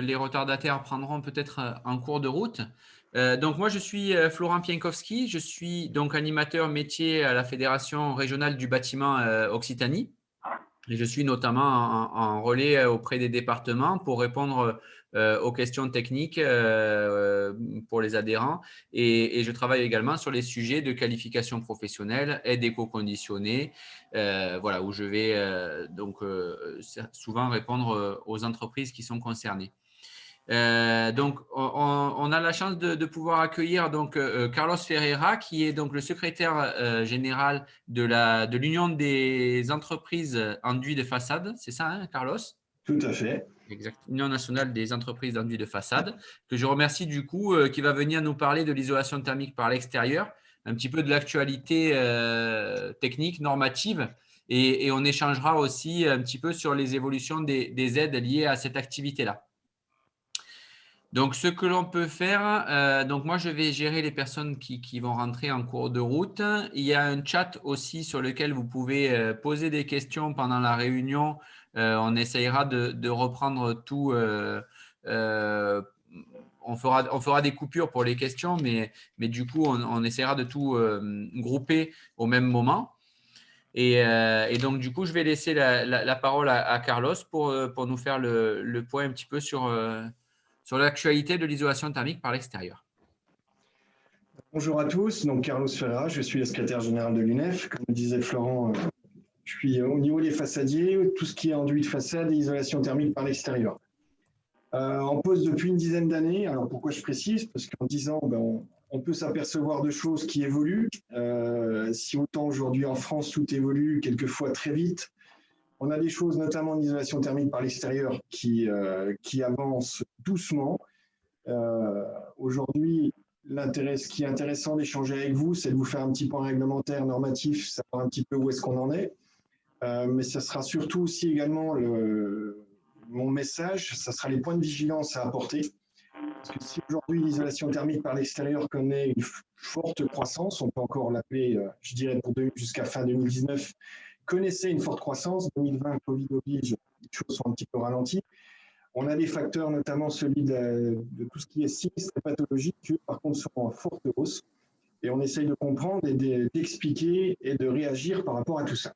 les retardataires prendront peut-être en cours de route. Donc moi, je suis Florent Pienkowski, je suis donc animateur métier à la Fédération régionale du bâtiment Occitanie. Et je suis notamment en relais auprès des départements pour répondre aux questions techniques pour les adhérents. Et je travaille également sur les sujets de qualification professionnelle, aide éco-conditionnée, voilà, où je vais souvent répondre aux entreprises qui sont concernées. Donc, on a la chance de pouvoir accueillir donc Carlos Ferreira, qui est donc le secrétaire général de l'Union des entreprises enduits de façade. C'est ça, hein, Carlos? Tout à fait. Exact. Union nationale des entreprises d'enduits de façade, que je remercie du coup, qui va venir nous parler de l'isolation thermique par l'extérieur, un petit peu de l'actualité technique, normative, et on échangera aussi un petit peu sur les évolutions des aides liées à cette activité-là. Donc, ce que l'on peut faire, donc moi, je vais gérer les personnes qui vont rentrer en cours de route. Il y a un chat aussi sur lequel vous pouvez poser des questions pendant la réunion. On essayera de reprendre tout. On fera des coupures pour les questions, mais du coup, on essaiera de tout grouper au même moment. Et donc, du coup, je vais laisser la parole à Carlos pour nous faire le point un petit peu sur l'actualité de l'isolation thermique par l'extérieur. Bonjour à tous, donc Carlos Ferreira, je suis le secrétaire général de l'UNEF. Comme disait Florent, je suis au niveau des façadiers, tout ce qui est enduit de façade et isolation thermique par l'extérieur. On pose depuis une dizaine d'années. Alors pourquoi je précise? Parce qu'en 10 ans, on peut s'apercevoir de choses qui évoluent. Si autant aujourd'hui en France tout évolue, quelquefois très vite, on a des choses notamment en isolation thermique par l'extérieur qui avancent doucement. Aujourd'hui, ce qui est intéressant d'échanger avec vous, c'est de vous faire un petit point réglementaire, normatif, savoir un petit peu où est-ce qu'on en est. Mais ça sera surtout aussi également mon message, ça sera les points de vigilance à apporter. Parce que si aujourd'hui l'isolation thermique par l'extérieur connaît une forte croissance, on peut encore l'appeler, je dirais jusqu'à fin 2019, connaissait une forte croissance. 2020, Covid oblige, les choses sont un petit peu ralenties. On a des facteurs, notamment celui de tout ce qui est sinistre et pathologique, qui par contre sont en forte hausse. Et on essaye de comprendre et d'expliquer et de réagir par rapport à tout ça.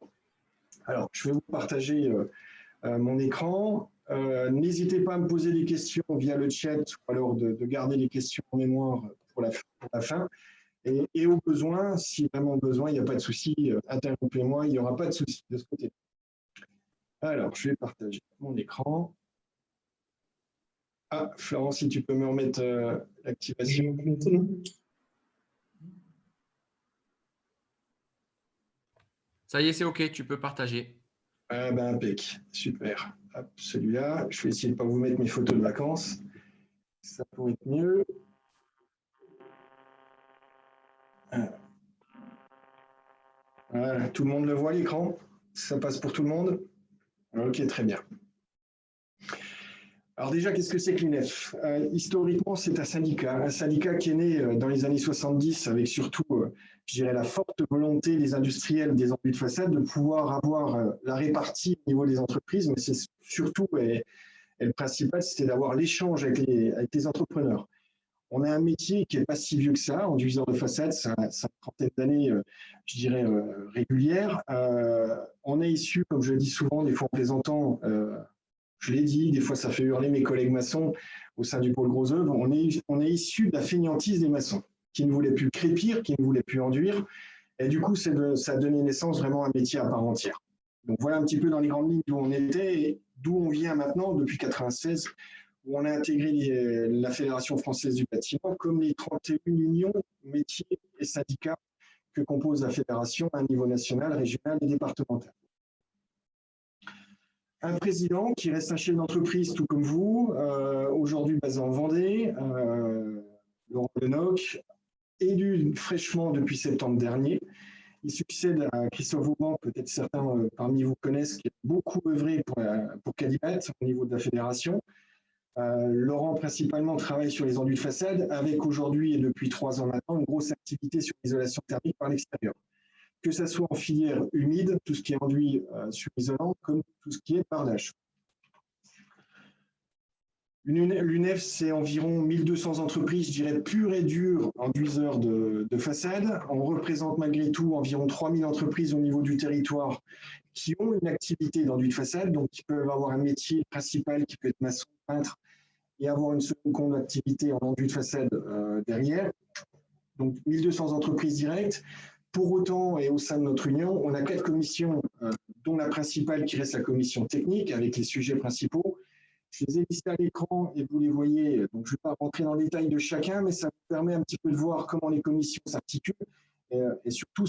Alors, je vais vous partager mon écran. N'hésitez pas à me poser des questions via le chat ou alors de garder les questions en mémoire pour la fin. Et au besoin, si vraiment besoin, il n'y a pas de souci, interrompez-moi, il n'y aura pas de souci de ce côté. Alors, je vais partager mon écran. Ah, Florent, si tu peux me remettre l'activation. Ça y est, c'est OK, tu peux partager. Impec, super. Celui-là, je vais essayer de ne pas vous mettre mes photos de vacances. Ça pourrait être mieux. Voilà, tout le monde le voit l'écran? Ça passe pour tout le monde? Ok, très bien. Alors déjà, qu'est-ce que c'est que l'UNEF? Historiquement, c'est un syndicat qui est né dans les années 70 avec surtout, je dirais, la forte volonté des industriels des enduits de façade de pouvoir avoir la répartie au niveau des entreprises, mais c'est surtout, et le principal, c'était d'avoir l'échange avec les entrepreneurs. On a un métier qui n'est pas si vieux que ça, enduiseur de façade, ça a une trentaine d'années, je dirais, régulières. On est issu, comme je le dis souvent, des fois en plaisantant, je l'ai dit, des fois ça fait hurler mes collègues maçons au sein du pôle gros œuvre, on est issu de la fainéantise des maçons, qui ne voulaient plus crépir, qui ne voulaient plus enduire. Et du coup, ça a donné naissance vraiment à un métier à part entière. Donc voilà un petit peu dans les grandes lignes d'où on était et d'où on vient maintenant, depuis 1996, où on a intégré la Fédération française du bâtiment comme les 31 unions, métiers et syndicats que compose la fédération à un niveau national, régional et départemental. Un président qui reste un chef d'entreprise tout comme vous, aujourd'hui basé en Vendée, Laurent Lenoc, élu fraîchement depuis septembre dernier. Il succède à Christophe Vauban, peut-être certains parmi vous connaissent, qui a beaucoup œuvré pour Calibat au niveau de la fédération. Laurent principalement travaille sur les enduits de façade, avec aujourd'hui et depuis 3 ans maintenant une grosse activité sur l'isolation thermique par l'extérieur. Que ce soit en filière humide, tout ce qui est enduit sur isolant, comme tout ce qui est bardage. L'UNEF, c'est environ 1200 entreprises, je dirais, pures et dures enduiseurs de façade. On représente malgré tout environ 3000 entreprises au niveau du territoire qui ont une activité d'enduit de façade, donc qui peuvent avoir un métier principal qui peut être maçon, peintre, et avoir une seconde activité en enduit de façade derrière. Donc 1200 entreprises directes. Pour autant, et au sein de notre union, on a 4 commissions, dont la principale qui reste la commission technique, avec les sujets principaux. Je les ai listés à l'écran et vous les voyez, donc je ne vais pas rentrer dans le détail de chacun, mais ça vous permet un petit peu de voir comment les commissions s'articulent et surtout,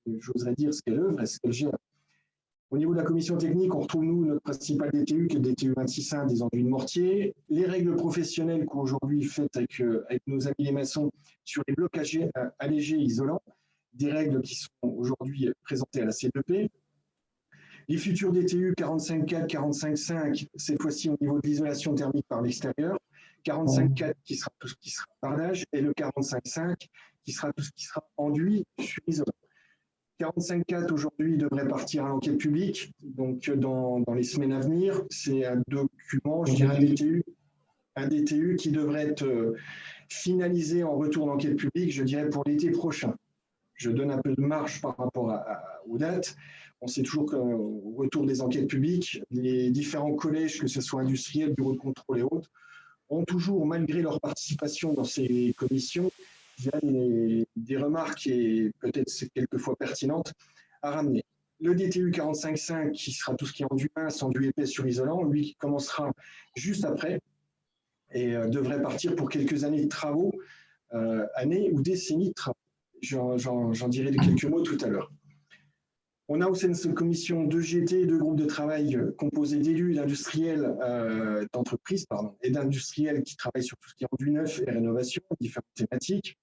j'oserais dire, ce qu'elle œuvre et ce qu'elle gère. Au niveau de la commission technique, on retrouve, nous, notre principal DTU, qui est le DTU 26.1 des enduits de mortier, les règles professionnelles qu'aujourd'hui faites avec nos amis les maçons sur les blocs allégés isolants, des règles qui sont aujourd'hui présentées à la CEP. Les futurs DTU 45.4, 45.5, cette fois-ci au niveau de l'isolation thermique par l'extérieur, 45.4 qui sera tout ce qui sera bardage, et le 45.5 qui sera tout ce qui sera enduit sur isolant. 45.4 aujourd'hui devrait partir à l'enquête publique, donc dans les semaines à venir. C'est un document, je dirais un DTU qui devrait être finalisé en retour d'enquête publique, je dirais pour l'été prochain. Je donne un peu de marge par rapport aux dates. On sait toujours qu'au retour des enquêtes publiques, les différents collèges, que ce soit industriels, bureaux de contrôle et autres, ont toujours, malgré leur participation dans ces commissions, des remarques et peut-être quelquefois pertinentes à ramener. Le DTU 45.5, qui sera tout ce qui est enduit mince, enduit épais sur isolant, lui qui commencera juste après et devrait partir pour quelques années de travaux, années ou décennies de travaux. J'en dirai quelques mots tout à l'heure. On a au sein de cette commission 2 GT, 2 groupes de travail composés d'élus, d'industriels, d'entreprises et d'industriels qui travaillent sur tout ce qui est enduit neuf et rénovation, différentes thématiques.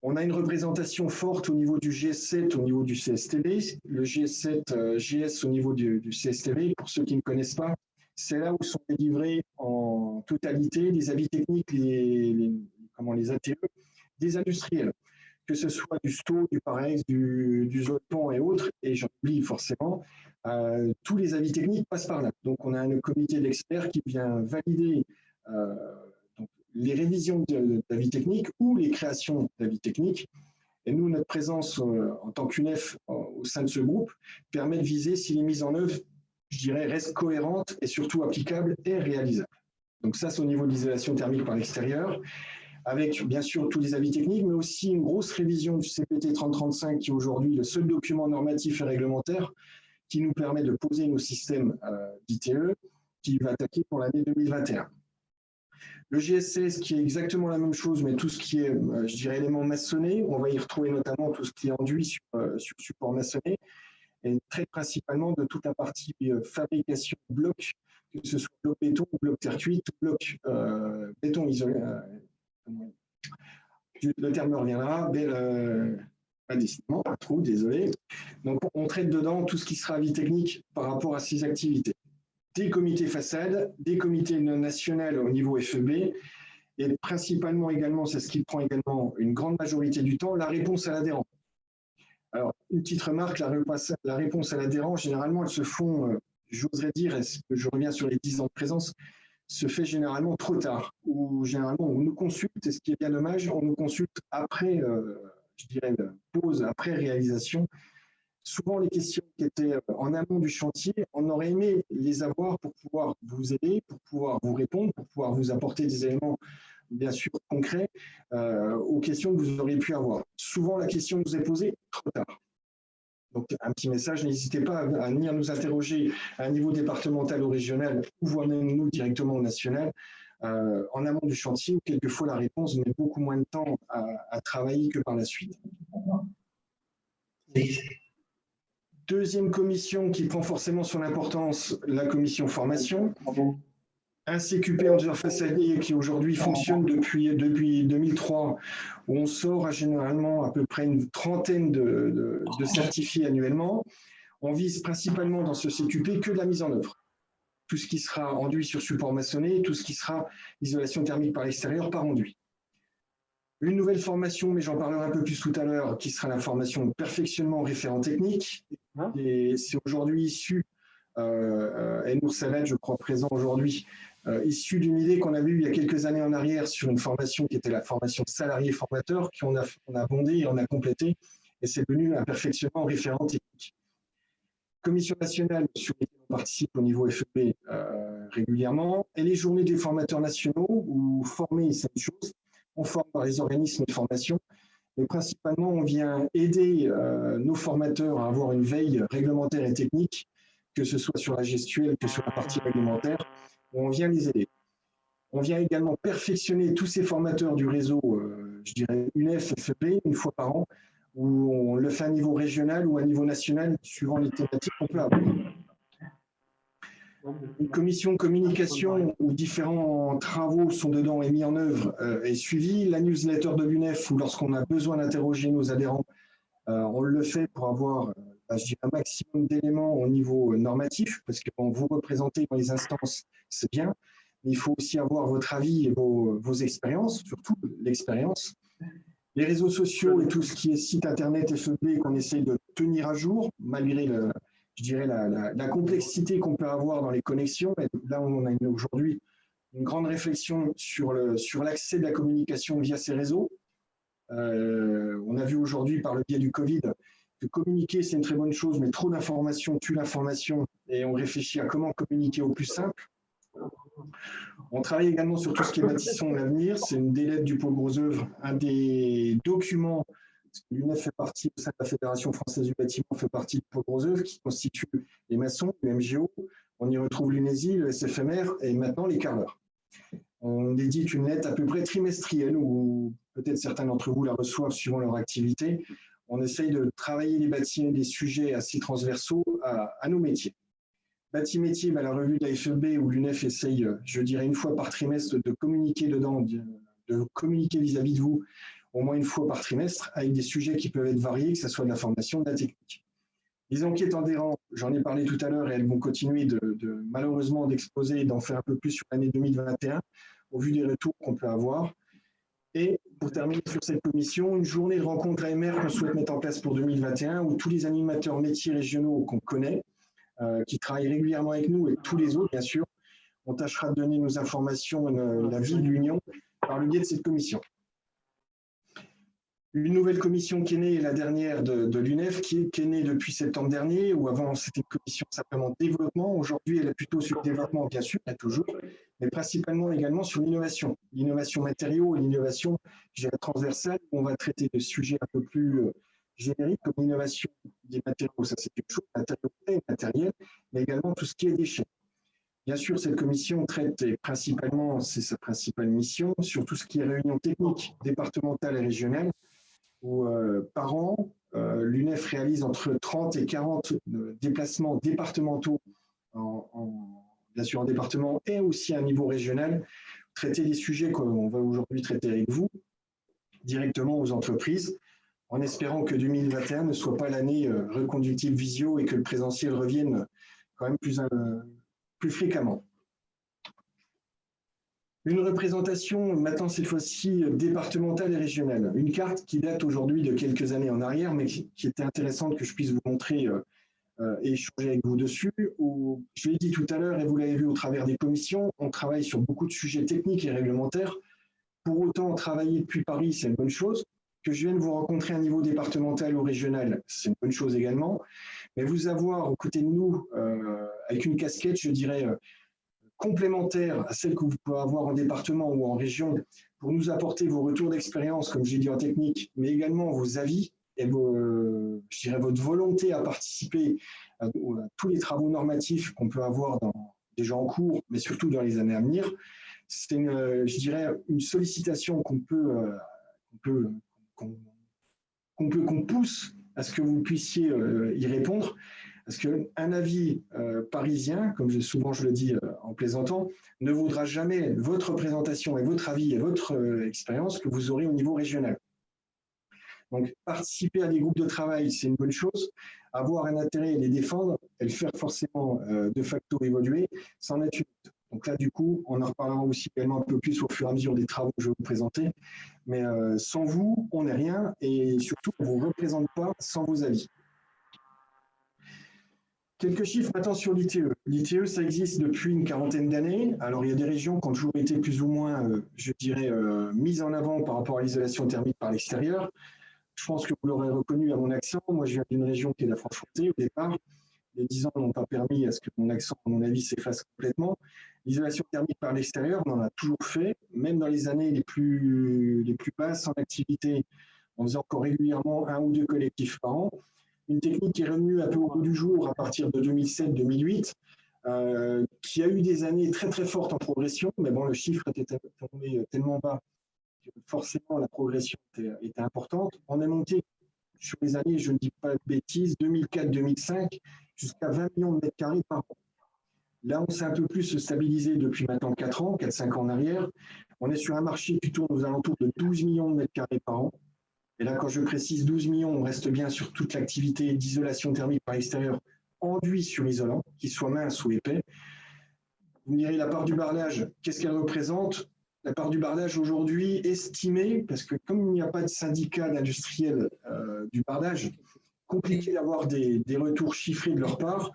On a une représentation forte au niveau du GS7, au niveau du CSTB. Le GS7, GS au niveau du CSTB, pour ceux qui ne connaissent pas, c'est là où sont délivrés en totalité les avis techniques, les ATE, des industriels, que ce soit du STO, du Parex, du Zolpan et autres, et j'en oublie forcément, tous les avis techniques passent par là. Donc on a un comité d'experts qui vient valider les révisions d'avis techniques ou les créations d'avis techniques. Et nous, notre présence en tant qu'UNEF au sein de ce groupe permet de viser si les mises en œuvre, je dirais, restent cohérentes et surtout applicables et réalisables. Donc ça, c'est au niveau de l'isolation thermique par l'extérieur, avec bien sûr tous les avis techniques, mais aussi une grosse révision du CPT 3035, qui est aujourd'hui le seul document normatif et réglementaire qui nous permet de poser nos systèmes d'ITE, qui va attaquer pour l'année 2021. Le GS16 qui est exactement la même chose, mais tout ce qui est, je dirais, éléments maçonnés, on va y retrouver notamment tout ce qui est enduit sur support maçonné, et très principalement de toute la partie fabrication bloc, que ce soit bloc béton, bloc terre cuite, bloc béton isolé. Le terme me reviendra, pas décidément, pas trop, désolé. Donc on traite dedans tout ce qui sera avis technique par rapport à ces activités. Des comités façades, des comités nationaux au niveau FEB, et principalement également, c'est ce qui prend également une grande majorité du temps, la réponse à l'adhérent. Alors, une petite remarque, la réponse à l'adhérent, généralement, elles se font, j'oserais dire, est-ce que je reviens sur les 10 ans de présence, se fait généralement trop tard, ou généralement on nous consulte, et ce qui est bien dommage, on nous consulte après, je dirais, pause, après réalisation. Souvent, les questions qui étaient en amont du chantier, on aurait aimé les avoir pour pouvoir vous aider, pour pouvoir vous répondre, pour pouvoir vous apporter des éléments, bien sûr, concrets aux questions que vous auriez pu avoir. Souvent, la question vous est posée trop tard. Donc, un petit message, n'hésitez pas à venir nous interroger à un niveau départemental ou régional, ou voire même nous directement au national, en amont du chantier, où quelquefois la réponse met beaucoup moins de temps à travailler que par la suite. Deuxième commission qui prend forcément son importance, la commission formation. Un CQP enduiseur façadier qui aujourd'hui fonctionne depuis 2003, où on sort généralement à peu près une trentaine de certifiés annuellement. On vise principalement dans ce CQP que de la mise en œuvre. Tout ce qui sera enduit sur support maçonné, tout ce qui sera isolation thermique par l'extérieur par enduit. Une nouvelle formation, mais j'en parlerai un peu plus tout à l'heure, qui sera la formation de perfectionnement référent technique. Et c'est aujourd'hui issu, Nour Salat, je crois, présent aujourd'hui, issu d'une idée qu'on avait eue il y a quelques années en arrière sur une formation qui était la formation salarié-formateur, qu'on a bondé et on a complété, et c'est devenu un perfectionnement référent technique. Commission nationale sur laquelle on participe au niveau FEP régulièrement, et les journées des formateurs nationaux, où former, c'est une chose, on forme par les organismes de formation, mais principalement, on vient aider nos formateurs à avoir une veille réglementaire et technique, que ce soit sur la gestuelle, que sur la partie réglementaire, où on vient les aider. On vient également perfectionner tous ces formateurs du réseau, je dirais UNEF, FEP, une fois par an, où on le fait à niveau régional ou à niveau national, suivant les thématiques qu'on peut avoir. Une commission de communication où différents travaux sont dedans et mis en œuvre est suivie. La newsletter de l'UNEF, où lorsqu'on a besoin d'interroger nos adhérents, on le fait pour avoir je dirais, un maximum d'éléments au niveau normatif, parce que quand vous représentez dans les instances, c'est bien, mais il faut aussi avoir votre avis et vos expériences, surtout l'expérience. Les réseaux sociaux et tout ce qui est site internet FEP qu'on essaye de tenir à jour, malgré je dirais la complexité qu'on peut avoir dans les connexions. Et là, on a aujourd'hui une grande réflexion sur l'accès de la communication via ces réseaux. On a vu aujourd'hui par le biais du Covid que communiquer, c'est une très bonne chose, mais trop d'informations tue l'information, et on réfléchit à comment communiquer au plus simple. On travaille également sur tout ce qui est bâtissons l'avenir. C'est une des lettres du pôle Gros Œuvres, un des documents, l'UNEF fait partie, au sein de la Fédération française du bâtiment, fait partie du pôle Gros Œuvres, qui constitue les maçons, le MGO. On y retrouve l'UNESI, le SFMR et maintenant les carreleurs. On édite une lettre à peu près trimestrielle, où peut-être certains d'entre vous la reçoivent suivant leur activité. On essaye de travailler les bâtiments, des sujets assez transversaux à nos métiers. Bâti-métier, la revue de la FEB, où l'UNEF essaye, je dirais, une fois par trimestre de communiquer dedans, de communiquer vis-à-vis de vous au moins une fois par trimestre, avec des sujets qui peuvent être variés, que ce soit de la formation, de la technique. Les enquêtes adhérents, j'en ai parlé tout à l'heure, et elles vont continuer malheureusement d'exposer et d'en faire un peu plus sur l'année 2021, au vu des retours qu'on peut avoir. Et pour terminer sur cette commission, une journée de rencontre AMR qu'on souhaite mettre en place pour 2021, où tous les animateurs métiers régionaux qu'on connaît, qui travaillent régulièrement avec nous, et tous les autres, bien sûr, on tâchera de donner nos informations, la vie de l'Union, par le biais de cette commission. Une nouvelle commission qui est née, la dernière de l'UNEF, qui est née depuis septembre dernier, où avant c'était une commission simplement développement. Aujourd'hui, elle est plutôt sur le développement, bien sûr, il y a toujours, mais principalement également sur l'innovation. L'innovation matériaux et l'innovation, je dirais, transversale, où on va traiter de sujets un peu plus génériques, comme l'innovation des matériaux, ça c'est quelque chose, matériaux et matériels, mais également tout ce qui est déchets. Bien sûr, cette commission traite principalement, c'est sa principale mission, sur tout ce qui est réunion technique départementale et régionale, où par an, l'UNEF réalise entre 30 et 40 déplacements départementaux, bien sûr en département et aussi à un niveau régional, traiter des sujets qu'on va aujourd'hui traiter avec vous, directement aux entreprises, en espérant que 2021 ne soit pas l'année reconductible visio et que le présentiel revienne quand même plus fréquemment. Une représentation, maintenant cette fois-ci, départementale et régionale. Une carte qui date aujourd'hui de quelques années en arrière, mais qui était intéressante que je puisse vous montrer et échanger avec vous dessus. Où, je l'ai dit tout à l'heure, et vous l'avez vu au travers des commissions, on travaille sur beaucoup de sujets techniques et réglementaires. Pour autant, travailler depuis Paris, c'est une bonne chose. Que je vienne vous rencontrer à un niveau départemental ou régional, c'est une bonne chose également. Mais vous avoir aux côtés de nous, avec une casquette, je dirais, complémentaire à celle que vous pouvez avoir en département ou en région, pour nous apporter vos retours d'expérience, comme j'ai dit en technique, mais également vos avis et je dirais votre volonté à participer à tous les travaux normatifs qu'on peut avoir déjà en cours, mais surtout dans les années à venir. C'est, je dirais, une sollicitation qu'on pousse à ce que vous puissiez y répondre. Parce qu'un avis parisien, comme souvent je le dis en plaisantant, ne vaudra jamais votre présentation et votre avis et votre expérience que vous aurez au niveau régional. Donc, participer à des groupes de travail, c'est une bonne chose. Avoir un intérêt et les défendre et le faire forcément de facto évoluer, c'en est une. Donc là, du coup, on en reparlera aussi également un peu plus au fur et à mesure des travaux que je vais vous présenter. Mais sans vous, on n'est rien et surtout, on ne vous représente pas sans vos avis. Quelques chiffres maintenant sur l'ITE. L'ITE, ça existe depuis une quarantaine d'années. Alors, il y a des régions qui ont toujours été plus ou moins, je dirais, mises en avant par rapport à l'isolation thermique par l'extérieur. Je pense que vous l'aurez reconnu à mon accent. Moi, je viens d'une région qui est la Franche-Comté au départ. Les 10 ans n'ont pas permis à ce que mon accent, à mon avis, s'efface complètement. L'isolation thermique par l'extérieur, on en a toujours fait, même dans les années les plus basses en activité. On faisait encore régulièrement 1 ou 2 collectifs par an. Une technique qui est revenue un peu au goût du jour à partir de 2007-2008, qui a eu des années très très fortes en progression, mais bon, le chiffre était tombé tellement bas que forcément la progression était importante. On est monté sur les années, je ne dis pas de bêtises, 2004-2005, jusqu'à 20 millions de mètres carrés par an. Là, on s'est un peu plus stabilisé depuis maintenant 4 ans, 4-5 ans en arrière. On est sur un marché qui tourne aux alentours de 12 millions de mètres carrés par an. Et là, quand je précise 12 millions, on reste bien sur toute l'activité d'isolation thermique par l'extérieur, enduit sur isolant, qu'il soit mince ou épais. Vous me direz la part du bardage, qu'est-ce qu'elle représente? La part du bardage aujourd'hui estimée, parce que comme il n'y a pas de syndicat d'industriels du bardage, compliqué d'avoir des retours chiffrés de leur part.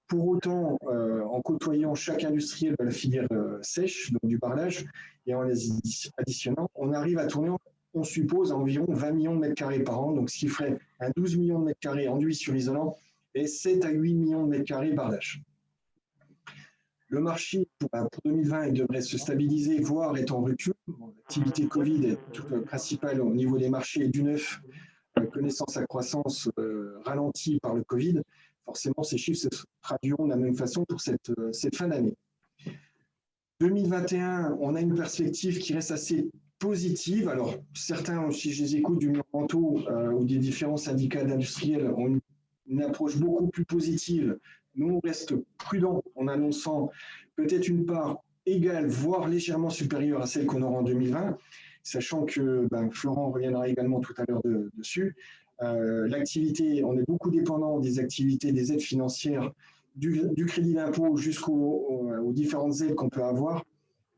Pour autant, en côtoyant chaque industriel de la filière sèche, donc du bardage, et en les additionnant, on arrive à tourner, on suppose, à environ 20 millions de mètres carrés par an, donc ce qui ferait un 12 millions de mètres carrés enduit sur isolant et 7 à 8 millions de mètres carrés bardage. Le marché pour 2020 il devrait se stabiliser, voire être en recul. L'activité Covid est toute principale au niveau des marchés du neuf, connaissant sa croissance ralentie par le Covid. Forcément, ces chiffres se traduiront de la même façon pour cette fin d'année. 2021, on a une perspective qui reste assez positive. Alors, certains, si je les écoute du Murmanteau ou des différents syndicats d'industriels, ont une approche beaucoup plus positive. Nous, on reste prudents en annonçant peut-être une part égale, voire légèrement supérieure à celle qu'on aura en 2020, sachant que Florent reviendra également tout à l'heure dessus. L'activité, on est beaucoup dépendant des activités, des aides financières, du crédit d'impôt jusqu'aux différentes aides qu'on peut avoir.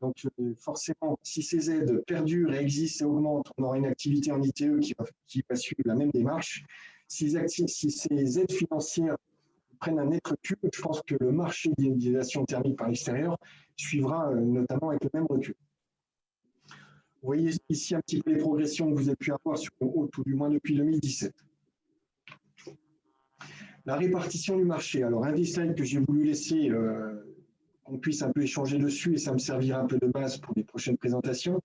Donc forcément, si ces aides perdurent et existent et augmentent, on aura une activité en ITE qui va suivre la même démarche. Si ces aides financières prennent un net recul, je pense que le marché d'isolation thermique par l'extérieur suivra notamment avec le même recul. Vous voyez ici un petit peu les progressions que vous avez pu avoir sur le haut, tout du moins depuis 2017. La répartition du marché. Alors, un des slides que j'ai voulu laisser, qu'on puisse un peu échanger dessus, et ça me servira un peu de base pour les prochaines présentations.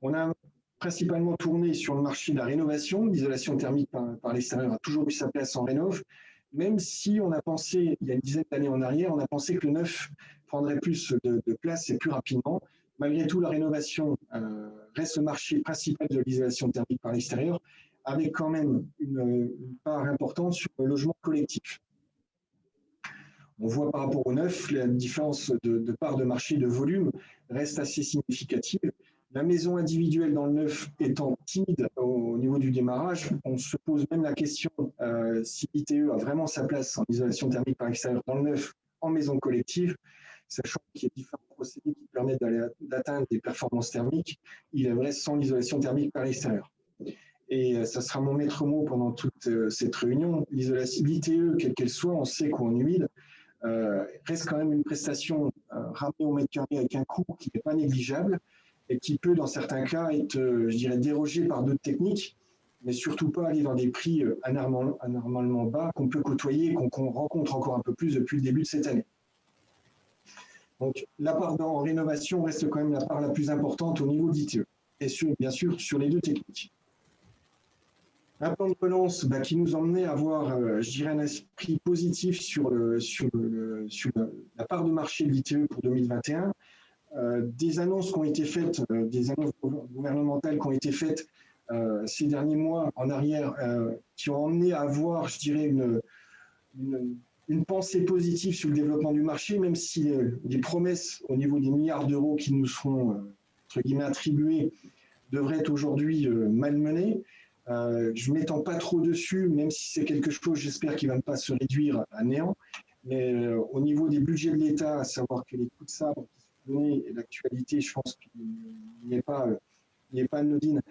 On a principalement tourné sur le marché de la rénovation. L'isolation thermique par l'extérieur a toujours eu sa place en rénov', même si on a pensé, il y a une dizaine d'années en arrière, on a pensé que le neuf prendrait plus de place et plus rapidement. Malgré tout, la rénovation reste le marché principal de l'isolation thermique par l'extérieur, avec quand même une part importante sur le logement collectif. On voit par rapport au neuf, la différence de part de marché de volume reste assez significative. La maison individuelle dans le neuf étant timide au niveau du démarrage, on se pose même la question si l'ITE a vraiment sa place en isolation thermique par extérieur dans le neuf en maison collective, sachant qu'il y a différents procédés qui permettent d'atteindre des performances thermiques, il est vrai, sans l'isolation thermique par l'extérieur. Et ça sera mon maître mot pendant toute cette réunion. L'ITE, quelle qu'elle soit, en sec ou en humide, reste quand même une prestation ramenée au mètre carré avec un coût qui n'est pas négligeable et qui peut, dans certains cas, être, je dirais, dérogé par d'autres techniques, mais surtout pas aller dans des prix anormalement bas qu'on peut côtoyer et qu'on rencontre encore un peu plus depuis le début de cette année. Donc, la part en rénovation reste quand même la part la plus importante au niveau d'ITE, et bien sûr sur les deux techniques. Un plan de relance qui nous emmenait à avoir, je dirais, un esprit positif sur la part de marché de l'ITE pour 2021. Des annonces qui ont été faites, des annonces gouvernementales qui ont été faites ces derniers mois en arrière, qui ont emmené à avoir, je dirais, une pensée positive sur le développement du marché, même si les promesses au niveau des milliards d'euros qui nous seront, entre guillemets, attribués devraient être aujourd'hui malmenées. Je ne m'étends pas trop dessus, même si c'est quelque chose, j'espère, qui ne va pas se réduire à néant. Mais au niveau des budgets de l'État, à savoir que les coups de sabre qui sont donnés et l'actualité, je pense qu'il n'est pas anodine,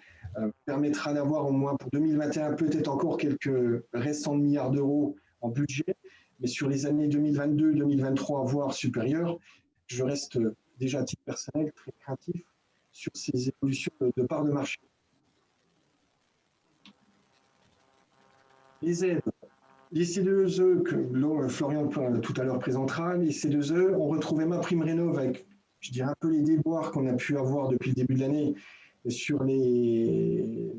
permettra d'avoir au moins pour 2021 peut-être encore quelques restants de milliards d'euros en budget. mais sur les années 2022, 2023, voire supérieures, je reste déjà à titre personnel très craintif sur ces évolutions de part de marché. Les aides. Les C2E que Florian tout à l'heure présentera, les C2E, on retrouvait MaPrimeRénov' avec, je dirais, un peu les déboires qu'on a pu avoir depuis le début de l'année sur les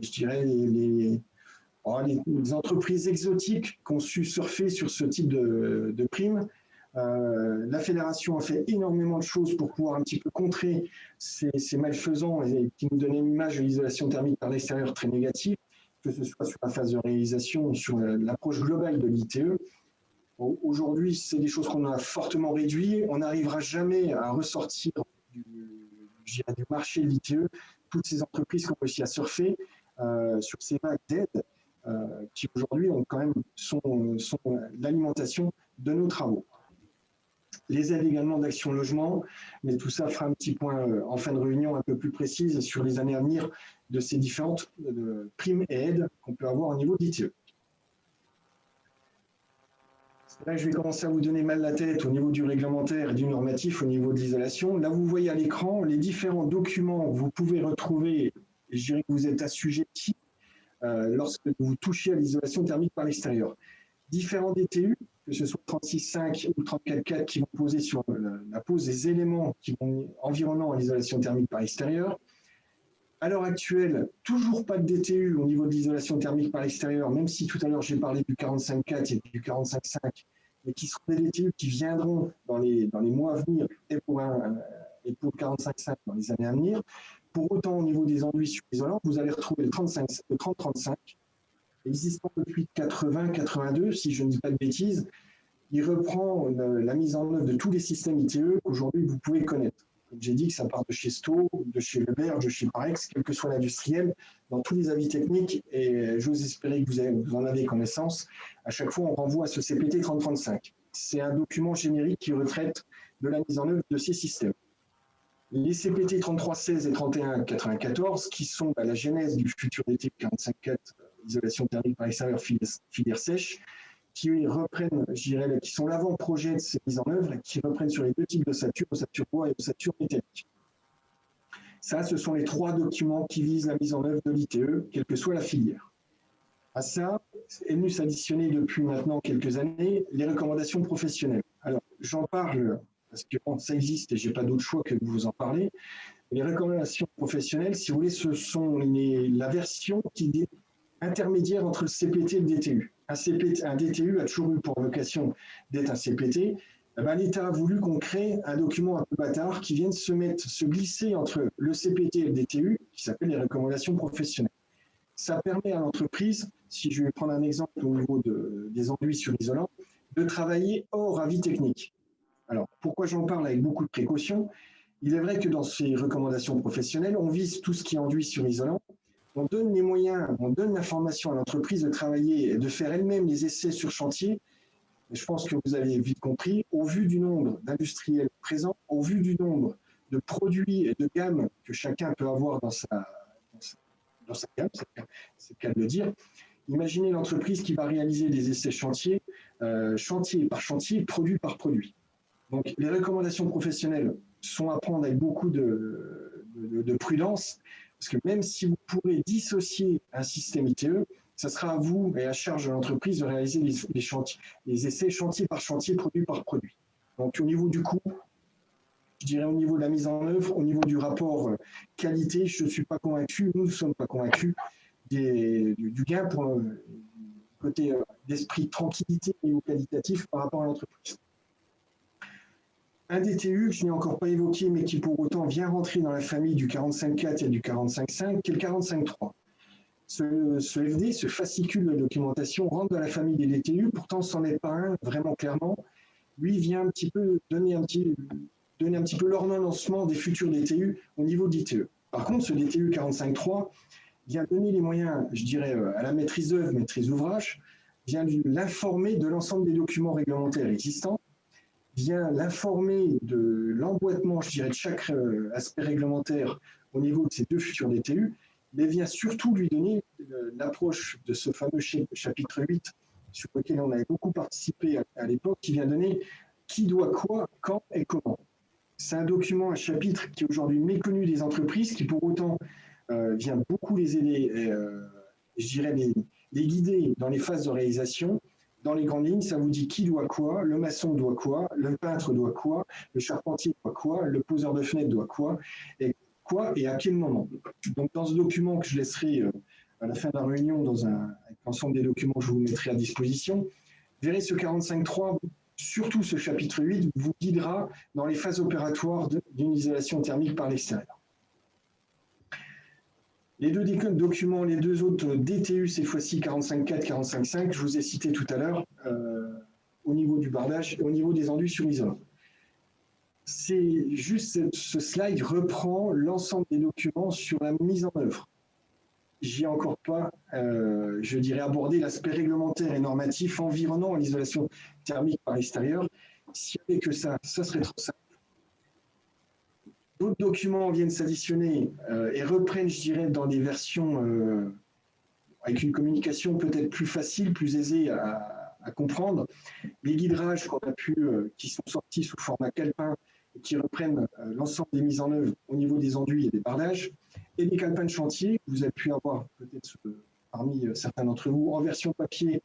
entreprises exotiques qui ont su surfer sur ce type de primes. La fédération a fait énormément de choses pour pouvoir un petit peu contrer ces malfaisants et qui nous donnaient une image de l'isolation thermique par l'extérieur très négative, que ce soit sur la phase de réalisation ou sur l'approche globale de l'ITE. Aujourd'hui, c'est des choses qu'on a fortement réduites. On n'arrivera jamais à ressortir du marché de l'ITE toutes ces entreprises qui ont réussi à surfer sur ces vagues d'aide qui aujourd'hui ont quand même sont l'alimentation de nos travaux. Les aides également d'Action Logement, mais tout ça fera un petit point en fin de réunion un peu plus précise sur les années à venir de ces différentes primes et aides qu'on peut avoir au niveau de l'ITE. Là, je vais commencer à vous donner mal la tête au niveau du réglementaire et du normatif, au niveau de l'isolation. Là, vous voyez à l'écran les différents documents que vous pouvez retrouver, et je dirais que vous êtes assujettis lorsque vous touchez à l'isolation thermique par l'extérieur. Différents DTU, que ce soit 36.5 ou 34.4 qui vont poser sur la pose des éléments qui vont environnant à l'isolation thermique par l'extérieur. À l'heure actuelle, toujours pas de DTU au niveau de l'isolation thermique par l'extérieur, même si tout à l'heure j'ai parlé du 45.4 et du 45.5, mais qui seront des DTU qui viendront dans les mois à venir et pour le 45.5 dans les années à venir. Pour autant, au niveau des enduits sur isolants, vous allez retrouver le 30-35, existant depuis 80-82, si je ne dis pas de bêtises. Il reprend la mise en œuvre de tous les systèmes ITE qu'aujourd'hui vous pouvez connaître. Comme j'ai dit que ça part de chez Sto, de chez Leberge, de chez Parex, quel que soit l'industriel, dans tous les avis techniques, et j'ose espérer que vous en avez connaissance, à chaque fois on renvoie à ce CPT 3035. C'est un document générique qui retraite de la mise en œuvre de ces systèmes. Les CPT 3316 et 3194, qui sont la genèse du futur DT 45.4, isolation thermique par extérieur filière sèche, qui reprennent, je dirais, qui sont l'avant-projet de ces mises en œuvre, qui reprennent sur les deux types d'ossature, ossature bois et ossature métallique. Ça, ce sont les trois documents qui visent la mise en œuvre de l'ITE, quelle que soit la filière. À ça, est venu s'additionner depuis maintenant quelques années les recommandations professionnelles. Alors, j'en parle parce que bon, ça existe et je n'ai pas d'autre choix que de vous en parler. Les recommandations professionnelles, si vous voulez, ce sont la version qui est intermédiaire entre le CPT et le DTU. Un DTU a toujours eu pour vocation d'être un CPT. L'État a voulu qu'on crée un document un peu bâtard qui vienne se glisser entre le CPT et le DTU, qui s'appelle les recommandations professionnelles. Ça permet à l'entreprise, si je vais prendre un exemple au niveau des enduits sur isolant, de travailler hors avis technique. Alors, pourquoi j'en parle avec beaucoup de précautions? Il est vrai que dans ces recommandations professionnelles, on vise tout ce qui est enduit sur isolant. On donne les moyens, on donne l'information à l'entreprise de travailler, de faire elle-même les essais sur chantier. Et je pense que vous avez vite compris, au vu du nombre d'industriels présents, au vu du nombre de produits et de gammes que chacun peut avoir dans sa gamme, c'est le cas de le dire. Imaginez l'entreprise qui va réaliser des essais chantier, chantier par chantier, produit par produit. Donc, les recommandations professionnelles sont à prendre avec beaucoup de prudence, parce que même si vous pourrez dissocier un système ITE, ça sera à vous et à charge de l'entreprise de réaliser les essais chantier par chantier, produit par produit. Donc, au niveau du coût, je dirais au niveau de la mise en œuvre, au niveau du rapport qualité, je ne suis pas convaincu, nous ne sommes pas convaincus du gain pour le côté d'esprit de tranquillité et qualitatif par rapport à l'entreprise. Un DTU que je n'ai encore pas évoqué, mais qui pour autant vient rentrer dans la famille du 45.4 et du 45.5, qui est le 45.3. Ce FD, ce fascicule de documentation, rentre dans la famille des DTU, pourtant ce n'en est pas un vraiment clairement. Lui vient un petit peu donner un petit peu l'ordonnancement des futurs DTU au niveau d'ITE. Par contre, ce DTU 45.3 vient donner les moyens, je dirais, à la maîtrise d'œuvre, maîtrise d'ouvrage, vient l'informer de l'ensemble des documents réglementaires existants, vient l'informer de l'emboîtement, je dirais, de chaque aspect réglementaire au niveau de ces deux futurs DTU, mais vient surtout lui donner l'approche de ce fameux chapitre 8 sur lequel on avait beaucoup participé à l'époque, qui vient donner qui doit quoi, quand et comment. C'est un document, un chapitre qui est aujourd'hui méconnu des entreprises, qui pour autant vient beaucoup les aider, je dirais les guider dans les phases de réalisation. Dans les grandes lignes, ça vous dit qui doit quoi, le maçon doit quoi, le peintre doit quoi, le charpentier doit quoi, le poseur de fenêtre doit quoi et à quel moment. Donc dans ce document que je laisserai à la fin de la réunion avec l'ensemble des documents que je vous mettrai à disposition, vous verrez ce 45.3, surtout ce chapitre 8, vous guidera dans les phases opératoires d'une isolation thermique par l'extérieur. Les deux documents, les deux autres DTU, cette fois-ci 45.4, 45.5, je vous ai cité tout à l'heure, au niveau du bardage et au niveau des enduits sur isolant. C'est juste ce slide reprend l'ensemble des documents sur la mise en œuvre. J'y ai encore pas, je dirais, abordé l'aspect réglementaire et normatif environnant l'isolation thermique par l'extérieur. S'il n'y avait que ça serait trop simple. D'autres documents viennent s'additionner et reprennent, je dirais, dans des versions avec une communication peut-être plus facile, plus aisée à comprendre. Les guidrages qu'on a pu, qui sont sortis sous format calepin et qui reprennent l'ensemble des mises en œuvre au niveau des enduits et des bardages, et les calepins de chantier que vous avez pu avoir peut-être parmi certains d'entre vous en version papier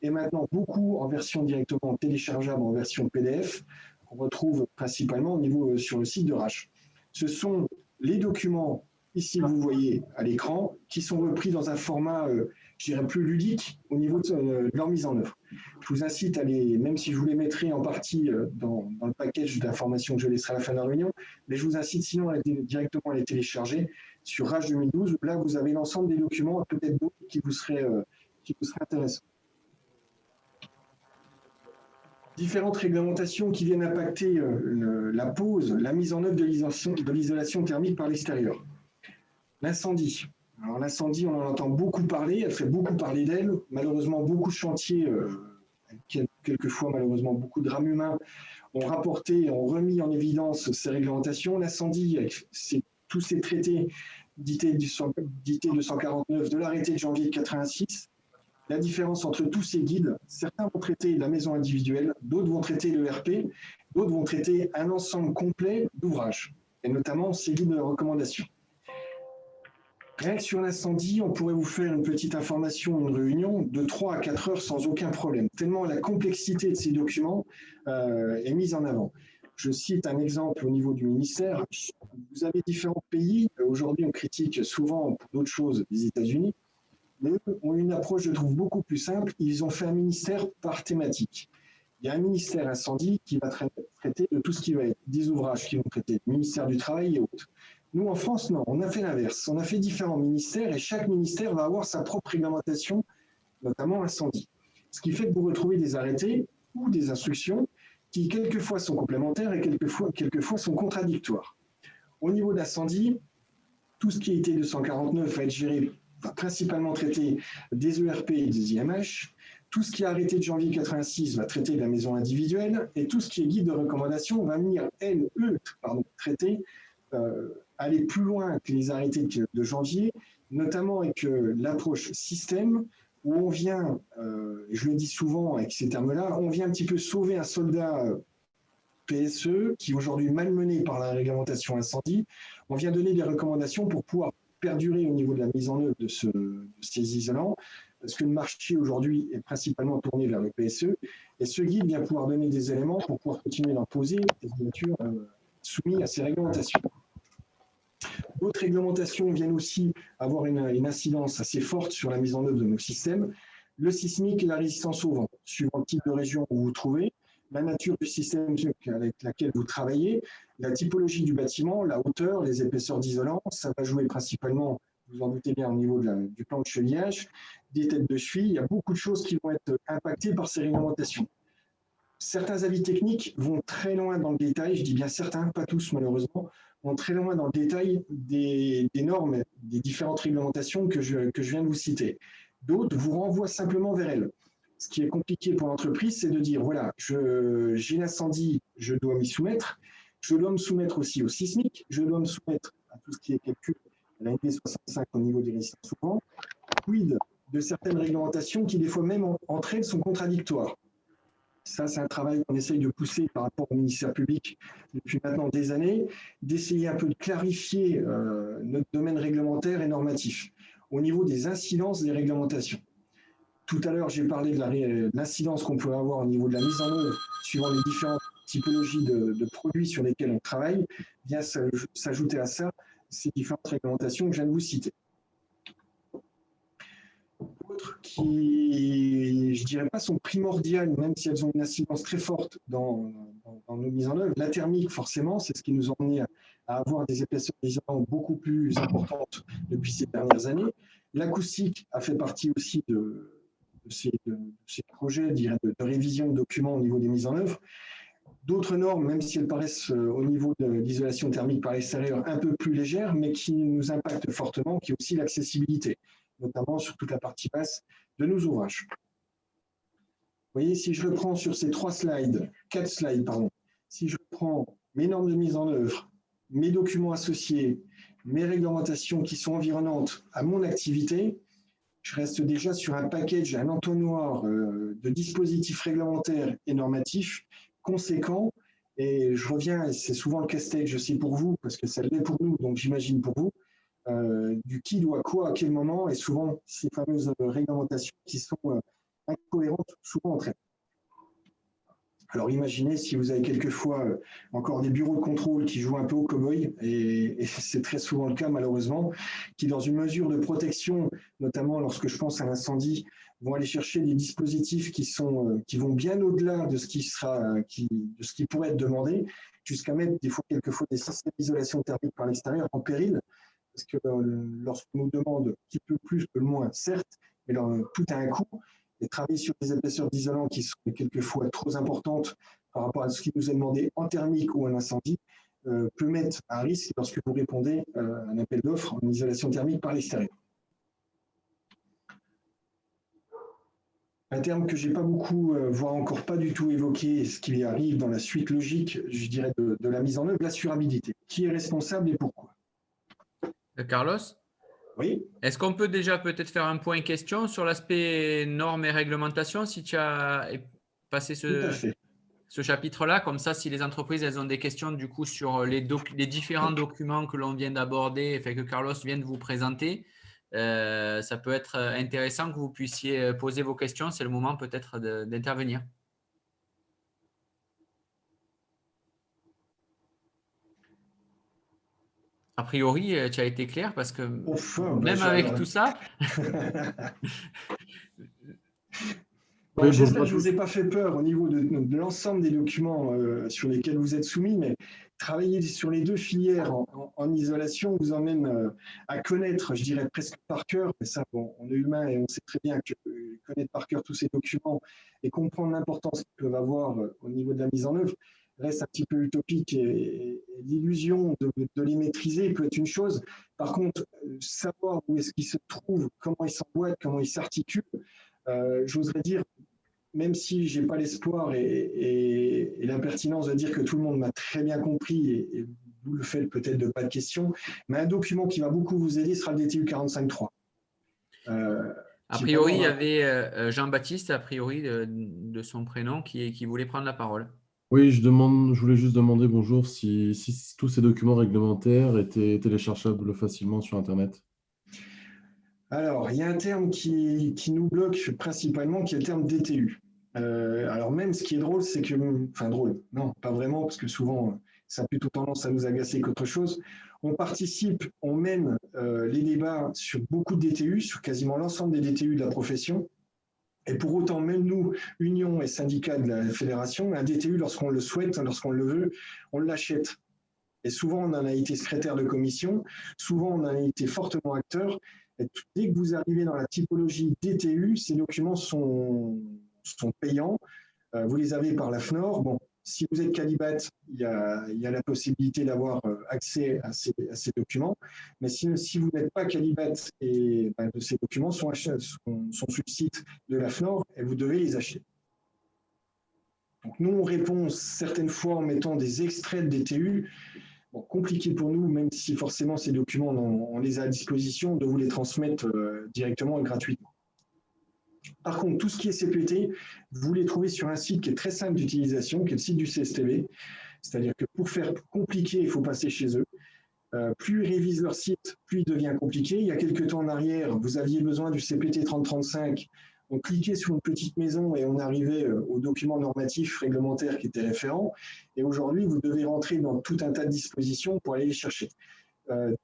et maintenant beaucoup en version directement téléchargeable en version PDF qu'on retrouve principalement au niveau sur le site de Rache. Ce sont les documents ici que vous voyez à l'écran qui sont repris dans un format je dirais plus ludique au niveau de leur mise en œuvre. Je vous incite à les, même si je vous les mettrai en partie dans le package d'informations que je laisserai à la fin de la réunion, mais je vous incite sinon directement à les télécharger sur Rache 2012. Là, vous avez l'ensemble des documents, peut-être d'autres qui vous seraient intéressants. Différentes réglementations qui viennent impacter la pose, la mise en œuvre de l'isolation thermique par l'extérieur. L'incendie. Alors l'incendie, on en entend beaucoup parler, elle fait beaucoup parler d'elle. Malheureusement, beaucoup de chantiers, quelquefois malheureusement beaucoup de drames humains, ont rapporté, ont remis en évidence ces réglementations. L'incendie, c'est tous ces traités dictés 249 de l'arrêté de janvier 86. La différence entre tous ces guides, certains vont traiter la maison individuelle, d'autres vont traiter l'ERP, d'autres vont traiter un ensemble complet d'ouvrages, et notamment ces guides de recommandation. Rien que sur l'incendie, on pourrait vous faire une petite information, une réunion de 3 à 4 heures sans aucun problème, tellement la complexité de ces documents est mise en avant. Je cite un exemple au niveau du ministère. Vous avez différents pays. Aujourd'hui, on critique souvent pour d'autres choses les États-Unis, mais eux ont une approche, je trouve, beaucoup plus simple. Ils ont fait un ministère par thématique. Il y a un ministère incendie qui va traiter de tout ce qui va être des ouvrages qui vont traiter, le ministère du Travail et autres. Nous, en France, non, on a fait l'inverse. On a fait différents ministères et chaque ministère va avoir sa propre réglementation, notamment incendie. Ce qui fait que vous retrouvez des arrêtés ou des instructions qui, quelquefois, sont complémentaires et quelquefois sont contradictoires. Au niveau d'incendie, tout ce qui a été 249 va être géré, va principalement traiter des ERP et des IMH. Tout ce qui est arrêté de janvier 86 va traiter de la maison individuelle et tout ce qui est guide de recommandation va venir, traiter aller plus loin que les arrêtés de janvier, notamment avec l'approche système, où on vient, je le dis souvent avec ces termes-là, on vient un petit peu sauver un soldat PSE qui est aujourd'hui malmené par la réglementation incendie. On vient donner des recommandations pour pouvoir perdurer au niveau de la mise en œuvre de ces isolants, parce que le marché aujourd'hui est principalement tourné vers le PSE, et ce guide vient pouvoir donner des éléments pour pouvoir continuer d'en poser des signatures soumises à ces réglementations. D'autres réglementations viennent aussi avoir une incidence assez forte sur la mise en œuvre de nos systèmes. Le sismique et la résistance au vent, suivant le type de région où vous vous trouvez, la nature du système avec laquelle vous travaillez, la typologie du bâtiment, la hauteur, les épaisseurs d'isolant, ça va jouer principalement, vous en doutez bien, au niveau du plan de chevillage, des têtes de cheville. Il y a beaucoup de choses qui vont être impactées par ces réglementations. Certains avis techniques vont très loin dans le détail, je dis bien certains, pas tous malheureusement, vont très loin dans le détail des normes, des différentes réglementations que je viens de vous citer. D'autres vous renvoient simplement vers elles. Ce qui est compliqué pour l'entreprise, c'est de dire, voilà, j'ai l'incendie, je dois m'y soumettre, je dois me soumettre aussi au sismique, je dois me soumettre à tout ce qui est calcul, à la NP65 au niveau des résistances au vent, quid de certaines réglementations qui, des fois même entre elles, sont contradictoires. Ça, c'est un travail qu'on essaye de pousser par rapport au ministère public depuis maintenant des années, d'essayer un peu de clarifier notre domaine réglementaire et normatif au niveau des incidences des réglementations. Tout à l'heure, j'ai parlé de l'incidence qu'on peut avoir au niveau de la mise en œuvre suivant les différentes typologies de produits sur lesquels on travaille. Vient s'ajouter à ça ces différentes réglementations que je viens de vous citer. D'autres qui, je ne dirais pas, sont primordiales, même si elles ont une incidence très forte dans nos mises en œuvre. La thermique, forcément, c'est ce qui nous a amené à avoir des épaisseurs d'isolant beaucoup plus importantes depuis ces dernières années. L'acoustique a fait partie aussi de ces projets, je dirais, de révision de documents au niveau des mises en œuvre. D'autres normes, même si elles paraissent au niveau de l'isolation thermique par l'extérieur un peu plus légères, mais qui nous impactent fortement, qui est aussi l'accessibilité, notamment sur toute la partie basse de nos ouvrages. Vous voyez, si je reprends sur ces 4 slides, si je reprends mes normes de mise en œuvre, mes documents associés, mes réglementations qui sont environnantes à mon activité, je reste déjà sur un package, un entonnoir de dispositifs réglementaires et normatifs conséquents. Et je reviens, et c'est souvent le casse-tête, je sais pour vous, parce que ça l'est pour nous, donc j'imagine pour vous, du qui doit quoi à quel moment, et souvent ces fameuses réglementations qui sont incohérentes souvent entre elles. Alors imaginez si vous avez quelquefois encore des bureaux de contrôle qui jouent un peu au cow-boy, et c'est très souvent le cas malheureusement, qui dans une mesure de protection, notamment lorsque je pense à l'incendie, vont aller chercher des dispositifs qui vont bien au-delà de ce qui pourrait être demandé, jusqu'à mettre quelquefois des systèmes d'isolation thermique par l'extérieur en péril, parce que lorsqu'on nous demande qui peut plus, peut le moins, certes, mais tout a un coût. Et travailler sur des épaisseurs d'isolant qui sont quelquefois trop importantes par rapport à ce qui nous est demandé en thermique ou en incendie peut mettre à risque lorsque vous répondez à un appel d'offres en isolation thermique par l'extérieur. Un terme que je n'ai pas beaucoup, voire encore pas du tout évoqué, ce qui arrive dans la suite logique, je dirais, de la mise en œuvre, l'assurabilité. Qui est responsable et pourquoi? Carlos? Oui. Est-ce qu'on peut déjà peut-être faire un point question sur l'aspect normes et réglementation, si tu as passé ce chapitre-là, comme ça, si les entreprises elles ont des questions du coup sur les différents documents que l'on vient d'aborder, que Carlos vient de vous présenter, ça peut être intéressant que vous puissiez poser vos questions. C'est le moment peut-être d'intervenir. A priori, tu as été clair parce que même avec tout ça… Bon, j'espère que je ne vous ai pas fait peur au niveau de l'ensemble des documents sur lesquels vous êtes soumis, mais travailler sur les deux filières en isolation vous emmène à connaître, je dirais presque par cœur, mais ça, bon, on est humain et on sait très bien que connaître par cœur tous ces documents et comprendre l'importance qu'ils peuvent avoir au niveau de la mise en œuvre reste un petit peu utopique et l'illusion de les maîtriser peut être une chose. Par contre, savoir où est-ce qu'ils se trouvent, comment ils s'emboîtent, comment ils s'articulent, j'oserais dire, même si je n'ai pas l'espoir et l'impertinence de dire que tout le monde m'a très bien compris, et vous le faites peut-être de pas de questions, mais un document qui va beaucoup vous aider sera le DTU 45.3. A priori, il y avait Jean-Baptiste, a priori, de son prénom, qui voulait prendre la parole. Oui, je voulais juste demander bonjour si tous ces documents réglementaires étaient téléchargeables facilement sur Internet. Alors, il y a un terme qui nous bloque principalement, qui est le terme DTU. Alors même, ce qui est drôle, c'est que… Enfin, drôle, non, pas vraiment, parce que souvent, ça a plutôt tendance à nous agacer qu'autre chose. On participe, on mène les débats sur beaucoup de DTU, sur quasiment l'ensemble des DTU de la profession. Et pour autant, même nous, union et syndicats de la fédération, un DTU, lorsqu'on le souhaite, lorsqu'on le veut, on l'achète. Et souvent, on en a été secrétaire de commission, souvent, on en a été fortement acteur. Et dès que vous arrivez dans la typologie DTU, ces documents sont payants. Vous les avez par la FNOR. Bon, si vous êtes Qualibat, il y a la possibilité d'avoir accès à ces documents. Mais si vous n'êtes pas Qualibat, ces documents sont sur le site de la FNOR et vous devez les acheter. Donc nous, on répond certaines fois en mettant des extraits de DTU. Bon, compliqué pour nous, même si forcément ces documents, on les a à disposition, de vous les transmettre directement et gratuitement. Par contre, tout ce qui est CPT, vous les trouvez sur un site qui est très simple d'utilisation, qui est le site du CSTB. C'est-à-dire que pour faire compliqué, il faut passer chez eux. Plus ils révisent leur site, plus il devient compliqué. Il y a quelques temps en arrière, vous aviez besoin du CPT 3035. On cliquait sur une petite maison et on arrivait aux documents normatifs réglementaires qui étaient référents. Et aujourd'hui, vous devez rentrer dans tout un tas de dispositions pour aller les chercher.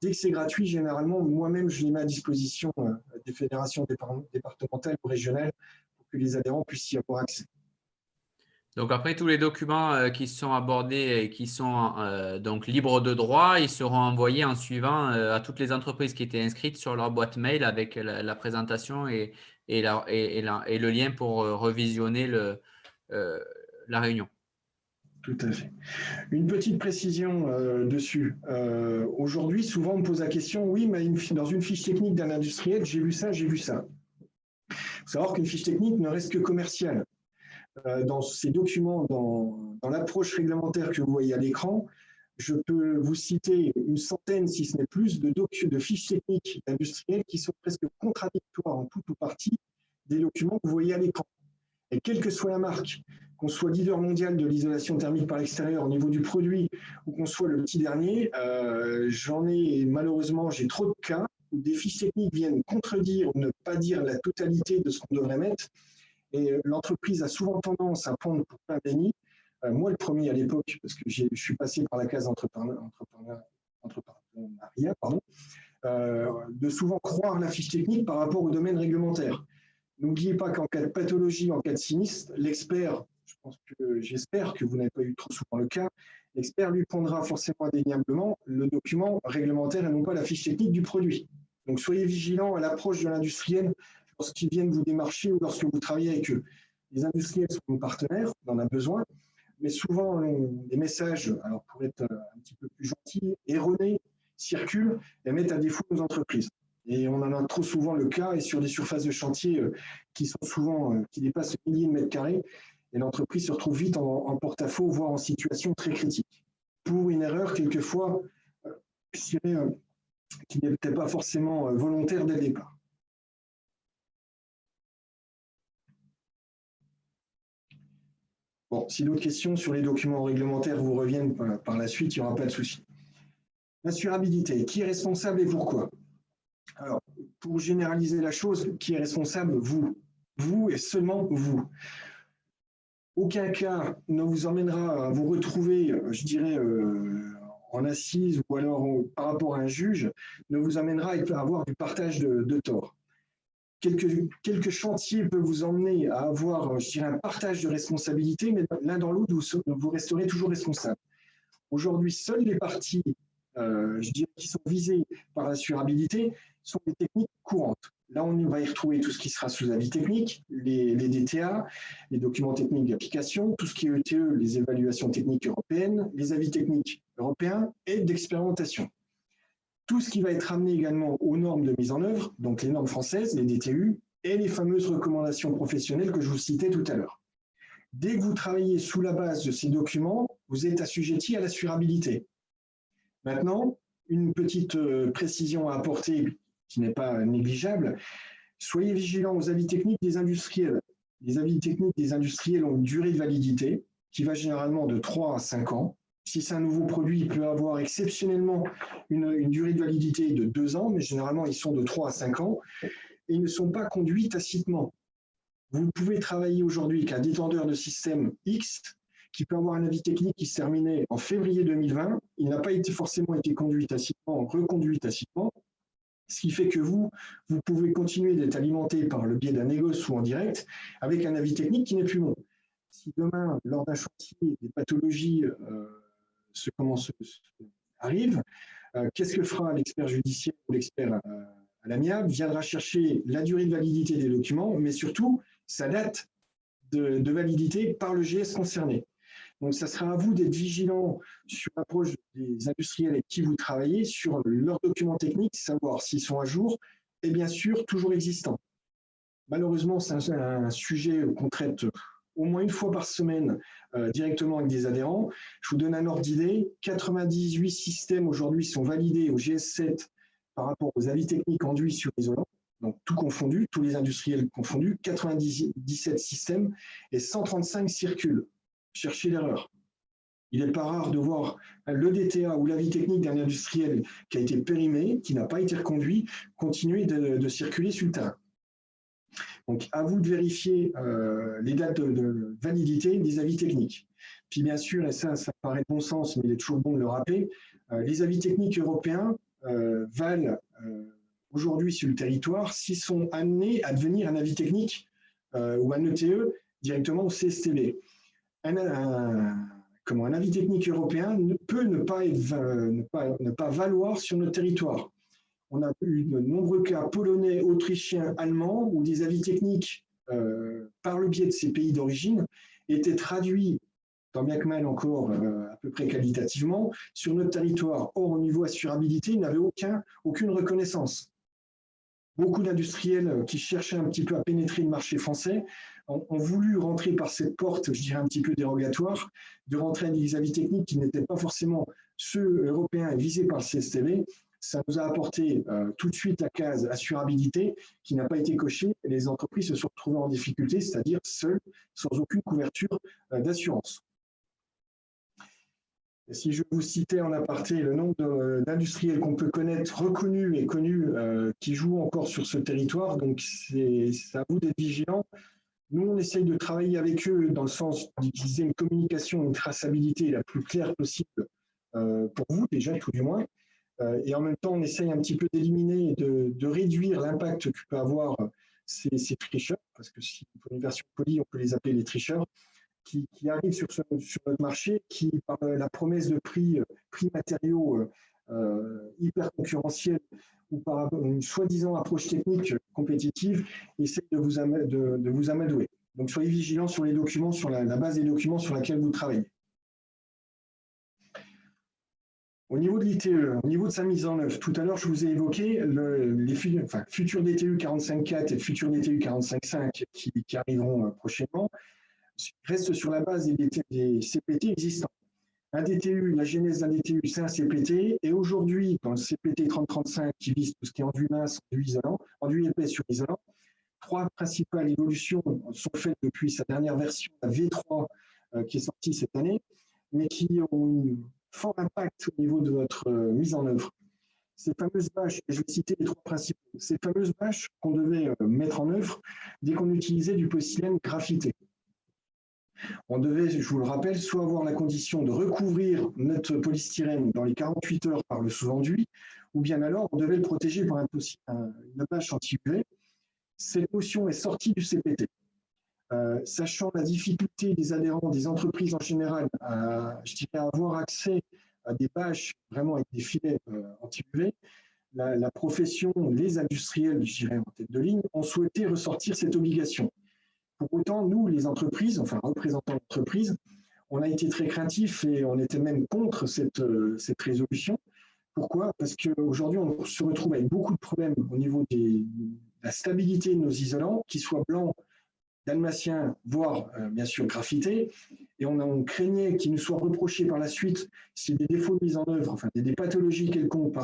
Dès que c'est gratuit, généralement, moi-même, je les mets à disposition des fédérations départementales ou régionales pour que les adhérents puissent y avoir accès. Donc après, tous les documents qui sont abordés et qui sont donc libres de droit, ils seront envoyés en suivant à toutes les entreprises qui étaient inscrites sur leur boîte mail avec la présentation et le lien pour revisionner la réunion. Tout à fait. Une petite précision dessus. Aujourd'hui, souvent, on me pose la question, oui, mais dans une fiche technique d'un industriel, j'ai vu ça, j'ai vu ça. Il faut savoir qu'une fiche technique ne reste que commerciale. Dans ces documents, dans l'approche réglementaire que vous voyez à l'écran, je peux vous citer une centaine, si ce n'est plus, de fiches techniques industrielles qui sont presque contradictoires en tout ou partie des documents que vous voyez à l'écran. Et quelle que soit la marque, qu'on soit leader mondial de l'isolation thermique par l'extérieur au niveau du produit ou qu'on soit le petit dernier, malheureusement, j'ai trop de cas où des fiches techniques viennent contredire ou ne pas dire la totalité de ce qu'on devrait mettre. Et l'entreprise a souvent tendance à prendre pour pain béni. Moi, le premier à l'époque, parce que je suis passé par la case entrepreneuriat, de souvent croire la fiche technique par rapport au domaine réglementaire. N'oubliez pas qu'en cas de pathologie, en cas de sinistre, l'expert, j'espère que vous n'avez pas eu trop souvent le cas, l'expert lui prendra forcément indéniablement le document réglementaire et non pas la fiche technique du produit. Donc soyez vigilants à l'approche de l'industriel lorsqu'ils viennent vous démarcher ou lorsque vous travaillez avec eux. Les industriels sont nos partenaires, on en a besoin, mais souvent les messages, alors pour être un petit peu plus gentil, erronés, circulent et mettent à défaut nos entreprises. Et on en a trop souvent le cas, et sur des surfaces de chantier qui dépassent le millier de mètres carrés, et l'entreprise se retrouve vite en porte-à-faux, voire en situation très critique. Pour une erreur, quelquefois, je dirais, qui n'était pas forcément volontaire dès le départ. Bon, si d'autres questions sur les documents réglementaires vous reviennent par la suite, il n'y aura pas de souci. L'assurabilité, qui est responsable et pourquoi? Alors, pour généraliser la chose, qui est responsable? Vous. Vous et seulement vous. Aucun cas ne vous emmènera à vous retrouver, je dirais, en assise ou alors par rapport à un juge, ne vous amènera à avoir du partage de tort. Quelques chantiers peuvent vous emmener à avoir, je dirais, un partage de responsabilité, mais l'un dans l'autre, vous resterez toujours responsable. Aujourd'hui, seules les parties, je dirais, qui sont visées par l'assurabilité sont les techniques courantes. Là, on va y retrouver tout ce qui sera sous avis technique, les DTA, les documents techniques d'application, tout ce qui est ETE, les évaluations techniques européennes, les avis techniques européens et d'expérimentation. Tout ce qui va être amené également aux normes de mise en œuvre, donc les normes françaises, les DTU, et les fameuses recommandations professionnelles que je vous citais tout à l'heure. Dès que vous travaillez sous la base de ces documents, vous êtes assujetti à l'assurabilité. Maintenant, une petite précision à apporter qui n'est pas négligeable, soyez vigilants aux avis techniques des industriels. Les avis techniques des industriels ont une durée de validité qui va généralement de 3 à 5 ans. Si c'est un nouveau produit, il peut avoir exceptionnellement une durée de validité de 2 ans, mais généralement, ils sont de 3 à 5 ans et ils ne sont pas conduits tacitement. Vous pouvez travailler aujourd'hui avec un détendeur de système X qui peut avoir un avis technique qui se terminait en février 2020. Il n'a pas forcément été conduit tacitement, reconduit tacitement, ce qui fait que vous pouvez continuer d'être alimenté par le biais d'un négoce ou en direct avec un avis technique qui n'est plus bon. Si demain, lors d'un chantier, des pathologies arrivent, qu'est-ce que fera l'expert judiciaire ou l'expert à l'amiable? Viendra chercher la durée de validité des documents, mais surtout sa date de validité par le GS concerné. Donc, ça sera à vous d'être vigilant sur l'approche des industriels avec qui vous travaillez, sur leurs documents techniques, savoir s'ils sont à jour et bien sûr toujours existants. Malheureusement, c'est un sujet qu'on traite au moins une fois par semaine directement avec des adhérents. Je vous donne un ordre d'idée. 98 systèmes aujourd'hui sont validés au GS7 par rapport aux avis techniques enduits sur l'isolant. donc tout confondu, tous les industriels confondus, 97 systèmes et 135 circulent. Cherchez l'erreur. Il n'est pas rare de voir le DTA ou l'avis technique d'un industriel qui a été périmé, qui n'a pas été reconduit, continuer de circuler sur le terrain. Donc, à vous de vérifier les dates de validité des avis techniques. Puis, bien sûr, et ça paraît de bon sens, mais il est toujours bon de le rappeler, les avis techniques européens valent aujourd'hui sur le territoire s'ils sont amenés à devenir un avis technique ou un ETE directement au CSTB. Un avis technique européen peut ne pas valoir sur notre territoire. On a eu de nombreux cas polonais, autrichiens, allemands, où des avis techniques, par le biais de ces pays d'origine, étaient traduits, tant bien que mal encore, à peu près qualitativement, sur notre territoire. Or, au niveau assurabilité, ils n'avaient aucune reconnaissance. Beaucoup d'industriels qui cherchaient un petit peu à pénétrer le marché français ont voulu rentrer par cette porte, je dirais un petit peu dérogatoire, de rentrer avec des avis techniques qui n'étaient pas forcément ceux européens visés par le CSTB. Ça nous a apporté tout de suite la case assurabilité qui n'a pas été cochée et les entreprises se sont retrouvées en difficulté, c'est-à-dire seules, sans aucune couverture d'assurance. Et si je vous citais en aparté le nombre d'industriels qu'on peut connaître, reconnus et connus, qui jouent encore sur ce territoire, donc c'est à vous d'être vigilants. Nous, on essaye de travailler avec eux dans le sens d'utiliser une communication, une traçabilité la plus claire possible pour vous, déjà, tout du moins. Et en même temps, on essaye un petit peu d'éliminer, de réduire l'impact que peut avoir ces tricheurs, parce que si pour une version polie, on peut les appeler les tricheurs, qui arrivent sur notre marché, qui, par la promesse de prix matériaux hyper concurrentiels ou par une soi-disant approche technique compétitive, essayent de vous amadouer. Donc, soyez vigilants sur les documents, sur la base des documents sur laquelle vous travaillez. Au niveau de l'ITE, au niveau de sa mise en œuvre, tout à l'heure, je vous ai évoqué les futurs DTU 45.4 et futurs DTU 45.5 qui arriveront prochainement. Reste sur la base des CPT existants. Un DTU, la genèse d'un DTU, c'est un CPT. Et aujourd'hui, dans le CPT 3035 qui vise tout ce qui est enduit mince, enduit isolant, enduit épais sur isolant, 3 principales évolutions sont faites depuis sa dernière version, la V3, qui est sortie cette année, mais qui ont un fort impact au niveau de votre mise en œuvre. Ces fameuses bâches, et je vais citer les 3 principaux, ces fameuses bâches qu'on devait mettre en œuvre dès qu'on utilisait du polystyrène graphité. On devait, je vous le rappelle, soit avoir la condition de recouvrir notre polystyrène dans les 48 heures par le sous-enduit, ou bien alors on devait le protéger par une bâche anti-UV. Cette notion est sortie du CPT. Sachant la difficulté des adhérents, des entreprises en général, à avoir accès à des bâches vraiment avec des filets anti-UV, la profession, les industriels, je dirais en tête de ligne, ont souhaité ressortir cette obligation. Pour autant, nous, les entreprises, enfin représentants d'entreprises, on a été très craintifs et on était même contre cette résolution. Pourquoi? Parce qu'aujourd'hui, on se retrouve avec beaucoup de problèmes au niveau de la stabilité de nos isolants, qu'ils soient blancs, dalmatiens, voire bien sûr graffités. Et on craignait qu'ils nous soient reprochés par la suite, si des défauts de mise en œuvre, enfin des pathologies quelconques,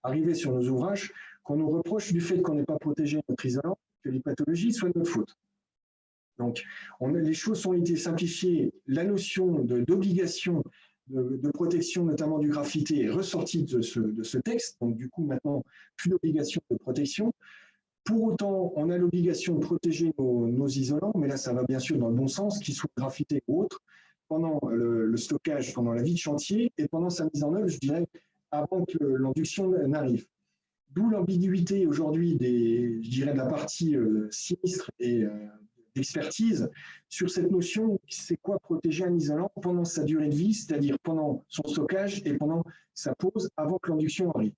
arrivaient sur nos ouvrages, qu'on nous reproche du fait qu'on n'ait pas protégé notre isolant, que les pathologies soient de notre faute. Donc, les choses ont été simplifiées. La notion d'obligation de protection, notamment du graffité, est ressortie de ce texte. Donc, du coup, maintenant, plus d'obligation de protection. Pour autant, on a l'obligation de protéger nos isolants, mais là, ça va bien sûr dans le bon sens, qu'ils soient graffités ou autres, pendant le stockage, pendant la vie de chantier et pendant sa mise en œuvre, je dirais, avant que l'induction n'arrive. D'où l'ambiguïté aujourd'hui de la partie sinistre et d'expertise sur cette notion, c'est quoi protéger un isolant pendant sa durée de vie, c'est-à-dire pendant son stockage et pendant sa pose avant que l'induction arrive.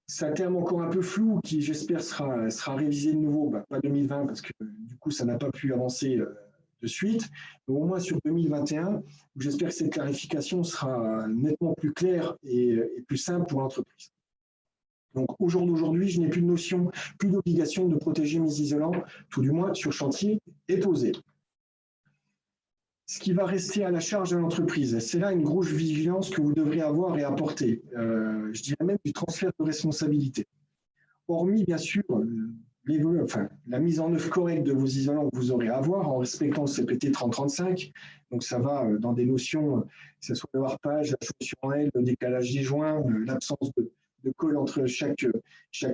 C'est un terme encore un peu flou qui, j'espère, sera révisé de nouveau, pas 2020 parce que du coup, ça n'a pas pu avancer de suite, mais au moins sur 2021, où j'espère que cette clarification sera nettement plus claire et plus simple pour l'entreprise. Donc, au jour d'aujourd'hui, je n'ai plus de notion, plus d'obligation de protéger mes isolants, tout du moins sur chantier et posé. Ce qui va rester à la charge de l'entreprise, c'est là une grosse vigilance que vous devrez avoir et apporter. Je dirais même du transfert de responsabilité. hormis bien sûr la mise en œuvre correcte de vos isolants que vous aurez à avoir en respectant le CPT 3035. Donc ça va dans des notions, que ce soit le harpage, la chaussure en L, le décalage des joints, l'absence de colle entre chaque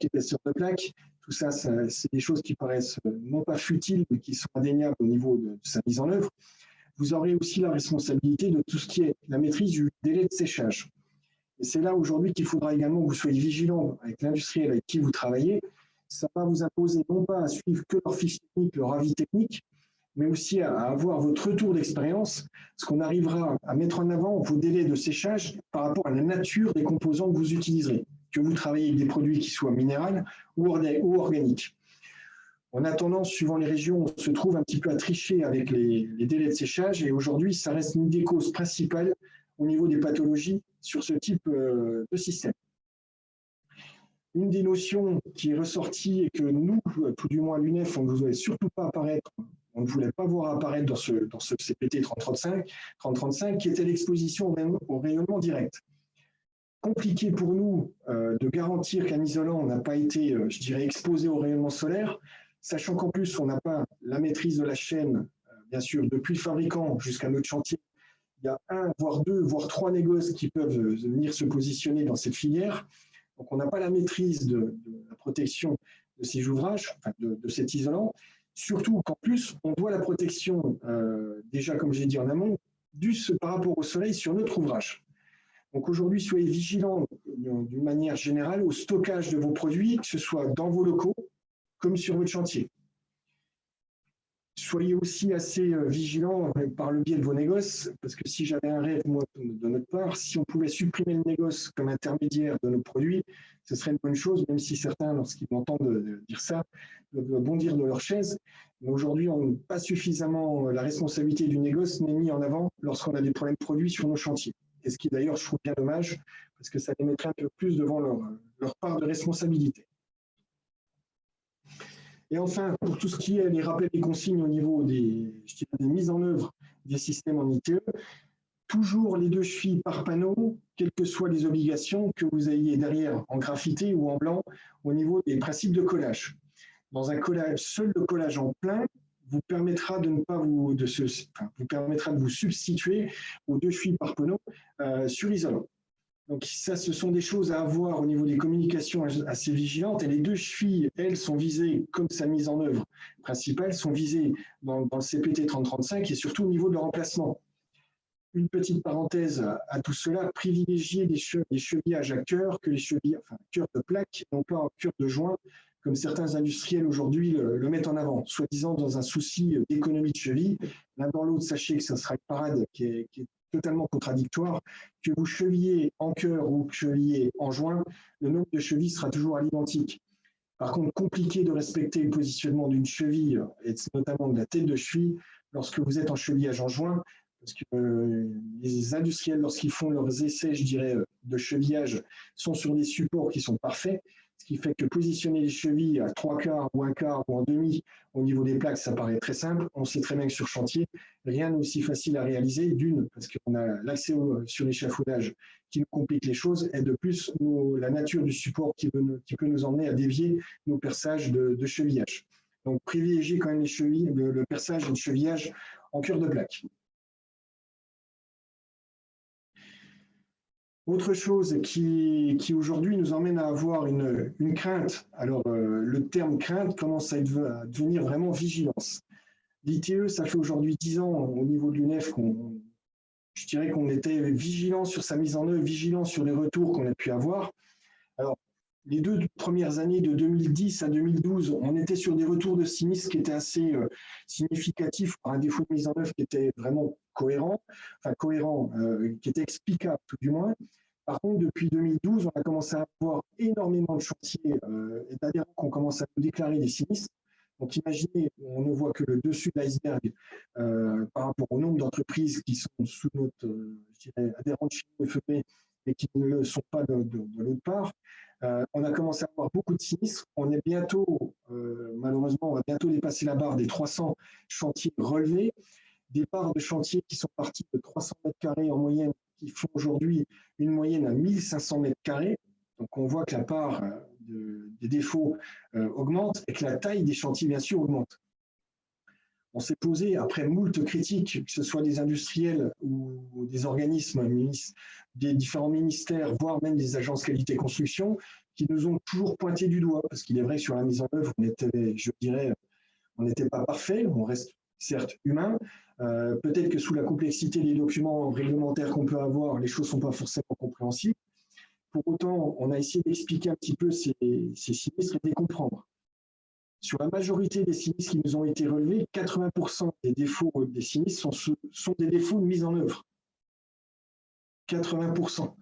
épaisseur de plaque. Tout ça, c'est des choses qui paraissent non pas futiles, mais qui sont indéniables au niveau de sa mise en œuvre. Vous aurez aussi la responsabilité de tout ce qui est la maîtrise du délai de séchage. Et c'est là aujourd'hui qu'il faudra également que vous soyez vigilant avec l'industriel avec qui vous travaillez. Ça va vous imposer non pas à suivre que leur fiche technique, leur avis technique, mais aussi à avoir votre retour d'expérience, parce qu'on arrivera à mettre en avant vos délais de séchage par rapport à la nature des composants que vous utiliserez, que vous travaillez avec des produits qui soient minéraux ou organiques. On a tendance, suivant les régions, on se trouve un petit peu à tricher avec les délais de séchage, et aujourd'hui, ça reste une des causes principales au niveau des pathologies sur ce type de système. Une des notions qui est ressortie et que nous, tout du moins à l'UNEF, on ne voulait surtout pas apparaître, on ne voulait pas voir apparaître dans ce CPT 3035, qui était l'exposition au rayonnement direct. Compliqué pour nous de garantir qu'un isolant n'a pas été, je dirais, exposé au rayonnement solaire, sachant qu'en plus, on n'a pas la maîtrise de la chaîne, bien sûr, depuis le fabricant jusqu'à notre chantier. Il y a 1, voire 2, voire 3 négoces qui peuvent venir se positionner dans cette filière. Donc, on n'a pas la maîtrise de la protection de ces ouvrages, enfin de cet isolant. Surtout qu'en plus, on doit la protection, déjà, comme j'ai dit en amont, par rapport au soleil sur notre ouvrage. Donc aujourd'hui, soyez vigilants d'une manière générale au stockage de vos produits, que ce soit dans vos locaux comme sur votre chantier. Soyez aussi assez vigilants par le biais de vos négoces, parce que si j'avais un rêve, moi, de notre part, si on pouvait supprimer le négoce comme intermédiaire de nos produits, ce serait une bonne chose, même si certains, lorsqu'ils m'entendent dire ça, doivent bondir de leur chaise. Mais aujourd'hui, on n'a pas suffisamment la responsabilité du négoce n'est mis en avant lorsqu'on a des problèmes produits sur nos chantiers. Et ce qui d'ailleurs, je trouve bien dommage, parce que ça les mettrait un peu plus devant leur part de responsabilité. Et enfin, pour tout ce qui est les rappels et consignes au niveau des mises en œuvre des systèmes en ITE, toujours les 2 chevilles par panneau, quelles que soient les obligations que vous ayez derrière en graphité ou en blanc au niveau des principes de collage. Dans un collage, seul le collage en plein vous permettra de ne pas vous permettra de vous substituer aux 2 chevilles par panneau sur isolant. Donc ça, ce sont des choses à avoir au niveau des communications assez vigilantes. Et les 2 chevilles, elles, sont visées, comme sa mise en œuvre principale, sont visées dans le CPT 3035 et surtout au niveau de leur emplacement. Une petite parenthèse à tout cela, privilégier les chevillages à cœur que les chevilles, cœur de plaque, non pas en cœur de joint, comme certains industriels aujourd'hui le mettent en avant, soi-disant dans un souci d'économie de cheville. L'un dans l'autre, sachez que ça sera une parade qui est totalement contradictoire. Que vous chevillez en cœur ou que chevillez en joint, le nombre de chevilles sera toujours à l'identique. Par contre, compliqué de respecter le positionnement d'une cheville, et notamment de la tête de cheville, lorsque vous êtes en chevillage en joint, parce que les industriels, lorsqu'ils font leurs essais, je dirais, de chevillage, sont sur des supports qui sont parfaits, ce qui fait que positionner les chevilles à 3/4 ou 1/4 ou en demi au niveau des plaques, ça paraît très simple. On sait très bien que sur chantier, rien n'est aussi facile à réaliser, d'une, parce qu'on a l'accès sur l'échafaudage qui nous complique les choses, et de plus, la nature du support qui peut nous emmener à dévier nos perçages de chevillage. Donc, privilégiez quand même les chevilles, le perçage et le chevillage en cœur de plaque. Autre chose qui aujourd'hui nous emmène à avoir une crainte, alors le terme crainte commence à devenir vraiment vigilance. L'ITE, ça fait aujourd'hui 10 ans au niveau de l'UNEF je dirais qu'on était vigilant sur sa mise en œuvre, vigilant sur les retours qu'on a pu avoir. Alors, les 2 premières années de 2010 à 2012, on était sur des retours de sinistres qui étaient assez significatifs par un défaut de mise en œuvre qui était vraiment cohérent, qui était explicable tout du moins. Par contre, depuis 2012, on a commencé à avoir énormément de chantiers et d'adhérents qui ont commencé à nous déclarer des sinistres. Donc imaginez, on ne voit que le dessus de l'iceberg par rapport au nombre d'entreprises qui sont sous notre adhérents de chez FEP et qui ne le sont pas de l'autre part. On a commencé à avoir beaucoup de sinistres. On est bientôt, malheureusement, on va bientôt dépasser la barre des 300 chantiers relevés. Des parts de chantiers qui sont partis de 300 mètres carrés en moyenne, qui font aujourd'hui une moyenne à 1500 mètres carrés. Donc on voit que la part des défauts augmente et que la taille des chantiers, bien sûr, augmente. On s'est posé, après moult critiques, que ce soit des industriels ou des organismes, des différents ministères, voire même des agences qualité construction, qui nous ont toujours pointé du doigt, parce qu'il est vrai que sur la mise en œuvre, on n'était pas parfait, on reste certes humain. Peut-être que sous la complexité des documents réglementaires qu'on peut avoir, les choses ne sont pas forcément compréhensibles. Pour autant, on a essayé d'expliquer un petit peu ces sinistres et de les comprendre. Sur la majorité des sinistres qui nous ont été relevés, 80% des défauts des sinistres sont des défauts de mise en œuvre. 80%.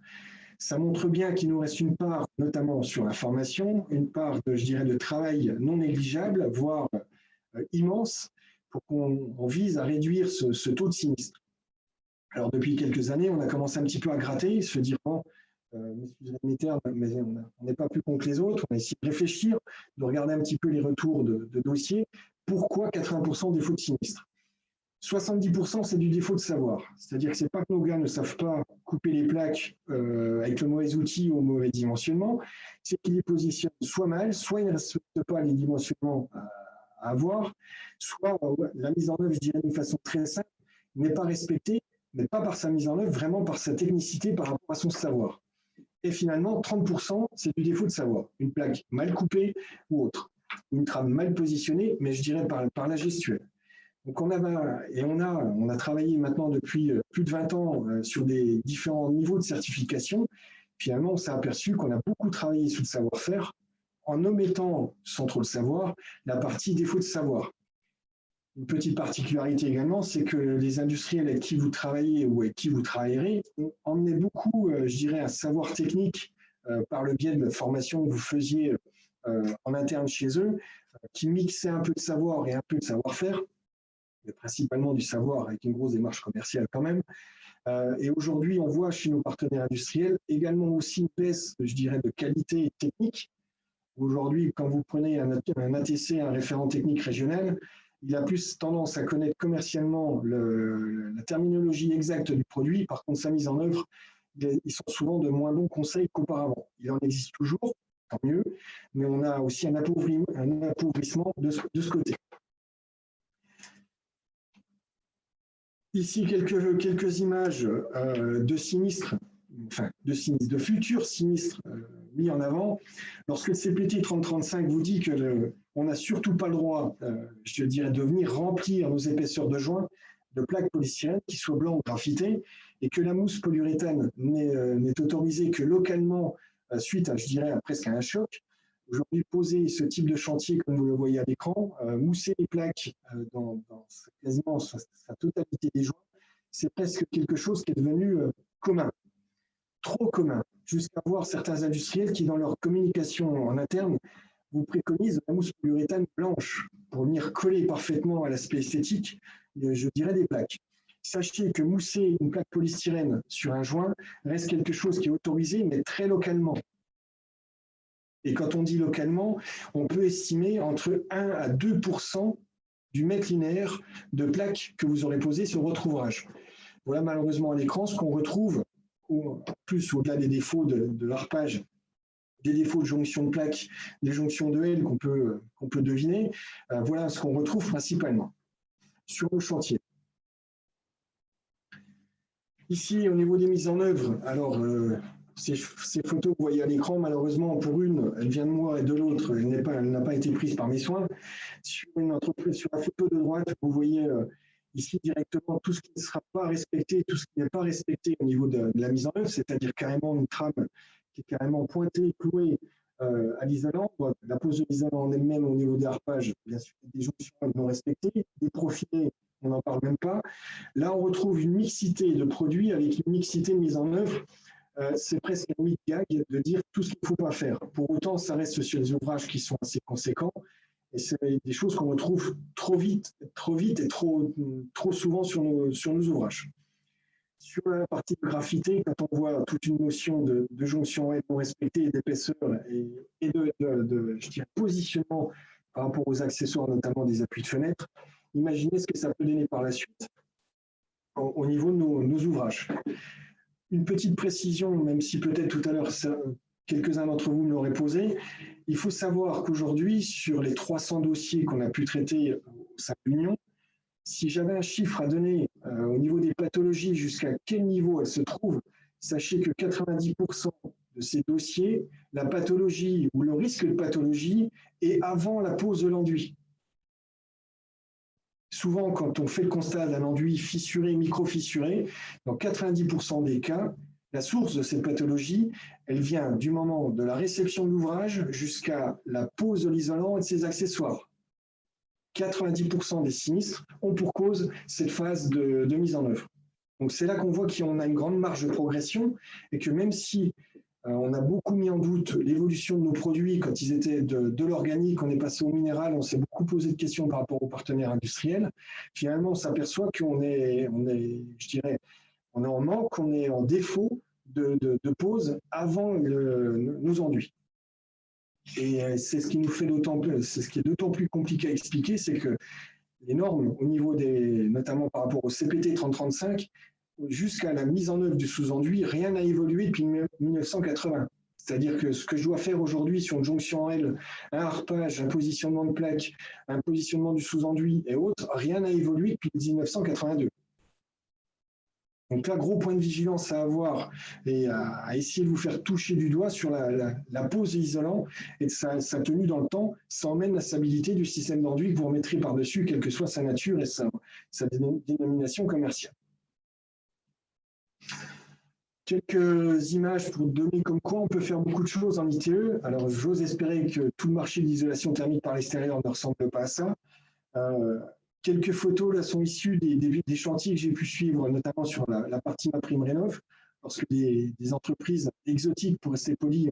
Ça montre bien qu'il nous reste une part, notamment sur la formation, une part, de travail non négligeable, voire immense, pour qu'on vise à réduire ce taux de sinistre. Alors, depuis quelques années, on a commencé un petit peu à gratter, se dire, bon, excusez mes termes, mais on n'est pas plus con que les autres. On a essayé de réfléchir, de regarder un petit peu les retours de dossiers. Pourquoi 80% défaut de sinistre? 70%, c'est du défaut de savoir. C'est-à-dire que ce n'est pas que nos gars ne savent pas couper les plaques avec le mauvais outil ou au mauvais dimensionnement, c'est qu'ils les positionnent soit mal, soit ils ne respectent pas les dimensionnements à avoir, soit la mise en œuvre, je dirais d'une façon très simple, n'est pas respectée, mais pas par sa mise en œuvre, vraiment par sa technicité par rapport à son savoir. Et finalement, 30%, c'est du défaut de savoir. Une plaque mal coupée ou autre. Une trame mal positionnée, mais je dirais par la gestuelle. Donc on a travaillé maintenant depuis plus de 20 ans sur des différents niveaux de certification. Finalement, on s'est aperçu qu'on a beaucoup travaillé sur le savoir-faire en omettant, sans trop le savoir, la partie défaut de savoir. Une petite particularité également, c'est que les industriels avec qui vous travaillez ou avec qui vous travaillerez ont emmené beaucoup, je dirais, un savoir technique par le biais de la formation que vous faisiez en interne chez eux, qui mixait un peu de savoir et un peu de savoir-faire, mais principalement du savoir avec une grosse démarche commerciale quand même. Et aujourd'hui, on voit chez nos partenaires industriels également aussi une baisse, je dirais, de qualité technique. Aujourd'hui, quand vous prenez un ATC, un référent technique régional, il a plus tendance à connaître commercialement la terminologie exacte du produit. Par contre, sa mise en œuvre, ils sont souvent de moins bons conseils qu'auparavant. Il en existe toujours, tant mieux, mais on a aussi un appauvrissement de ce côté. Ici, quelques images de sinistres, de futurs sinistres mis en avant. Lorsque le CPT 3035 vous dit qu'on n'a surtout pas le droit, je dirais, de venir remplir nos épaisseurs de joints de plaques polystyrène qui soient blancs ou graphitées, et que la mousse polyuréthane n'est autorisée que localement suite à, je dirais, presque à un choc. Aujourd'hui, poser ce type de chantier, comme vous le voyez à l'écran, mousser les plaques dans quasiment sa totalité des joints, c'est presque quelque chose qui est devenu commun, trop commun, jusqu'à voir certains industriels qui, dans leur communication en interne, vous préconisent la mousse polyuréthane blanche pour venir coller parfaitement à l'aspect esthétique, je dirais, des plaques. Sachez que mousser une plaque polystyrène sur un joint reste quelque chose qui est autorisé, mais très localement. Et quand on dit localement, on peut estimer entre 1 à 2% du mètre linéaire de plaques que vous aurez posées sur votre ouvrage. Voilà malheureusement à l'écran ce qu'on retrouve, plus au-delà des défauts de l'arpage, des défauts de jonction de plaques, des jonctions de L qu'on peut deviner. Voilà ce qu'on retrouve principalement sur nos chantiers. Ici, au niveau des mises en œuvre, alors ces photos que vous voyez à l'écran, malheureusement, pour une, elle vient de moi et de l'autre, elle n'a pas été prise par mes soins. Sur la photo de droite, vous voyez ici directement tout ce qui ne sera pas respecté, tout ce qui n'est pas respecté au niveau de la mise en œuvre, c'est-à-dire carrément une trame qui est carrément pointée, clouée à l'isolant. La pose de l'isolant en elle-même au niveau des harpages, bien sûr, des jonctions non respectées, des profilés, on n'en parle même pas. Là, on retrouve une mixité de produits avec une mixité de mise en œuvre. C'est presque un mythe-gag de dire tout ce qu'il ne faut pas faire. Pour autant, ça reste sur des ouvrages qui sont assez conséquents et c'est des choses qu'on retrouve trop vite et trop souvent sur nos ouvrages. Sur la partie de graphité, quand on voit toute une notion de jonction non respectée, d'épaisseur et de je dirais, positionnement par rapport aux accessoires, notamment des appuis de fenêtre, imaginez ce que ça peut donner par la suite au niveau de nos ouvrages. Une petite précision, même si peut-être tout à l'heure quelques-uns d'entre vous me l'auraient posé. Il faut savoir qu'aujourd'hui, sur les 300 dossiers qu'on a pu traiter au sein de l'Union, si j'avais un chiffre à donner au niveau des pathologies, jusqu'à quel niveau elles se trouvent, sachez que 90% de ces dossiers, la pathologie ou le risque de pathologie est avant la pose de l'enduit. Souvent, quand on fait le constat d'un enduit fissuré, micro-fissuré, dans 90% des cas, la source de cette pathologie, elle vient du moment de la réception de l'ouvrage jusqu'à la pose de l'isolant et de ses accessoires. 90% des sinistres ont pour cause cette phase de mise en œuvre. Donc c'est là qu'on voit qu'on a une grande marge de progression et que même si on a beaucoup mis en doute l'évolution de nos produits quand ils étaient de l'organique, on est passé au minéral, on s'est beaucoup posé de questions par rapport aux partenaires industriels. Finalement, on s'aperçoit qu'on est, je dirais, on est en manque, on est en défaut de pose avant nos enduits. Et c'est ce qui nous fait c'est ce qui est d'autant plus compliqué à expliquer, c'est que les normes au niveau notamment par rapport au CPT 3035, jusqu'à la mise en œuvre du sous-enduit, rien n'a évolué depuis 1980. C'est-à-dire que ce que je dois faire aujourd'hui sur une jonction en L, un harpage, un positionnement de plaque, un positionnement du sous-enduit et autres, rien n'a évolué depuis 1982. Donc là, gros point de vigilance à avoir et à essayer de vous faire toucher du doigt sur la pose isolant et de sa tenue dans le temps, ça emmène la stabilité du système d'enduit que vous remettrez par-dessus, quelle que soit sa nature et sa dénomination commerciale. Quelques images pour donner comme quoi on peut faire beaucoup de choses en ITE. Alors, j'ose espérer que tout le marché de l'isolation thermique par l'extérieur ne ressemble pas à ça. Quelques photos là, sont issues des chantiers que j'ai pu suivre, notamment sur la partie MaPrimeRénov', lorsque des entreprises exotiques, pour rester poli,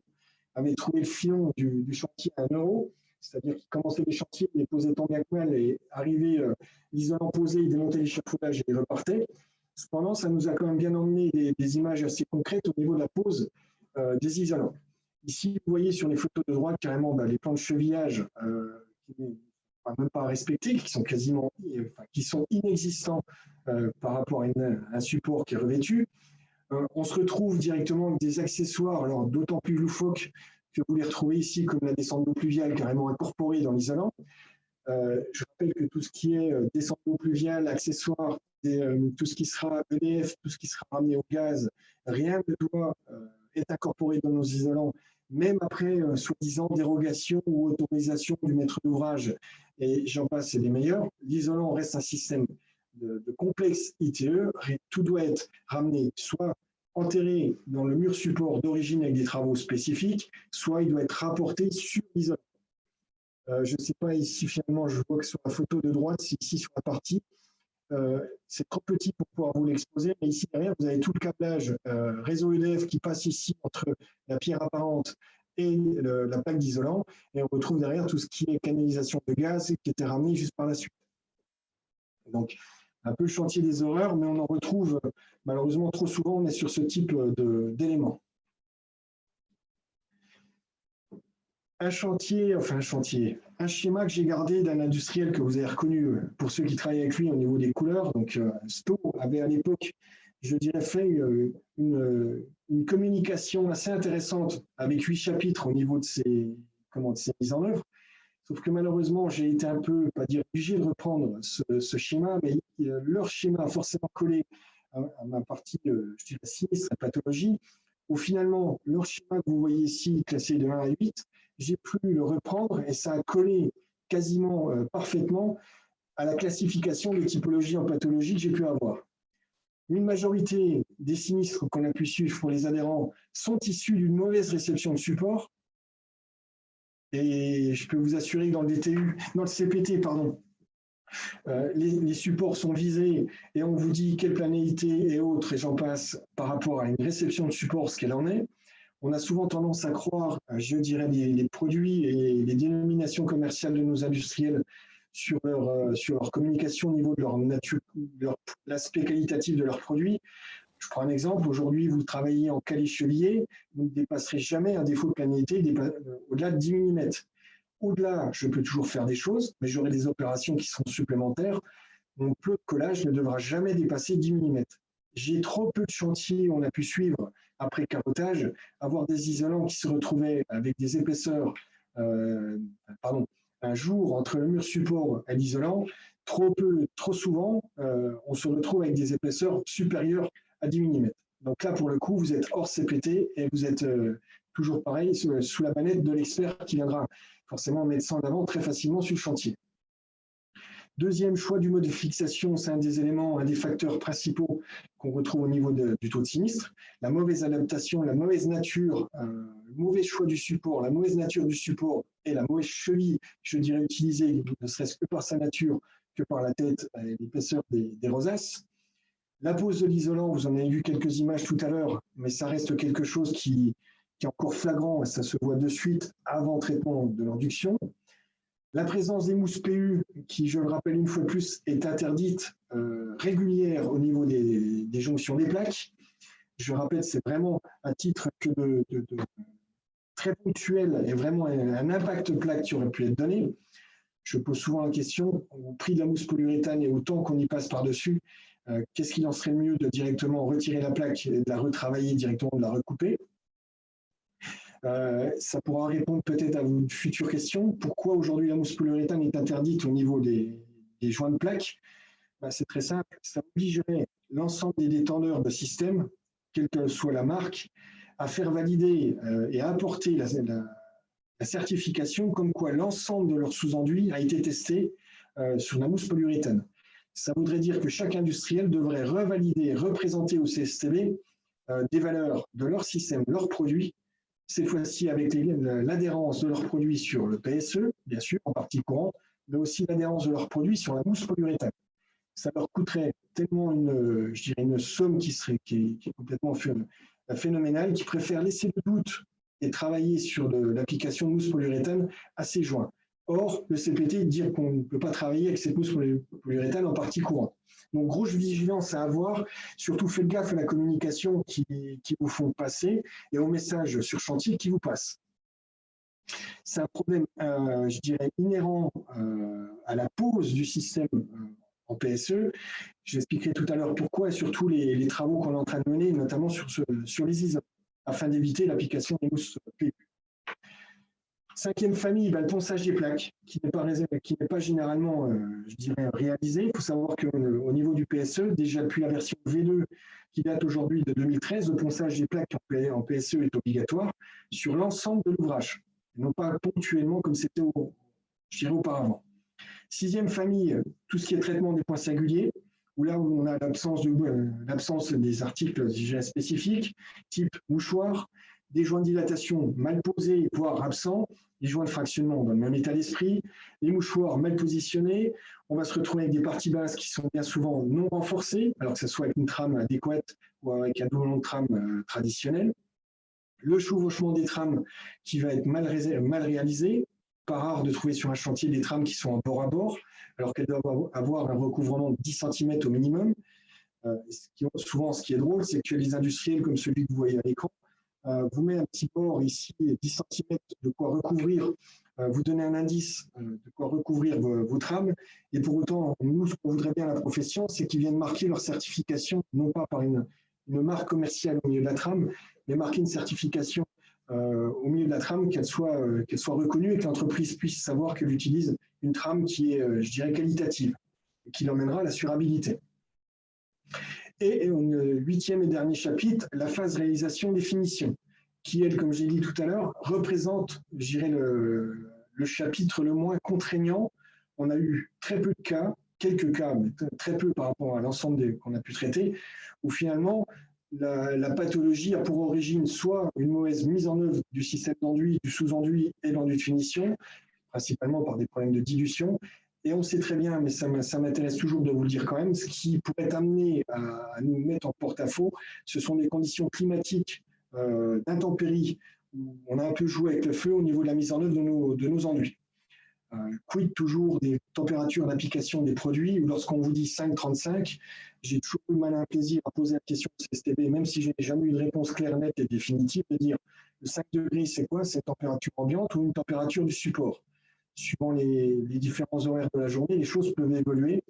avaient trouvé le filon du chantier à 1 €, c'est-à-dire qu'ils commençaient les chantiers, les posaient tant bien que mal, et arrivaient l'isolant posé, ils démontaient l'échafaudage et ils repartaient. Cependant, ça nous a quand même bien emmené des images assez concrètes au niveau de la pose des isolants. Ici, vous voyez sur les photos de droite carrément les plans de chevillage même pas respectés, qui sont inexistants par rapport à un support qui est revêtu. On se retrouve directement avec des accessoires, alors d'autant plus loufoques que vous les retrouvez ici, comme la descente d'eau pluviale carrément incorporée dans l'isolant. Je rappelle que tout ce qui est descente d'eau pluviale, accessoires, tout ce qui sera EDF, tout ce qui sera ramené au gaz, rien ne doit être incorporé dans nos isolants, même après soi-disant dérogation ou autorisation du maître d'ouvrage, et j'en passe, c'est des meilleurs. L'isolant reste un système de complexe ITE, tout doit être ramené soit enterré dans le mur support d'origine avec des travaux spécifiques, soit il doit être rapporté sur l'isolant. Je ne sais pas ici, finalement, je vois que sur la photo de droite, c'est ici sur la partie, c'est trop petit pour pouvoir vous l'exposer, mais ici derrière, vous avez tout le câblage réseau EDF qui passe ici entre la pierre apparente et la plaque d'isolant, et on retrouve derrière tout ce qui est canalisation de gaz qui était ramené juste par la suite. Donc, un peu le chantier des horreurs, mais on en retrouve malheureusement trop souvent, on est sur ce type d'éléments. Un schéma que j'ai gardé d'un industriel que vous avez reconnu pour ceux qui travaillent avec lui au niveau des couleurs. Donc, Sto avait à l'époque, je dirais, fait une communication assez intéressante avec 8 chapitres au niveau de ses mises en œuvre. Sauf que malheureusement, j'ai été un peu, pas dire obligé de reprendre ce schéma, mais leur schéma a forcément collé à ma partie, je dirais, sinistre, la pathologie, où finalement, leur schéma que vous voyez ici, classé de 1 à 8, j'ai pu le reprendre et ça a collé quasiment parfaitement à la classification des typologies en pathologie que j'ai pu avoir. Une majorité des sinistres qu'on a pu suivre pour les adhérents sont issus d'une mauvaise réception de support. Et je peux vous assurer que dans le CPT, pardon, les supports sont visés et on vous dit quelle planéité et autres, et j'en passe, par rapport à une réception de support, ce qu'elle en est. On a souvent tendance à croire, je dirais, les produits et les dénominations commerciales de nos industriels sur leur communication au niveau de leur nature, l'aspect qualitatif de leurs produits. Je prends un exemple. Aujourd'hui, vous travaillez en calice-chevillé, vous ne dépasserez jamais un défaut de planéité au-delà de 10 mm. Au-delà, je peux toujours faire des choses, mais j'aurai des opérations qui seront supplémentaires. Mon plot de collage ne devra jamais dépasser 10 mm. j'ai trop peu de chantiers, on a pu suivre après carotage, avoir des isolants qui se retrouvaient avec des épaisseurs, un jour entre le mur support et l'isolant, trop souvent, on se retrouve avec des épaisseurs supérieures à 10 mm. Donc là, pour le coup, vous êtes hors CPT et vous êtes toujours pareil sous la manette de l'expert qui viendra forcément mettre ça en avant très facilement sur le chantier. Deuxième choix du mode de fixation, c'est un des éléments, un des facteurs principaux qu'on retrouve au niveau du taux de sinistre. La mauvaise adaptation, la mauvaise nature, le mauvais choix du support, la mauvaise nature du support et la mauvaise cheville, je dirais, utilisée, ne serait-ce que par sa nature, que par la tête et l'épaisseur des rosaces. La pose de l'isolant, vous en avez vu quelques images tout à l'heure, mais ça reste quelque chose qui est encore flagrant, et ça se voit de suite avant traitement de l'induction. La présence des mousses PU, qui, je le rappelle une fois de plus, est interdite régulière au niveau des jonctions des plaques. Je rappelle, c'est vraiment à titre que de très ponctuel et vraiment un impact plaque qui aurait pu être donné. Je pose souvent la question, au prix de la mousse polyuréthane et au temps qu'on y passe par-dessus, qu'est-ce qu'il en serait mieux de directement retirer la plaque et de la retravailler directement, de la recouper? Ça pourra répondre peut-être à vos futures questions. Pourquoi aujourd'hui la mousse polyuréthane est interdite au niveau des joints de plaque? C'est très simple, ça obligerait l'ensemble des détendeurs de système, quelle que soit la marque, à faire valider et à apporter la certification comme quoi l'ensemble de leur sous-enduit a été testé sur la mousse polyuréthane. Ça voudrait dire que chaque industriel devrait revalider, représenter au CSTB des valeurs de leur système, leurs produits, cette fois-ci avec l'adhérence de leurs produits sur le PSE, bien sûr, en partie courante, mais aussi l'adhérence de leurs produits sur la mousse polyuréthane. Ça leur coûterait tellement une somme qui est complètement phénoménale, qui préfère laisser le doute et travailler sur l'application de mousse polyuréthane à ces joints. Or, le CPT dit qu'on ne peut pas travailler avec cette mousse polyuréthane en partie courante. Donc, grosse vigilance à avoir. Surtout, faites gaffe à la communication qui vous font passer et aux messages sur chantier qui vous passent. C'est un problème, je dirais, inhérent à la pose du système en PSE. J'expliquerai tout à l'heure pourquoi et surtout les travaux qu'on est en train de mener, notamment sur les isolants, afin d'éviter l'application des mousses PU. Cinquième famille, le ponçage des plaques, qui n'est pas généralement, je dirais, réalisé. Il faut savoir qu'au niveau du PSE, déjà depuis la version V2, qui date aujourd'hui de 2013, le ponçage des plaques en PSE est obligatoire sur l'ensemble de l'ouvrage, non pas ponctuellement comme c'était, je dirais, auparavant. Sixième famille, tout ce qui est traitement des points singuliers, où là où on a l'absence des articles spécifiques, type mouchoir, des joints de dilatation mal posés, voire absents, les joints de fractionnement dans le même état d'esprit, les mouchoirs mal positionnés, on va se retrouver avec des parties basses qui sont bien souvent non renforcées, alors que ce soit avec une trame adéquate ou avec un doublon de trame traditionnel. Le chevauchement des trames qui va être mal réalisé, pas rare de trouver sur un chantier des trames qui sont en bord à bord, alors qu'elles doivent avoir un recouvrement de 10 cm au minimum. Souvent, ce qui est drôle, c'est que les industriels, comme celui que vous voyez à l'écran, vous met un petit bord ici, 10 cm, de quoi recouvrir, vous donner un indice de quoi recouvrir vos trames. Et pour autant, nous, ce qu'on voudrait bien à la profession, c'est qu'ils viennent marquer leur certification, non pas par une marque commerciale au milieu de la trame, mais marquer une certification au milieu de la trame, qu'elle soit reconnue et que l'entreprise puisse savoir qu'elle utilise une trame qui est, je dirais, qualitative, et qui l'emmènera à l'assurabilité. Et huitième et dernier chapitre, la phase réalisation-définition, qui, elle, comme j'ai dit tout à l'heure, représente, je dirais, le chapitre le moins contraignant. On a eu très peu de cas, quelques cas, mais très peu par rapport à l'ensemble qu'on a pu traiter, où finalement, la pathologie a pour origine soit une mauvaise mise en œuvre du système d'enduit, du sous-enduit et de l'enduit de finition, principalement par des problèmes de dilution. Et on sait très bien, mais ça m'intéresse toujours de vous le dire quand même, ce qui pourrait amener à nous mettre en porte-à-faux, ce sont des conditions climatiques d'intempéries, où on a un peu joué avec le feu au niveau de la mise en œuvre de nos enduits. Quid toujours des températures d'application des produits, ou lorsqu'on vous dit 5,35, j'ai toujours eu malin plaisir à poser la question au CSTB, même si je n'ai jamais eu de réponse claire, nette et définitive, de dire le 5 degrés, c'est quoi? C'est température ambiante ou une température du support? Suivant les différents horaires de la journée, les choses peuvent évoluer.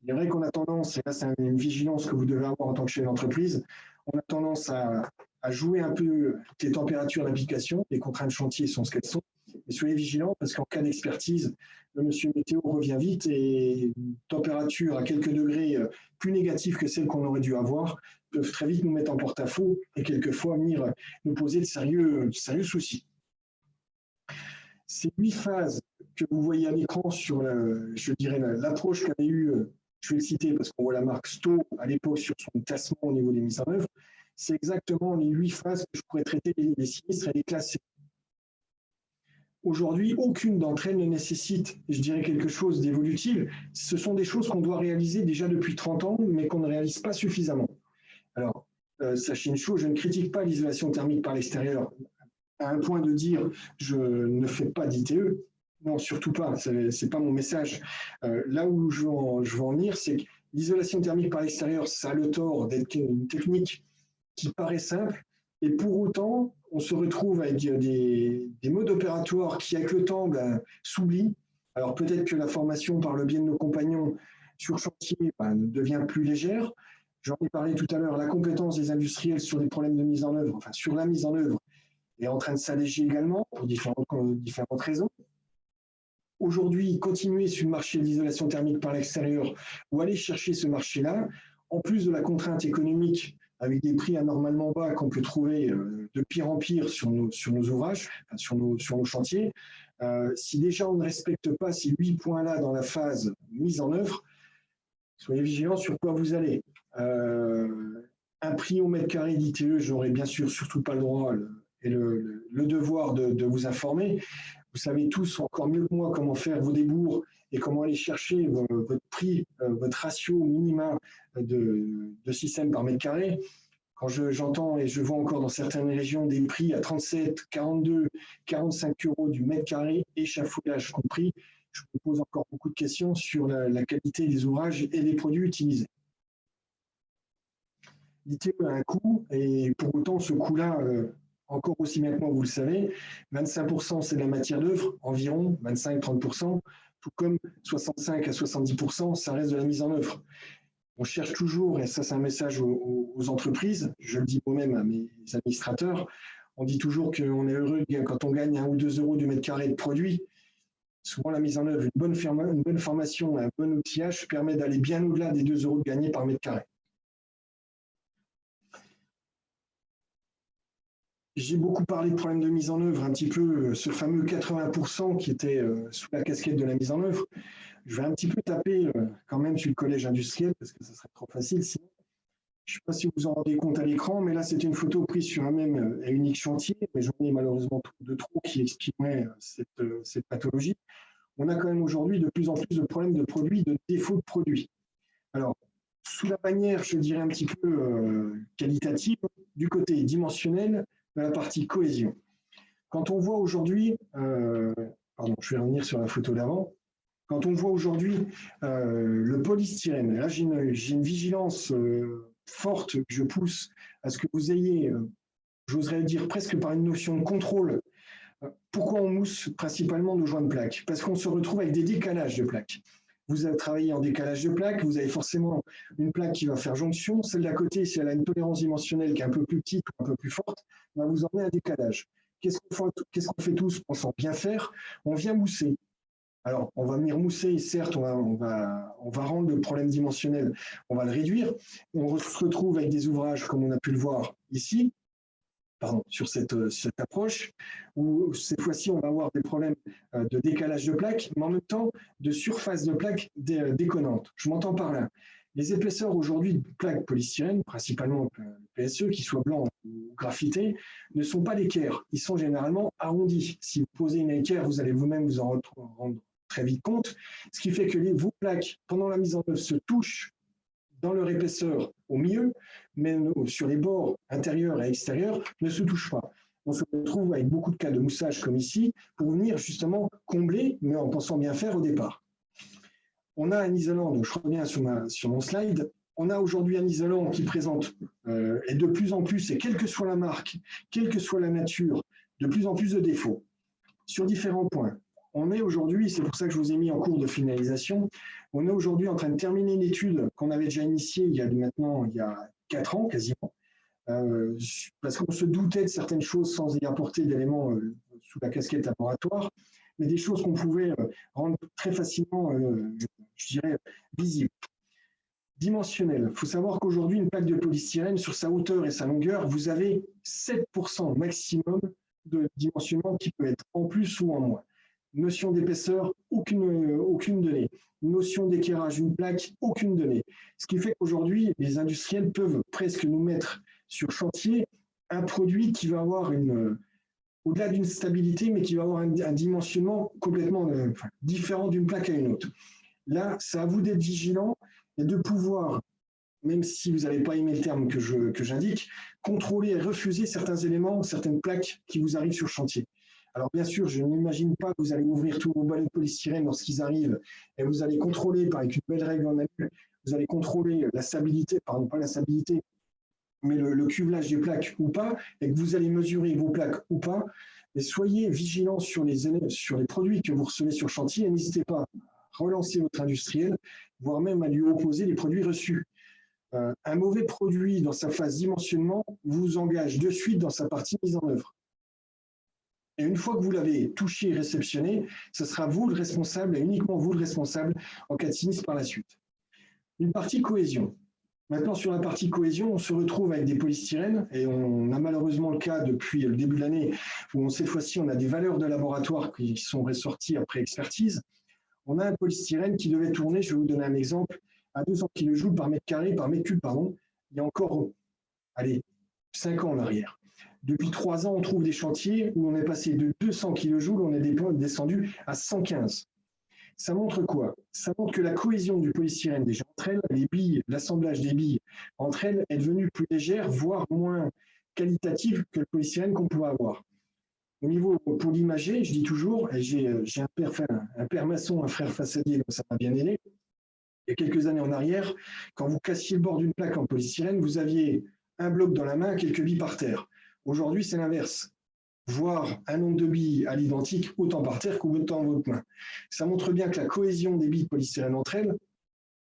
Il est vrai qu'on a tendance, et là c'est une vigilance que vous devez avoir en tant que chef d'entreprise, on a tendance à jouer un peu les températures d'application. Les contraintes chantier sont ce qu'elles sont. Mais soyez vigilants parce qu'en cas d'expertise, le monsieur météo revient vite et une température à quelques degrés plus négative que celle qu'on aurait dû avoir peuvent très vite nous mettre en porte-à-faux et quelquefois venir nous poser de sérieux soucis. Ces 8 phases que vous voyez à l'écran sur, je dirais, l'approche qu'avait eue, je vais le citer parce qu'on voit la marque Sto à l'époque sur son classement au niveau des mises en œuvre, c'est exactement les 8 phases que je pourrais traiter les sinistres et les classer. Aujourd'hui, aucune d'entre elles ne nécessite, je dirais, quelque chose d'évolutif. Ce sont des choses qu'on doit réaliser déjà depuis 30 ans, mais qu'on ne réalise pas suffisamment. Alors, sachez une chose, je ne critique pas l'isolation thermique par l'extérieur à un point de dire je ne fais pas d'ITE. Non, surtout pas, ce n'est pas mon message. Là où je veux en venir, c'est que l'isolation thermique par l'extérieur, ça a le tort d'être une technique qui paraît simple, et pour autant, on se retrouve avec des modes opératoires qui, avec le temps, s'oublient. Alors peut-être que la formation par le biais de nos compagnons sur chantier devient plus légère. J'en ai parlé tout à l'heure, la compétence des industriels sur les problèmes de mise en œuvre, enfin sur la mise en œuvre, est en train de s'alléger également pour différentes raisons. Aujourd'hui, continuer sur le marché de l'isolation thermique par l'extérieur ou aller chercher ce marché-là, en plus de la contrainte économique avec des prix anormalement bas qu'on peut trouver de pire en pire sur nos ouvrages, sur nos chantiers, si déjà on ne respecte pas ces 8 points-là dans la phase mise en œuvre, soyez vigilants sur quoi vous allez. Un prix au mètre carré d'ITE, je n'aurai bien sûr surtout pas le droit et le devoir de vous informer. Vous savez tous encore mieux que moi comment faire vos débours et comment aller chercher votre prix, votre ratio minima de système par mètre carré. Quand j'entends et je vois encore dans certaines régions des prix à 37, 42, 45 € du mètre carré, échafaudage compris, je me pose encore beaucoup de questions sur la qualité des ouvrages et des produits utilisés. L'ITE a un coût et pour autant ce coût-là, encore aussi bien que moi vous le savez, 25% c'est de la matière d'œuvre, environ 25-30%, tout comme 65 à 70% ça reste de la mise en œuvre. On cherche toujours, et ça c'est un message aux entreprises, je le dis moi-même à mes administrateurs, on dit toujours qu'on est heureux quand on gagne 1 ou 2 € du mètre carré de produit. Souvent la mise en œuvre, une bonne formation, un bon outillage permet d'aller bien au-delà des 2 € de gagné par mètre carré. J'ai beaucoup parlé de problèmes de mise en œuvre, un petit peu ce fameux 80% qui était sous la casquette de la mise en œuvre. Je vais un petit peu taper quand même sur le collège industriel parce que ça serait trop facile sinon. Je ne sais pas si vous vous en rendez compte à l'écran, mais là c'est une photo prise sur un même et unique chantier, mais j'en ai malheureusement de trop qui exprimaient cette pathologie. On a quand même aujourd'hui de plus en plus de problèmes de produits, de défauts de produits. Alors, sous la bannière, je dirais un petit peu qualitative, du côté dimensionnel, de la partie cohésion. Quand on voit aujourd'hui, pardon, je vais revenir sur la photo d'avant, quand on voit aujourd'hui le polystyrène, là j'ai une vigilance forte que je pousse à ce que vous ayez, j'oserais dire presque par une notion de contrôle. Pourquoi on mousse principalement nos joints de plaques? Parce qu'on se retrouve avec des décalages de plaques. Vous avez travaillé en décalage de plaques, vous avez forcément une plaque qui va faire jonction. Celle d'à côté, si elle a une tolérance dimensionnelle qui est un peu plus petite ou un peu plus forte, va vous emmener un décalage. Qu'est-ce qu'on fait tous pensant bien faire? On vient mousser. Alors, on va venir mousser, certes, on va rendre le problème dimensionnel, on va le réduire. On se retrouve avec des ouvrages, comme on a pu le voir ici, sur cette approche, où cette fois-ci, on va avoir des problèmes de décalage de plaques, mais en même temps de surface de plaques déconnantes. Je m'entends par là. Les épaisseurs aujourd'hui de plaques polystyrène, principalement le PSE, qu'ils soient blancs ou graffités, ne sont pas l'équerre. Ils sont généralement arrondis. Si vous posez une équerre, vous allez vous-même vous en rendre très vite compte. Ce qui fait que vos plaques, pendant la mise en œuvre, se touchent dans leur épaisseur au milieu, mais sur les bords intérieurs et extérieurs, ne se touchent pas. On se retrouve avec beaucoup de cas de moussage comme ici, pour venir justement combler, mais en pensant bien faire au départ. On a un isolant, donc je reviens sur mon slide, on a aujourd'hui un isolant qui présente, et de plus en plus, et quelle que soit la marque, quelle que soit la nature, de plus en plus de défauts, sur différents points. On est aujourd'hui, c'est pour ça que je vous ai mis en cours de finalisation, On est aujourd'hui en train de terminer une étude qu'on avait déjà initiée il y a 4 ans quasiment, parce qu'on se doutait de certaines choses sans y apporter d'éléments sous la casquette laboratoire, mais des choses qu'on pouvait rendre très facilement, je dirais, visibles. Dimensionnel. Il faut savoir qu'aujourd'hui, une plaque de polystyrène, sur sa hauteur et sa longueur, vous avez 7% maximum de dimensionnement qui peut être en plus ou en moins. Notion d'épaisseur, aucune donnée. Notion d'éclairage d'une plaque, aucune donnée. Ce qui fait qu'aujourd'hui, les industriels peuvent presque nous mettre sur chantier un produit qui va avoir au-delà d'une stabilité, mais qui va avoir un dimensionnement complètement différent d'une plaque à une autre. Là, c'est à vous d'être vigilant et de pouvoir, même si vous n'avez pas aimé le terme que j'indique, contrôler et refuser certains éléments, certaines plaques qui vous arrivent sur chantier. Alors bien sûr, je n'imagine pas que vous allez ouvrir tous vos balais de polystyrène lorsqu'ils arrivent et vous allez contrôler, avec une belle règle en alu, vous allez contrôler la stabilité, pardon, pas la stabilité, mais le cuvelage des plaques ou pas, et que vous allez mesurer vos plaques ou pas. Mais soyez vigilants sur les produits que vous recevez sur chantier et n'hésitez pas à relancer votre industriel, voire même à lui opposer les produits reçus. Un mauvais produit dans sa phase dimensionnement vous engage de suite dans sa partie mise en œuvre. Et une fois que vous l'avez touché et réceptionné, ce sera vous le responsable et uniquement vous le responsable en cas de sinistre par la suite. Une partie cohésion. Maintenant, sur la partie cohésion, on se retrouve avec des polystyrènes et on a malheureusement le cas depuis le début de l'année où cette fois-ci, on a des valeurs de laboratoire qui sont ressorties après expertise. On a un polystyrène qui devait tourner, je vais vous donner un exemple, à 200 kJ par mètre carré, par mètre cube, pardon, il y a encore, 5 ans en arrière. Depuis 3 ans, on trouve des chantiers où on est passé de 200 kJ, on est descendu à 115. Ça montre quoi? Ça montre que la cohésion du polystyrène, déjà entre elles, les billes, l'assemblage des billes entre elles est devenue plus légère, voire moins qualitative que le polystyrène qu'on pouvait avoir. Au niveau, pour l'imager, je dis toujours, et j'ai un père maçon, un frère façadier, donc ça m'a bien aidé. Il y a quelques années en arrière, quand vous cassiez le bord d'une plaque en polystyrène, vous aviez un bloc dans la main, quelques billes par terre. Aujourd'hui, c'est l'inverse. Voir un nombre de billes à l'identique, autant par terre qu'autant dans votre main. Ça montre bien que la cohésion des billes de polystyrène entre elles,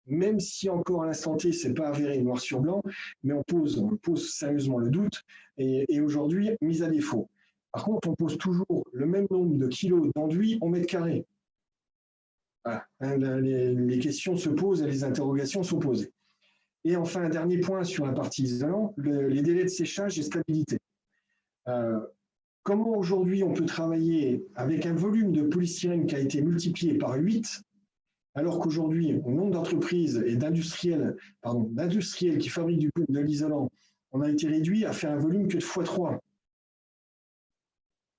même si encore à l'instant T, ce n'est pas avéré noir sur blanc, mais on pose sérieusement le doute, et aujourd'hui, mise à défaut. Par contre, on pose toujours le même nombre de kilos d'enduit en mètre carré. Voilà. Les questions se posent et les interrogations sont posées. Et enfin, un dernier point sur la partie isolant, les délais de séchage et stabilité. Comment aujourd'hui on peut travailler avec un volume de polystyrène qui a été multiplié par 8, alors qu'aujourd'hui, au nombre d'entreprises et d'industriels qui fabriquent de l'isolant, on a été réduit à faire un volume que de x3.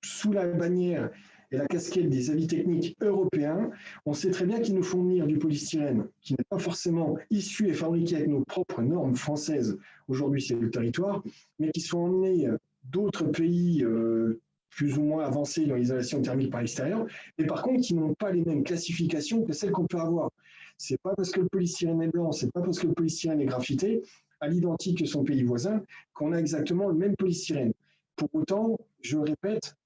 Sous la bannière et la casquette des avis techniques européens, on sait très bien qu'ils nous font venir du polystyrène qui n'est pas forcément issu et fabriqué avec nos propres normes françaises, aujourd'hui c'est le territoire, mais qui sont emmenés d'autres pays plus ou moins avancés dans l'isolation thermique par l'extérieur, mais par contre qui n'ont pas les mêmes classifications que celles qu'on peut avoir. Ce n'est pas parce que le polystyrène est blanc, ce n'est pas parce que le polystyrène est graphité, à l'identique que son pays voisin, qu'on a exactement le même polystyrène. Pour autant, je le répète,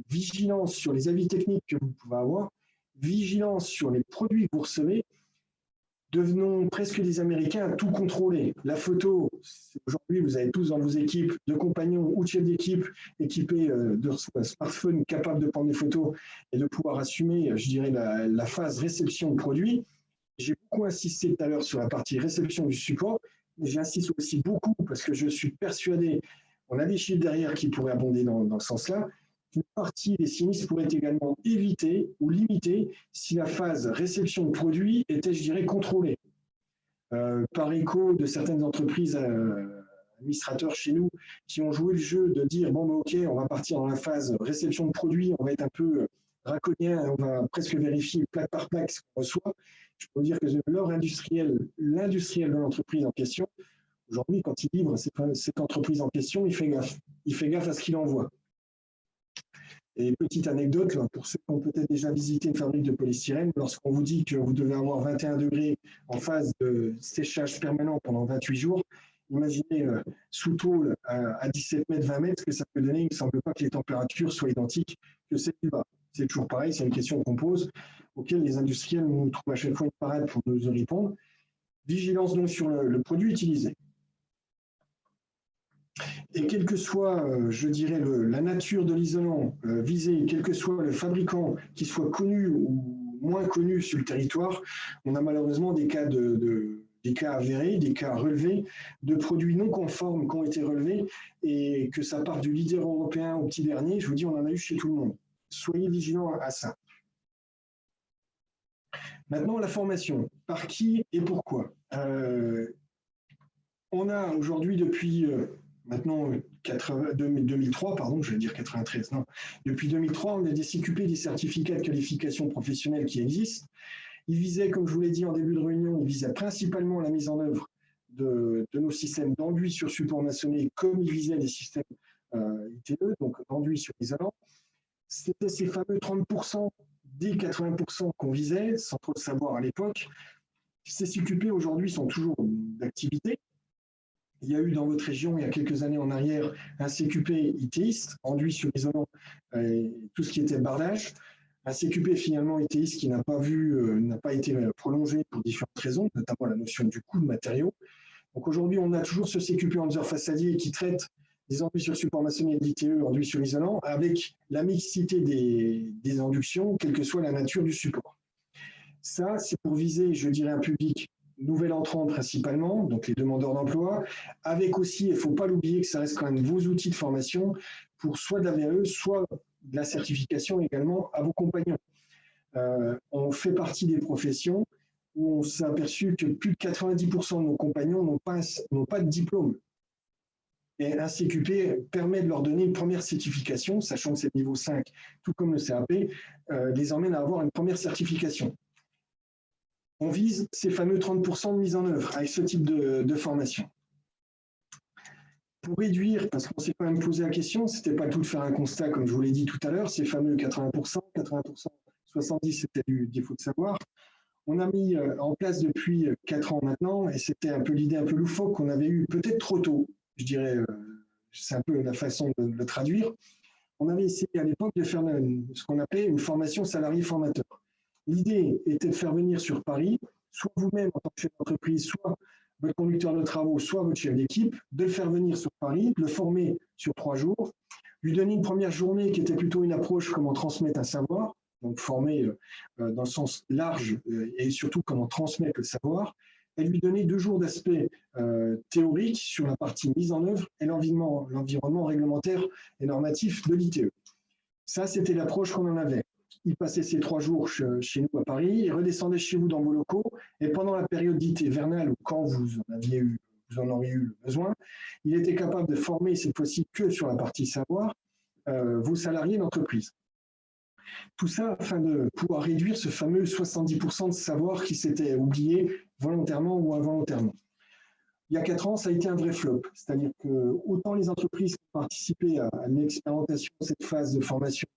vigilance sur les avis techniques que vous pouvez avoir, vigilance sur les produits que vous recevez. Devenons presque des Américains à tout contrôler. La photo, aujourd'hui, vous avez tous dans vos équipes de compagnons ou de chefs d'équipe équipés de smartphones capables de prendre des photos et de pouvoir assumer, je dirais, la phase réception de produit. J'ai beaucoup insisté tout à l'heure sur la partie réception du support, mais j'insiste aussi beaucoup parce que je suis persuadé, on a des chiffres derrière qui pourraient abonder dans ce sens-là. Une partie des sinistres pourrait être également évitée ou limitée si la phase réception de produits était, je dirais, contrôlée. Par écho de certaines entreprises administrateurs chez nous qui ont joué le jeu de dire bon, ben, ok, on va partir dans la phase réception de produits, on va être un peu draconien, on va presque vérifier plaque par plaque ce qu'on reçoit. Je peux vous dire que l'industriel de l'entreprise en question, aujourd'hui, quand il livre cette entreprise en question, il fait gaffe. Il fait gaffe à ce qu'il envoie. Et petite anecdote, là, pour ceux qui ont peut-être déjà visité une fabrique de polystyrène, lorsqu'on vous dit que vous devez avoir 21 degrés en phase de séchage permanent pendant 28 jours, imaginez sous tôle à 17 mètres, 20 mètres, ce que ça peut donner. Il ne me semble pas que les températures soient identiques que celles du bas. C'est toujours pareil, c'est une question qu'on pose. auxquelles les industriels nous trouvent à chaque fois une parade pour nous y répondre. Vigilance donc sur le produit utilisé. Et quelle que soit, je dirais, la nature de l'isolant visé, quel que soit le fabricant, qu'il soit connu ou moins connu sur le territoire, on a malheureusement des cas des cas avérés, des cas relevés, de produits non conformes qui ont été relevés, et que ça parte du leader européen au petit dernier, je vous dis, on en a eu chez tout le monde. Soyez vigilants à ça. Maintenant, la formation. Par qui et pourquoi on a aujourd'hui depuis maintenant 2003, pardon, je vais dire 93, non. Depuis 2003, on a des CQP, des certificats de qualification professionnelle qui existent. Ils visaient, comme je vous l'ai dit en début de réunion, ils visaient principalement la mise en œuvre de nos systèmes d'enduit sur support maçonné, comme ils visaient les systèmes ITE, donc d'enduit sur isolant. C'était ces fameux 30%, des 80% qu'on visait, sans trop le savoir à l'époque. Ces CQP aujourd'hui sont toujours d'activité. Il y a eu dans votre région, il y a quelques années en arrière, un CQP ITiste, enduit sur isolant, tout ce qui était bardage. Un CQP finalement ITiste qui n'a pas été prolongé pour différentes raisons, notamment la notion du coût de matériaux. Donc aujourd'hui, on a toujours ce CQP enduiseur façadier qui traite des enduits sur support maçonnier de l'ITE, enduit sur isolant, avec la mixité des inductions, quelle que soit la nature du support. Ça, c'est pour viser, je dirais, un public nouvel entrant principalement, donc les demandeurs d'emploi, avec aussi, il ne faut pas l'oublier que ça reste quand même vos outils de formation pour soit de la VAE, soit de la certification également à vos compagnons. On fait partie des professions où on s'est aperçu que plus de 90% de nos compagnons n'ont pas de diplôme. Et un CQP permet de leur donner une première certification, sachant que c'est le niveau 5, tout comme le CAP, les emmène à avoir une première certification. On vise ces fameux 30% de mise en œuvre avec ce type de formation. Pour réduire, parce qu'on s'est quand même posé la question, ce n'était pas tout de faire un constat, comme je vous l'ai dit tout à l'heure, ces fameux 80%, 70% c'était du défaut de savoir. On a mis en place depuis 4 ans maintenant, et c'était un peu l'idée un peu loufoque qu'on avait eu peut-être trop tôt, je dirais, c'est un peu la façon de le traduire. On avait essayé à l'époque de faire ce qu'on appelait une formation salarié formateur. L'idée était de faire venir sur Paris, soit vous-même en tant que chef d'entreprise, soit votre conducteur de travaux, soit votre chef d'équipe, de le faire venir sur Paris, de le former sur 3 jours, lui donner une première journée qui était plutôt une approche comment transmettre un savoir, donc former dans le sens large et surtout comment transmettre le savoir, et lui donner 2 jours d'aspect théorique sur la partie mise en œuvre et l'environnement réglementaire et normatif de l'ITE. Ça, c'était l'approche qu'on en avait. Il passait ces 3 jours chez nous à Paris, il redescendait chez vous dans vos locaux, et pendant la période dite hivernale, ou quand vous en auriez eu le besoin, il était capable de former cette fois-ci que sur la partie savoir vos salariés d'entreprise. Tout ça afin de pouvoir réduire ce fameux 70% de savoir qui s'était oublié volontairement ou involontairement. Il y a 4 ans, ça a été un vrai flop, c'est-à-dire que autant les entreprises qui ont participé à l'expérimentation de cette phase de formation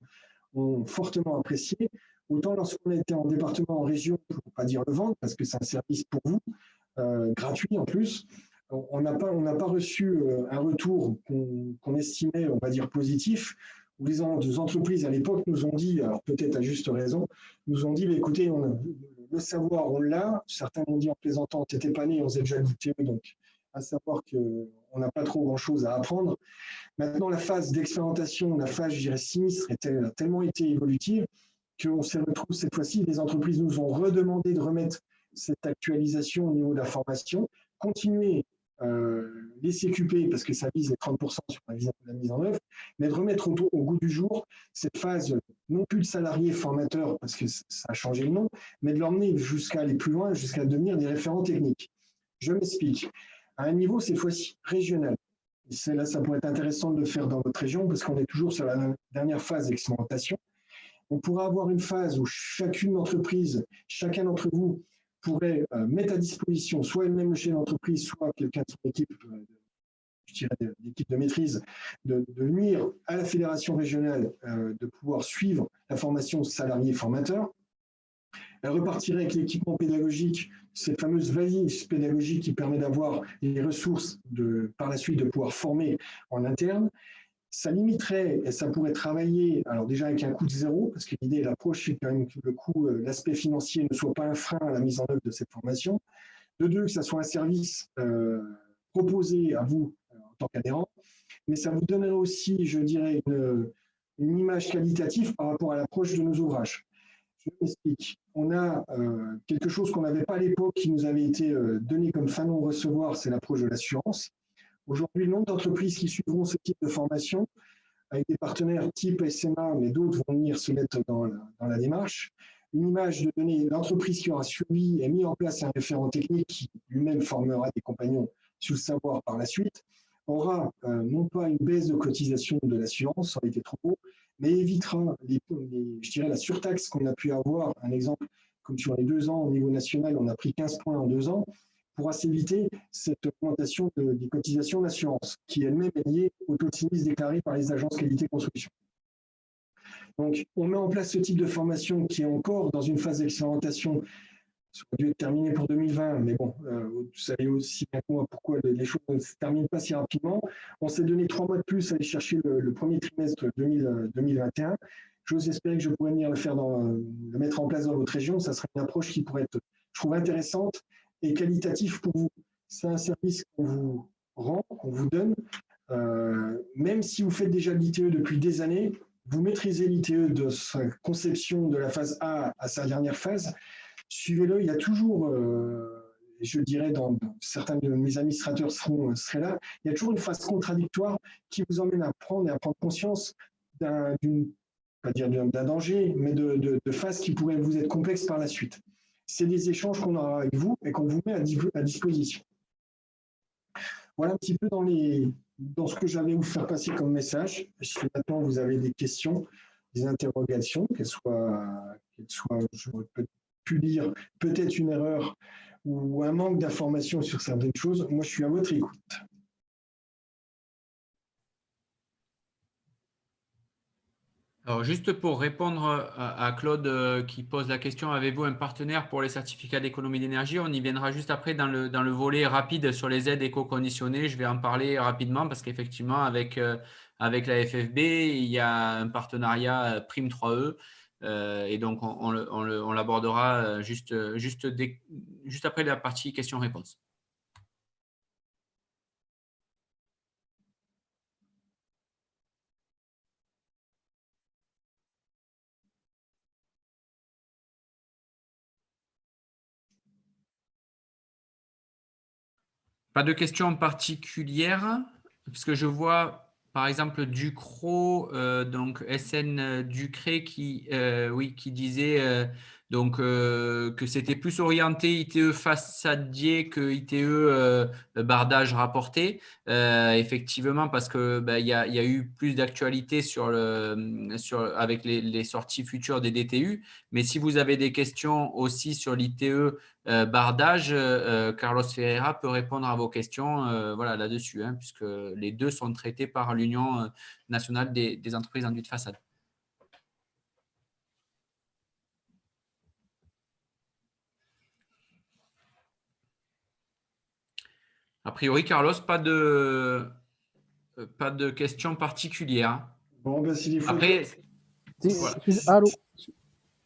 ont fortement apprécié, autant lorsqu'on a été en département, en région, pour ne pas dire le vendre, parce que c'est un service pour vous, gratuit en plus, on n'a pas reçu un retour qu'on estimait, on va dire, positif, où les entreprises à l'époque nous ont dit, alors peut-être à juste raison, nous ont dit, écoutez, le savoir, on l'a, certains m'ont dit en plaisantant, t'étais pas né, on s'est déjà goûté, donc à savoir qu'on n'a pas trop grand-chose à apprendre. Maintenant, la phase d'expérimentation, la phase, je dirais, sinistre, a tellement été évolutive qu'on s'est retrouvé cette fois-ci, les entreprises nous ont redemandé de remettre cette actualisation au niveau de la formation, continuer les CQP, parce que ça vise les 30% sur la mise en œuvre, mais de remettre au goût du jour cette phase, non plus de salariés formateurs, parce que ça a changé le nom, mais de l'emmener jusqu'à aller plus loin, jusqu'à devenir des référents techniques. Je m'explique. À un niveau, cette fois-ci, régional. Là, ça pourrait être intéressant de le faire dans votre région, parce qu'on est toujours sur la dernière phase d'expérimentation. On pourra avoir une phase où chacune d'entreprise, chacun d'entre vous pourrait mettre à disposition soit elle-même le chef d'entreprise, soit quelqu'un de son équipe, je dirais l'équipe de maîtrise, de nuire à la fédération régionale de pouvoir suivre la formation salarié formateur. Elle repartirait avec l'équipement pédagogique, cette fameuse valise pédagogique qui permet d'avoir les ressources par la suite de pouvoir former en interne. Ça limiterait et ça pourrait travailler, alors déjà avec un coût de zéro, parce que l'idée et l'approche, c'est quand même que le coût, l'aspect financier ne soit pas un frein à la mise en œuvre de cette formation. De deux, que ça soit un service proposé à vous en tant qu'adhérent, mais ça vous donnerait aussi, je dirais, une image qualitative par rapport à l'approche de nos ouvrages. Je m'explique. On a quelque chose qu'on n'avait pas à l'époque qui nous avait été donné comme fin non-recevoir, c'est l'approche de l'assurance. Aujourd'hui, le nombre d'entreprises qui suivront ce type de formation, avec des partenaires type SMA, mais d'autres vont venir se mettre dans la démarche, une image de donner l'entreprise qui aura suivi et mis en place un référent technique qui lui-même formera des compagnons sur le savoir par la suite, aura non pas une baisse de cotisation de l'assurance, ça aurait été trop haut, mais évitera, je dirais, la surtaxe qu'on a pu avoir. Un exemple, comme sur les 2 ans au niveau national, on a pris 15 points en 2 ans, pourra s'éviter cette augmentation des cotisations d'assurance, qui elle-même est liée au taux de sinistre déclaré par les agences qualité construction. Donc, on met en place ce type de formation qui est encore dans une phase d'expérimentation. Ça aurait dû être terminé pour 2020, mais bon, vous savez aussi bien que moi pourquoi les choses ne se terminent pas si rapidement. On s'est donné 3 mois de plus à aller chercher le premier trimestre 2021. J'ose espérer que je pourrais venir le mettre en place dans votre région. Ça serait une approche qui pourrait être, je trouve, intéressante et qualitative pour vous. C'est un service qu'on vous rend, qu'on vous donne. Même si vous faites déjà l'ITE depuis des années, vous maîtrisez l'ITE de sa conception de la phase A à sa dernière phase. Suivez-le, il y a toujours, je dirais, certains de mes administrateurs seraient là, il y a toujours une phase contradictoire qui vous emmène à prendre conscience pas dire d'un danger, mais de phases qui pourraient vous être complexes par la suite. C'est des échanges qu'on aura avec vous et qu'on vous met à disposition. Voilà un petit peu dans ce que j'avais vous faire passer comme message. Si maintenant vous avez des questions, des interrogations, qu'elles soient j'aurais pu lire peut-être une erreur ou un manque d'information sur certaines choses, moi je suis à votre écoute. Alors, juste pour répondre à Claude qui pose la question, avez-vous un partenaire pour les certificats d'économie d'énergie? On y viendra juste après dans le volet rapide sur les aides éco-conditionnées. Je vais en parler rapidement parce qu'effectivement, avec la FFB, il y a un partenariat Prime 3E. Et donc, on l'abordera juste après la partie questions-réponses. Pas de questions particulières, parce que je vois par exemple Ducrot, donc SN Ducré qui disait que c'était plus orienté ITE façadier que ITE bardage rapporté. Effectivement, parce que il y a eu plus d'actualité avec les sorties futures des DTU. Mais si vous avez des questions aussi sur l'ITE bardage, Carlos Ferreira peut répondre à vos questions là-dessus, puisque les deux sont traités par l'Union nationale des entreprises enduits de façade. A priori, Carlos, pas de questions particulières. Bon, ben, s'il faut... Après, allô.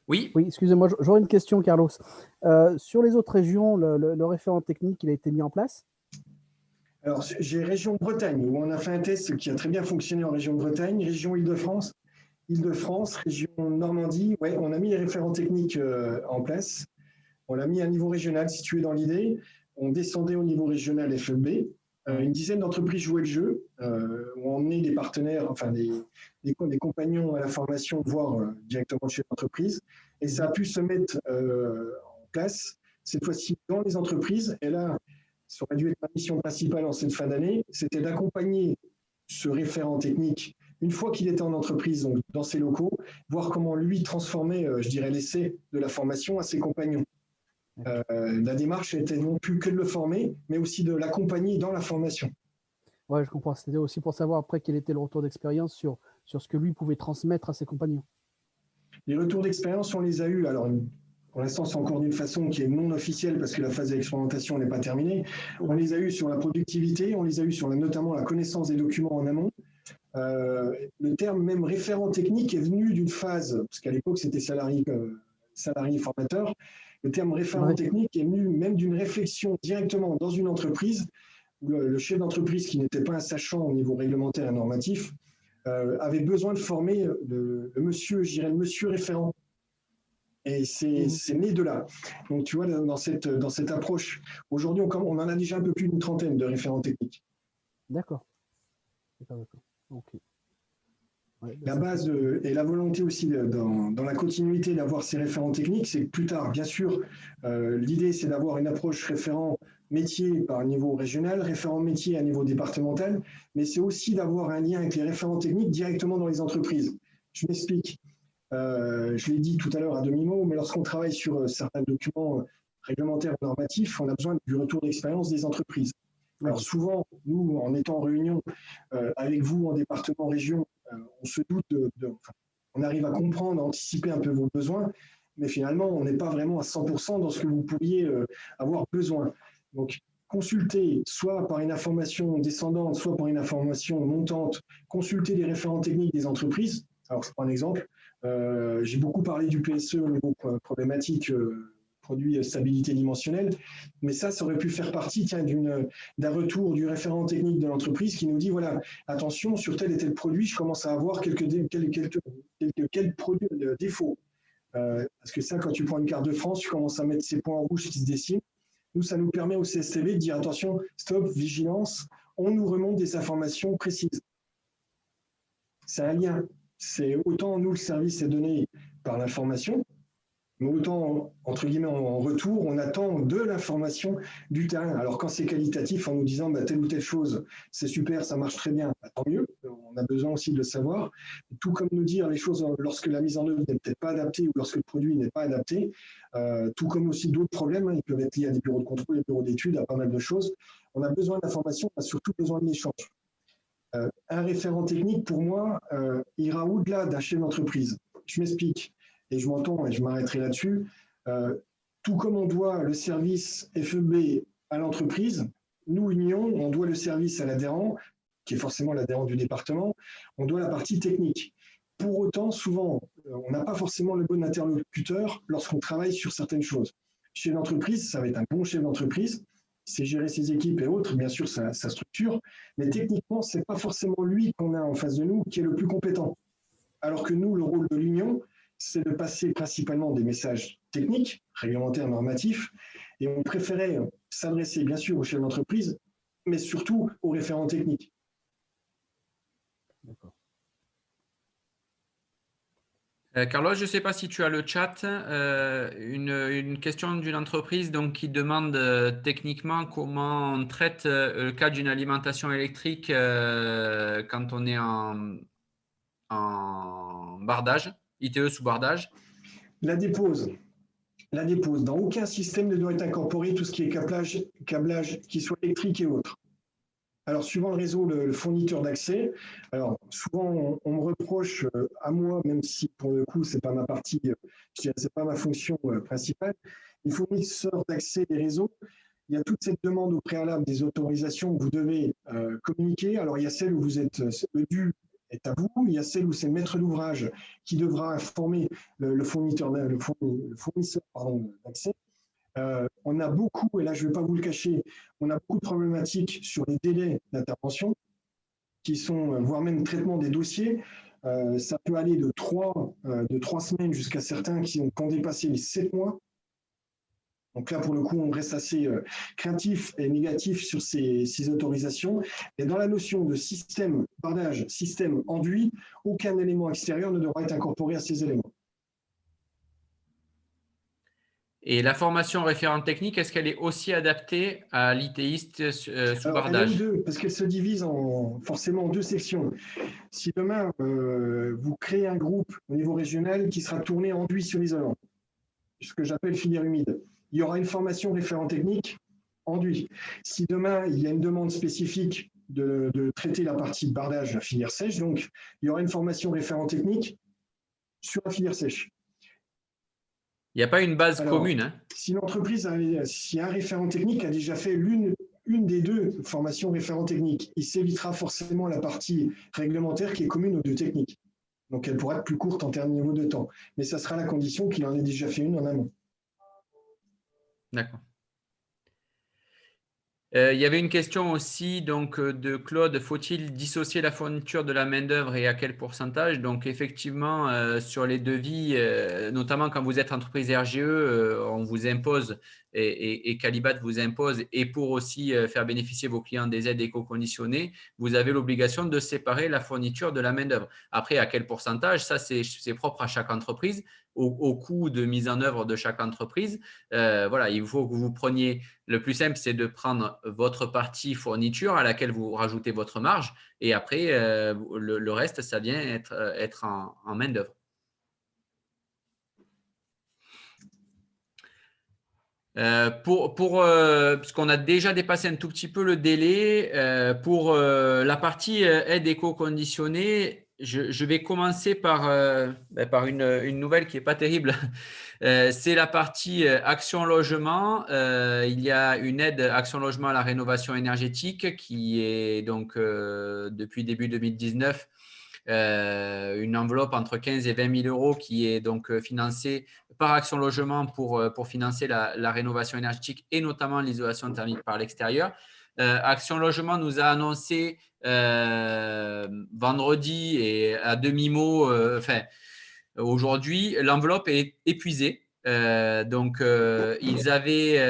Oui, excusez-moi, j'aurais une question, Carlos. Sur les autres régions, le référent technique, il a été mis en place? Alors, j'ai région Bretagne, où on a fait un test qui a très bien fonctionné en région Bretagne, région Île-de-France, région Normandie. Ouais, on a mis les référents techniques en place. On l'a mis à un niveau régional situé dans l'idée. On descendait au niveau régional FEB. Une dizaine d'entreprises jouaient le jeu, ont emmené des partenaires, enfin des compagnons à la formation, voire directement chez l'entreprise. Et ça a pu se mettre en place, cette fois-ci dans les entreprises. Et là, ça aurait dû être ma mission principale en cette fin d'année, c'était d'accompagner ce référent technique une fois qu'il était en entreprise, donc dans ses locaux, voir comment lui transformait, je dirais, l'essai de la formation à ses compagnons. La démarche était non plus que de le former, mais aussi de l'accompagner dans la formation. Oui, je comprends. C'était aussi pour savoir après quel était le retour d'expérience sur ce que lui pouvait transmettre à ses compagnons. Les retours d'expérience, on les a eus. Alors, pour l'instant, c'est encore d'une façon qui est non officielle parce que la phase d'expérimentation n'est pas terminée. On les a eus sur la productivité, on les a eus sur notamment la connaissance des documents en amont. Le terme même référent technique est venu d'une phase, parce qu'à l'époque c'était salarié formateur, le terme référent technique est venu même d'une réflexion directement dans une entreprise, où le chef d'entreprise qui n'était pas un sachant au niveau réglementaire et normatif, avait besoin de former le monsieur, je dirais le monsieur référent. Et c'est né de là. Donc, tu vois, dans cette approche, aujourd'hui, on en a déjà un peu plus d'une trentaine de référents techniques. D'accord. Ok. Ouais, la base et la volonté aussi dans la continuité d'avoir ces référents techniques, c'est que plus tard, bien sûr, l'idée, c'est d'avoir une approche référent métier par niveau régional, référent métier à niveau départemental, mais c'est aussi d'avoir un lien avec les référents techniques directement dans les entreprises. Je m'explique. Je l'ai dit tout à l'heure à demi-mot, mais lorsqu'on travaille sur certains documents réglementaires ou normatifs, on a besoin du retour d'expérience des entreprises. Alors souvent, nous, en étant en réunion avec vous en département, région, on se doute on arrive à comprendre, à anticiper un peu vos besoins, mais finalement, on n'est pas vraiment à 100% dans ce que vous pourriez avoir besoin. Donc, consulter, soit par une information descendante, soit par une information montante, consulter les référents techniques des entreprises. Alors, je prends un exemple. J'ai beaucoup parlé du PSE au niveau problématique produit stabilité dimensionnelle, mais ça aurait pu faire partie d'un retour du référent technique de l'entreprise qui nous dit, voilà, attention, sur tel et tel produit, je commence à avoir quelques défauts. Parce que ça, quand tu prends une carte de France, tu commences à mettre ces points en rouge qui se dessinent. Nous, ça nous permet au CSTB de dire, attention, stop, vigilance, on nous remonte des informations précises. C'est un lien. C'est autant nous, le service est donné par l'information, mais autant, entre guillemets, en retour, on attend de l'information du terrain. Alors quand c'est qualitatif, en nous disant bah, telle ou telle chose, c'est super, ça marche très bien, bah, tant mieux, on a besoin aussi de le savoir. Tout comme nous dire les choses lorsque la mise en œuvre n'est peut-être pas adaptée ou lorsque le produit n'est pas adapté, tout comme aussi d'autres problèmes, hein, ils peuvent être liés à des bureaux de contrôle, des bureaux d'études, à pas mal de choses. On a besoin d'informations, on a surtout besoin de l'échange. Un référent technique, pour moi, ira au-delà d'un chef d'entreprise. Je m'explique, et je m'entends et je m'arrêterai là-dessus. Tout comme on doit le service FEB à l'entreprise, nous, Union, on doit le service à l'adhérent, qui est forcément l'adhérent du département, on doit la partie technique. Pour autant, souvent, on n'a pas forcément le bon interlocuteur lorsqu'on travaille sur certaines choses. Chez l'entreprise, ça va être un bon chef d'entreprise, c'est gérer ses équipes et autres, bien sûr, sa structure, mais techniquement, ce n'est pas forcément lui qu'on a en face de nous qui est le plus compétent. Alors que nous, le rôle de l'Union, c'est de passer principalement des messages techniques, réglementaires, normatifs, et on préférait s'adresser, bien sûr, aux chefs d'entreprise, mais surtout aux référents techniques. D'accord. Carlos, je ne sais pas si tu as le chat. Une question d'une entreprise donc, qui demande techniquement comment on traite le cas d'une alimentation électrique quand on est en bardage, ITE sous bardage. La dépose. Dans aucun système ne doit être incorporé tout ce qui est câblage qui soit électrique et autres. Alors, suivant le réseau, le fournisseur d'accès, alors souvent on me reproche à moi, même si pour le coup, c'est pas ma partie, c'est pas ma fonction principale, les fournisseurs d'accès des réseaux, il y a toute cette demande au préalable des autorisations que vous devez communiquer. Alors, il y a celle où vous êtes le dû est à vous, il y a celle où c'est le maître d'ouvrage qui devra informer le fournisseur d'accès. On a beaucoup, et là je ne vais pas vous le cacher, on a beaucoup de problématiques sur les délais d'intervention qui sont, voire même traitement des dossiers. Ça peut aller de 3 semaines jusqu'à certains qui ont dépassé les 7 mois. Donc là, pour le coup, on reste assez craintif et négatif sur ces autorisations. Et dans la notion de système bardage, système enduit, aucun élément extérieur ne devra être incorporé à ces éléments. Et la formation référent technique, est-ce qu'elle est aussi adaptée à l'ITiste sous bardage? Elle est en deux, parce qu'elle se divise forcément en 2 sections. Si demain, vous créez un groupe au niveau régional qui sera tourné enduit sur isolant, ce que j'appelle filière humide, il y aura une formation référent technique enduit. Si demain, il y a une demande spécifique de traiter la partie bardage, la filière sèche, donc il y aura une formation référent technique sur la filière sèche. Il n'y a pas une base commune. Hein. Si l'entreprise, si un référent technique a déjà fait l'une une des deux formations référent technique. Il s'évitera forcément la partie réglementaire qui est commune aux deux techniques. Donc, elle pourra être plus courte en termes de niveau de temps. Mais ça sera la condition qu'il en ait déjà fait une en amont. D'accord. Il y avait une question aussi donc, de Claude. Faut-il dissocier la fourniture de la main-d'œuvre et à quel pourcentage? Donc, effectivement, sur les devis, notamment quand vous êtes entreprise RGE, on vous impose et Calibat vous impose, et pour aussi faire bénéficier vos clients des aides éco-conditionnées, vous avez l'obligation de séparer la fourniture de la main-d'œuvre. Après, à quel pourcentage? Ça, c'est propre à chaque entreprise, au coût de mise en œuvre de chaque entreprise. Voilà, il faut que vous preniez. Le plus simple, c'est de prendre votre partie fourniture à laquelle vous rajoutez votre marge, et après, le reste, ça vient être en main-d'œuvre. Puisqu'on a déjà dépassé un tout petit peu le délai, pour la partie aide éco-conditionnée, je vais commencer par une nouvelle qui n'est pas terrible. C'est la partie Action Logement. Il y a une aide Action Logement à la rénovation énergétique qui est donc depuis début 2019 une enveloppe entre 15 et 20 000 euros qui est donc financée par Action Logement pour financer la rénovation énergétique et notamment l'isolation thermique par l'extérieur. Action Logement nous a annoncé vendredi et à demi-mot, aujourd'hui, l'enveloppe est épuisée. Ils avaient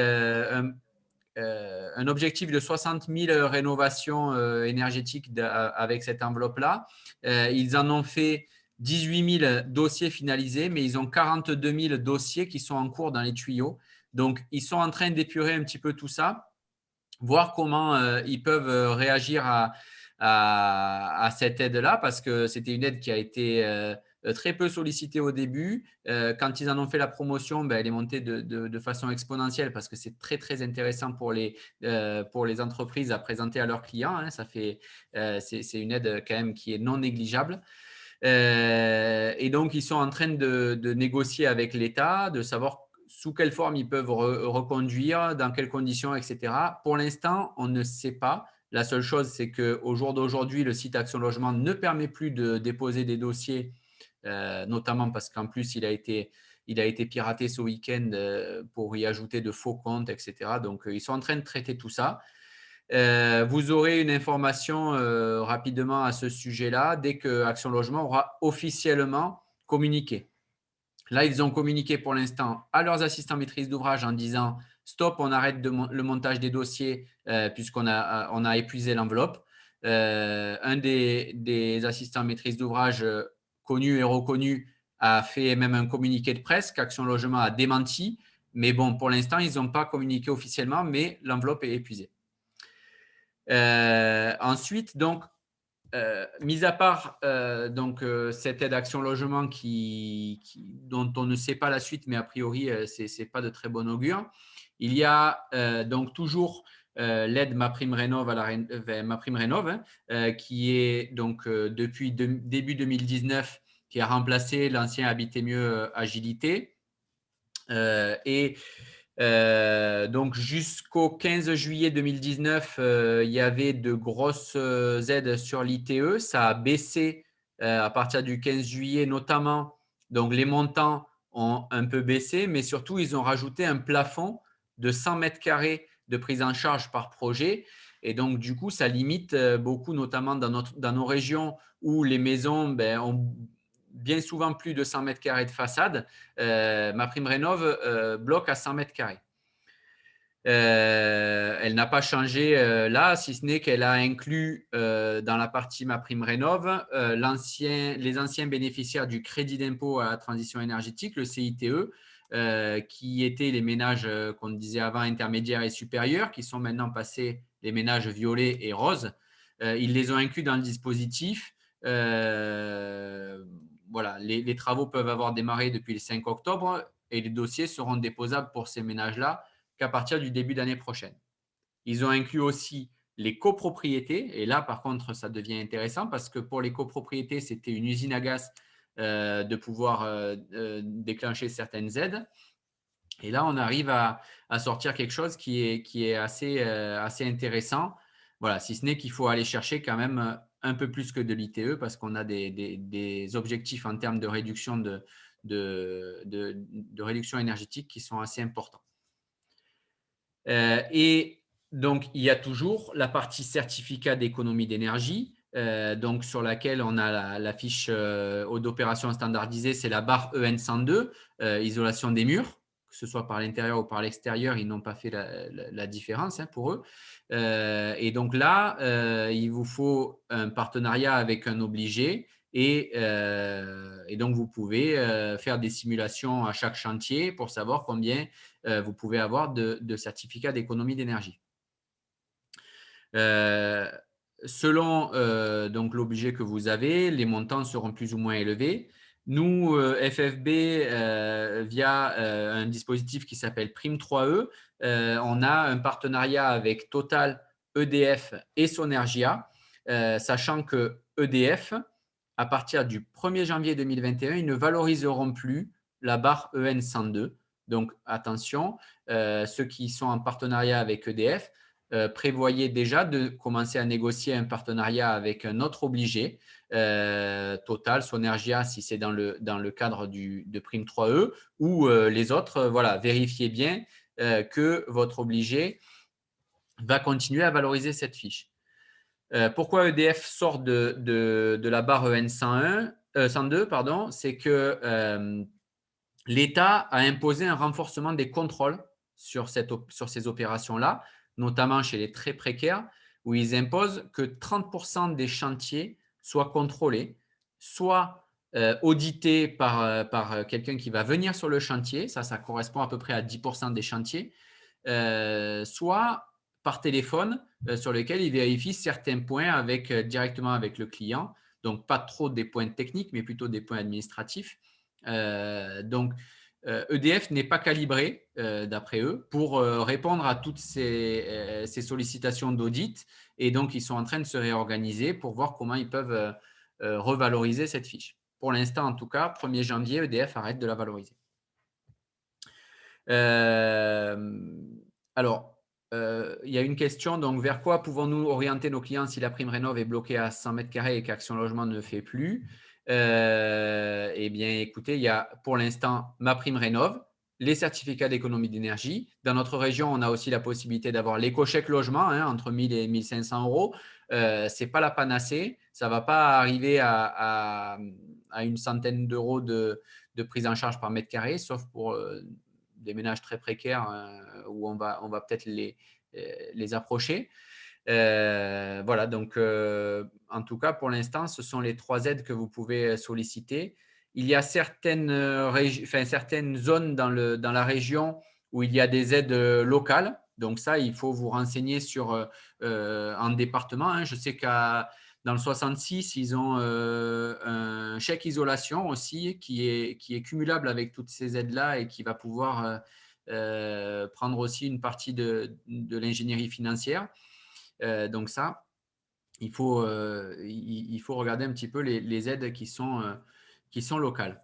un objectif de 60 000 rénovations énergétiques avec cette enveloppe-là. Ils en ont fait 18 000 dossiers finalisés, mais ils ont 42 000 dossiers qui sont en cours dans les tuyaux. Donc, ils sont en train d'épurer un petit peu tout ça, voir comment ils peuvent réagir à cette aide-là, parce que c'était une aide qui a été très peu sollicitée au début. Quand ils en ont fait la promotion, elle est montée de façon exponentielle parce que c'est très, très intéressant pour les entreprises à présenter à leurs clients. Hein. C'est une aide quand même qui est non négligeable. Et donc, ils sont en train de négocier avec l'État, de savoir sous quelle forme ils peuvent reconduire, dans quelles conditions, etc. Pour l'instant, on ne sait pas. La seule chose, c'est qu'au jour d'aujourd'hui, le site Action Logement ne permet plus de déposer des dossiers, notamment parce qu'en plus, il a été piraté ce week-end pour y ajouter de faux comptes, etc. Donc, ils sont en train de traiter tout ça. Vous aurez une information rapidement à ce sujet-là dès que Action Logement aura officiellement communiqué. Là, ils ont communiqué pour l'instant à leurs assistants maîtrise d'ouvrage en disant « Stop, on arrête le montage des dossiers puisqu'on a épuisé l'enveloppe ». Un des assistants maîtrise d'ouvrage connus et reconnus a fait même un communiqué de presse qu'Action Logement a démenti. Mais bon, pour l'instant, ils n'ont pas communiqué officiellement, mais l'enveloppe est épuisée. Ensuite, donc, mis à part cette aide Action Logement dont on ne sait pas la suite, mais a priori, ce n'est pas de très bon augure. Il y a donc toujours l'aide MaPrimeRénov' qui est donc depuis début 2019, qui a remplacé l'ancien Habiter Mieux Agilité. Donc jusqu'au 15 juillet 2019, il y avait de grosses aides sur l'ITE. Ça a baissé à partir du 15 juillet notamment. Donc les montants ont un peu baissé, mais surtout, ils ont rajouté un plafond de 100 mètres carrés de prise en charge par projet. Et donc, du coup, ça limite beaucoup, notamment dans nos régions où les maisons ont bien souvent plus de 100 mètres carrés de façade. MaPrimeRénov' bloque à 100 mètres carrés. Elle n'a pas changé là, si ce n'est qu'elle a inclus dans la partie MaPrimeRénov' les anciens bénéficiaires du crédit d'impôt à la transition énergétique, le CITE, qui étaient les ménages qu'on disait avant intermédiaires et supérieurs, qui sont maintenant passés les ménages violets et roses. Ils les ont inclus dans le dispositif. Voilà, les travaux peuvent avoir démarré depuis le 5 octobre et les dossiers seront déposables pour ces ménages-là qu'à partir du début d'année prochaine. Ils ont inclus aussi les copropriétés. Et là, par contre, ça devient intéressant parce que pour les copropriétés, c'était une usine à gaz de pouvoir déclencher certaines aides. Et là, on arrive à sortir quelque chose qui est assez intéressant. Voilà, si ce n'est qu'il faut aller chercher quand même un peu plus que de l'ITE parce qu'on a des objectifs en termes de réduction de réduction énergétique qui sont assez importants. Et donc, il y a toujours la partie certificat d'économie d'énergie, donc sur laquelle on a la fiche d'opération standardisée, c'est la barre EN102, isolation des murs, que ce soit par l'intérieur ou par l'extérieur, ils n'ont pas fait la différence pour eux. Et donc là, il vous faut un partenariat avec un obligé et donc vous pouvez faire des simulations à chaque chantier pour savoir combien vous pouvez avoir de certificats d'économie d'énergie. Selon donc l'obligé que vous avez, les montants seront plus ou moins élevés. Nous, FFB, via un dispositif qui s'appelle Prime 3E, on a un partenariat avec Total, EDF et Sonergia, sachant que EDF, à partir du 1er janvier 2021, ils ne valoriseront plus la barre EN 102. Donc, attention, ceux qui sont en partenariat avec EDF, prévoyez déjà de commencer à négocier un partenariat avec un autre obligé, Total, Sonergia, si c'est dans le cadre de Prime 3E, ou les autres, voilà, vérifiez bien que votre obligé va continuer à valoriser cette fiche. Pourquoi EDF sort de la barre EN 102, pardon, c'est que l'État a imposé un renforcement des contrôles sur ces opérations-là, notamment chez les très précaires, où ils imposent que 30% des chantiers soient contrôlés, soit audités par quelqu'un qui va venir sur le chantier, ça correspond à peu près à 10% des chantiers, soit par téléphone sur lequel ils vérifient certains points directement avec le client. Donc, pas trop des points techniques, mais plutôt des points administratifs. Donc, EDF n'est pas calibré, d'après eux, pour répondre à toutes ces sollicitations d'audit. Et donc, ils sont en train de se réorganiser pour voir comment ils peuvent revaloriser cette fiche. Pour l'instant, en tout cas, 1er janvier, EDF arrête de la valoriser. Alors, il y a une question. Donc, vers quoi pouvons-nous orienter nos clients si la prime rénov est bloquée à 100 mètres carrés et qu'Action Logement ne fait plus? Eh bien, écoutez, il y a pour l'instant ma prime rénov, les certificats d'économie d'énergie. Dans notre région, on a aussi la possibilité d'avoir l'éco-chèque logement, entre 1000 et 1500 euros. Ce n'est pas la panacée. Ça ne va pas arriver à une centaine d'euros de prise en charge par mètre carré, sauf pour des ménages très précaires où on va peut-être les approcher. Voilà, donc en tout cas, pour l'instant, ce sont les 3 aides que vous pouvez solliciter. Il y a certaines zones dans la région où il y a des aides locales. Donc ça, il faut vous renseigner en département. Je sais dans le 66, ils ont un chèque isolation aussi qui est cumulable avec toutes ces aides-là et qui va pouvoir prendre aussi une partie de l'ingénierie financière. Donc ça, il faut regarder un petit peu les aides qui sont locales.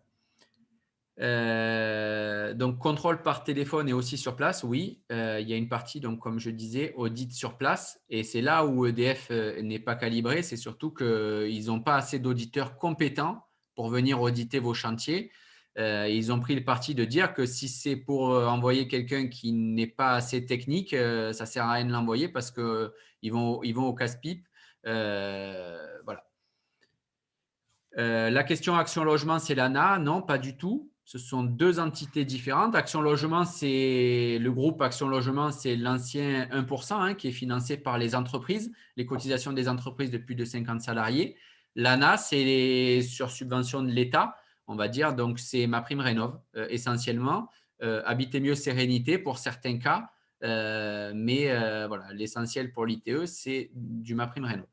Donc, contrôle par téléphone et aussi sur place, oui. Il y a une partie, donc, comme je disais, audit sur place. Et c'est là où EDF n'est pas calibré. C'est surtout qu'ils n'ont pas assez d'auditeurs compétents pour venir auditer vos chantiers. Ils ont pris le parti de dire que si c'est pour envoyer quelqu'un qui n'est pas assez technique, ça ne sert à rien de l'envoyer parce qu'ils vont au casse-pipe. Voilà. La question Action Logement, c'est l'ANA? Non, pas du tout. Ce sont 2 entités différentes. Action Logement, c'est le groupe Action Logement, c'est l'ancien 1% qui est financé par les entreprises, les cotisations des entreprises de plus de 50 salariés. L'ANA, c'est sur subvention de l'État, on va dire. Donc, c'est ma prime rénov, essentiellement. Habiter mieux sérénité pour certains cas. Mais voilà, l'essentiel pour l'ITE, c'est du ma prime rénov.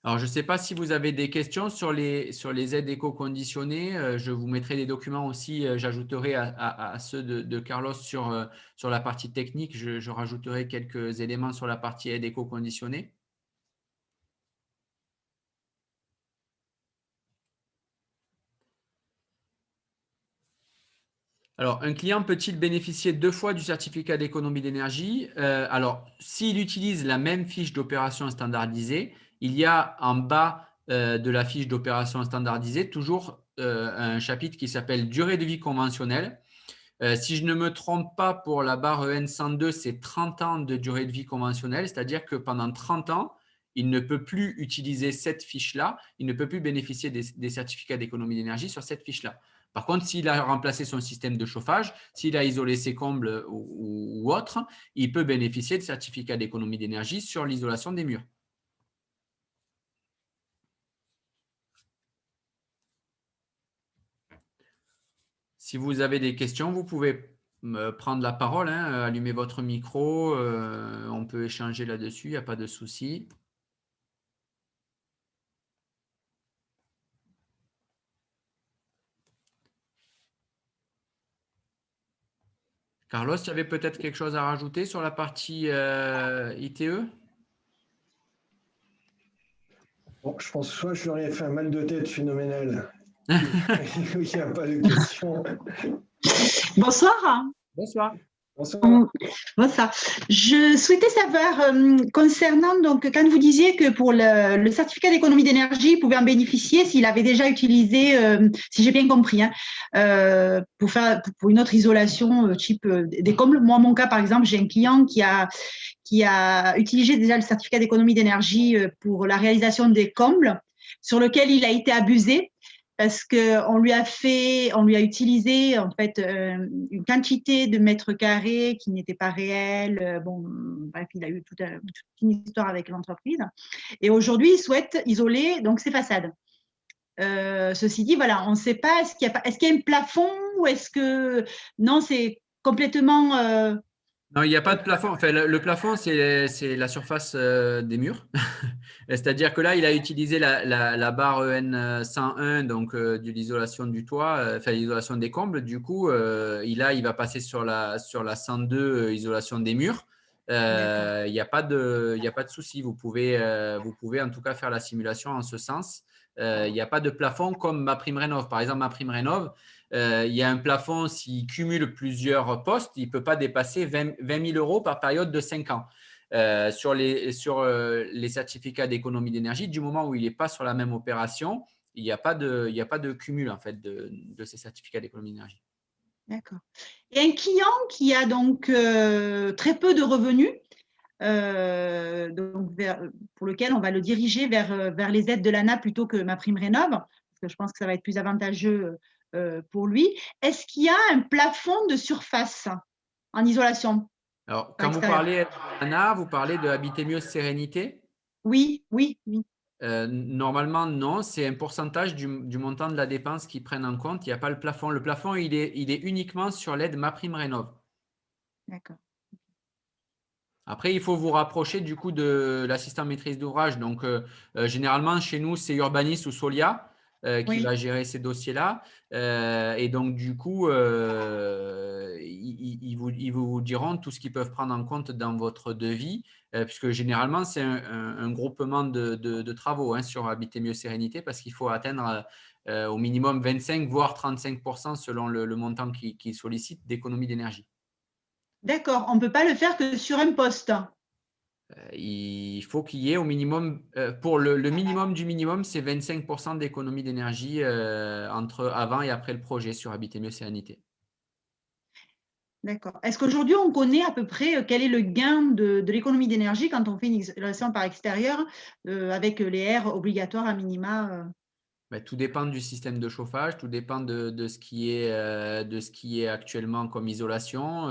Alors, je ne sais pas si vous avez des questions sur les aides éco-conditionnées. Je vous mettrai des documents aussi. J'ajouterai à ceux de Carlos sur la partie technique. Je rajouterai quelques éléments sur la partie aide éco-conditionnée. Alors, un client peut-il bénéficier 2 fois du certificat d'économie d'énergie? Alors, s'il utilise la même fiche d'opération standardisée, il y a en bas de la fiche d'opération standardisée toujours un chapitre qui s'appelle durée de vie conventionnelle. Si je ne me trompe pas, pour la barre EN102, c'est 30 ans de durée de vie conventionnelle, c'est-à-dire que pendant 30 ans, il ne peut plus utiliser cette fiche-là, il ne peut plus bénéficier des certificats d'économie d'énergie sur cette fiche-là. Par contre, s'il a remplacé son système de chauffage, s'il a isolé ses combles ou autre, il peut bénéficier de certificats d'économie d'énergie sur l'isolation des murs. Si vous avez des questions, vous pouvez prendre la parole, hein, allumer votre micro, on peut échanger là-dessus, il n'y a pas de souci. Carlos, tu avais peut-être quelque chose à rajouter sur la partie ITE? Bon, je pense soit je leur ai fait un mal de tête phénoménal. Il n'y a pas de question. Bonsoir. Bonsoir. Bonsoir. Bonsoir. Je souhaitais savoir, concernant, donc, quand vous disiez que pour le certificat d'économie d'énergie, il pouvait en bénéficier s'il avait déjà utilisé, si j'ai bien compris, hein, pour une autre isolation type des combles. Moi, mon cas, par exemple, j'ai un client qui a utilisé déjà le certificat d'économie d'énergie pour la réalisation des combles, sur lequel il a été abusé, parce qu'on lui a utilisé en fait une quantité de mètres carrés qui n'était pas réelle. Bon, bref, il a eu toute une histoire avec l'entreprise. Et aujourd'hui, il souhaite isoler donc ses façades. Ceci dit, voilà, on ne sait pas, est-ce qu'il y a un plafond ou est-ce que non, c'est complètement. Non, il n'y a pas de plafond. Enfin, le plafond, c'est la surface des murs. C'est-à-dire que là, il a utilisé la barre EN101, donc de l'isolation du toit, enfin l'isolation des combles. Du coup, il va passer sur la 102, isolation des murs. Il n'y a pas de souci. Vous pouvez en tout cas faire la simulation en ce sens. Il n'y a pas de plafond comme MaPrimeRénov'. Par exemple, MaPrimeRénov', il y a un plafond, s'il cumule plusieurs postes, il ne peut pas dépasser 20 000 euros par période de 5 ans. Sur les certificats d'économie d'énergie, du moment où il n'est pas sur la même opération, il n'y a pas de cumul en fait, de ces certificats d'économie d'énergie. D'accord. Et un client qui a donc très peu de revenus, donc pour lequel on va le diriger vers les aides de l'ANA plutôt que MaPrimeRénov', parce que je pense que ça va être plus avantageux pour lui. Est-ce qu'il y a un plafond de surface en isolation? Alors, quand vous parlez d'ANA, vous parlez de Habiter Mieux Sérénité? Oui. Normalement, non. C'est un pourcentage du montant de la dépense qu'ils prennent en compte. Il n'y a pas le plafond. Le plafond, il est uniquement sur l'aide MaPrimeRénov'. D'accord. Après, il faut vous rapprocher du coup de l'assistant maîtrise d'ouvrage. Donc, généralement, chez nous, c'est Urbanis ou Solia qui va gérer ces dossiers-là. Et donc, du coup, ils vous diront tout ce qu'ils peuvent prendre en compte dans votre devis, puisque généralement, c'est un groupement de travaux sur Habiter Mieux Sérénité, parce qu'il faut atteindre au minimum 25 voire 35% selon le montant qu'ils sollicitent d'économie d'énergie. D'accord, on ne peut pas le faire que sur un poste. Il faut qu'il y ait au minimum, pour le minimum du minimum, c'est 25% d'économie d'énergie entre avant et après le projet sur Habiter Mieux Sérénité. D'accord. Est-ce qu'aujourd'hui, on connaît à peu près quel est le gain de l'économie d'énergie quand on fait une isolation par extérieur avec les R obligatoires à minima Tout dépend du système de chauffage, tout dépend de ce qui est actuellement comme isolation.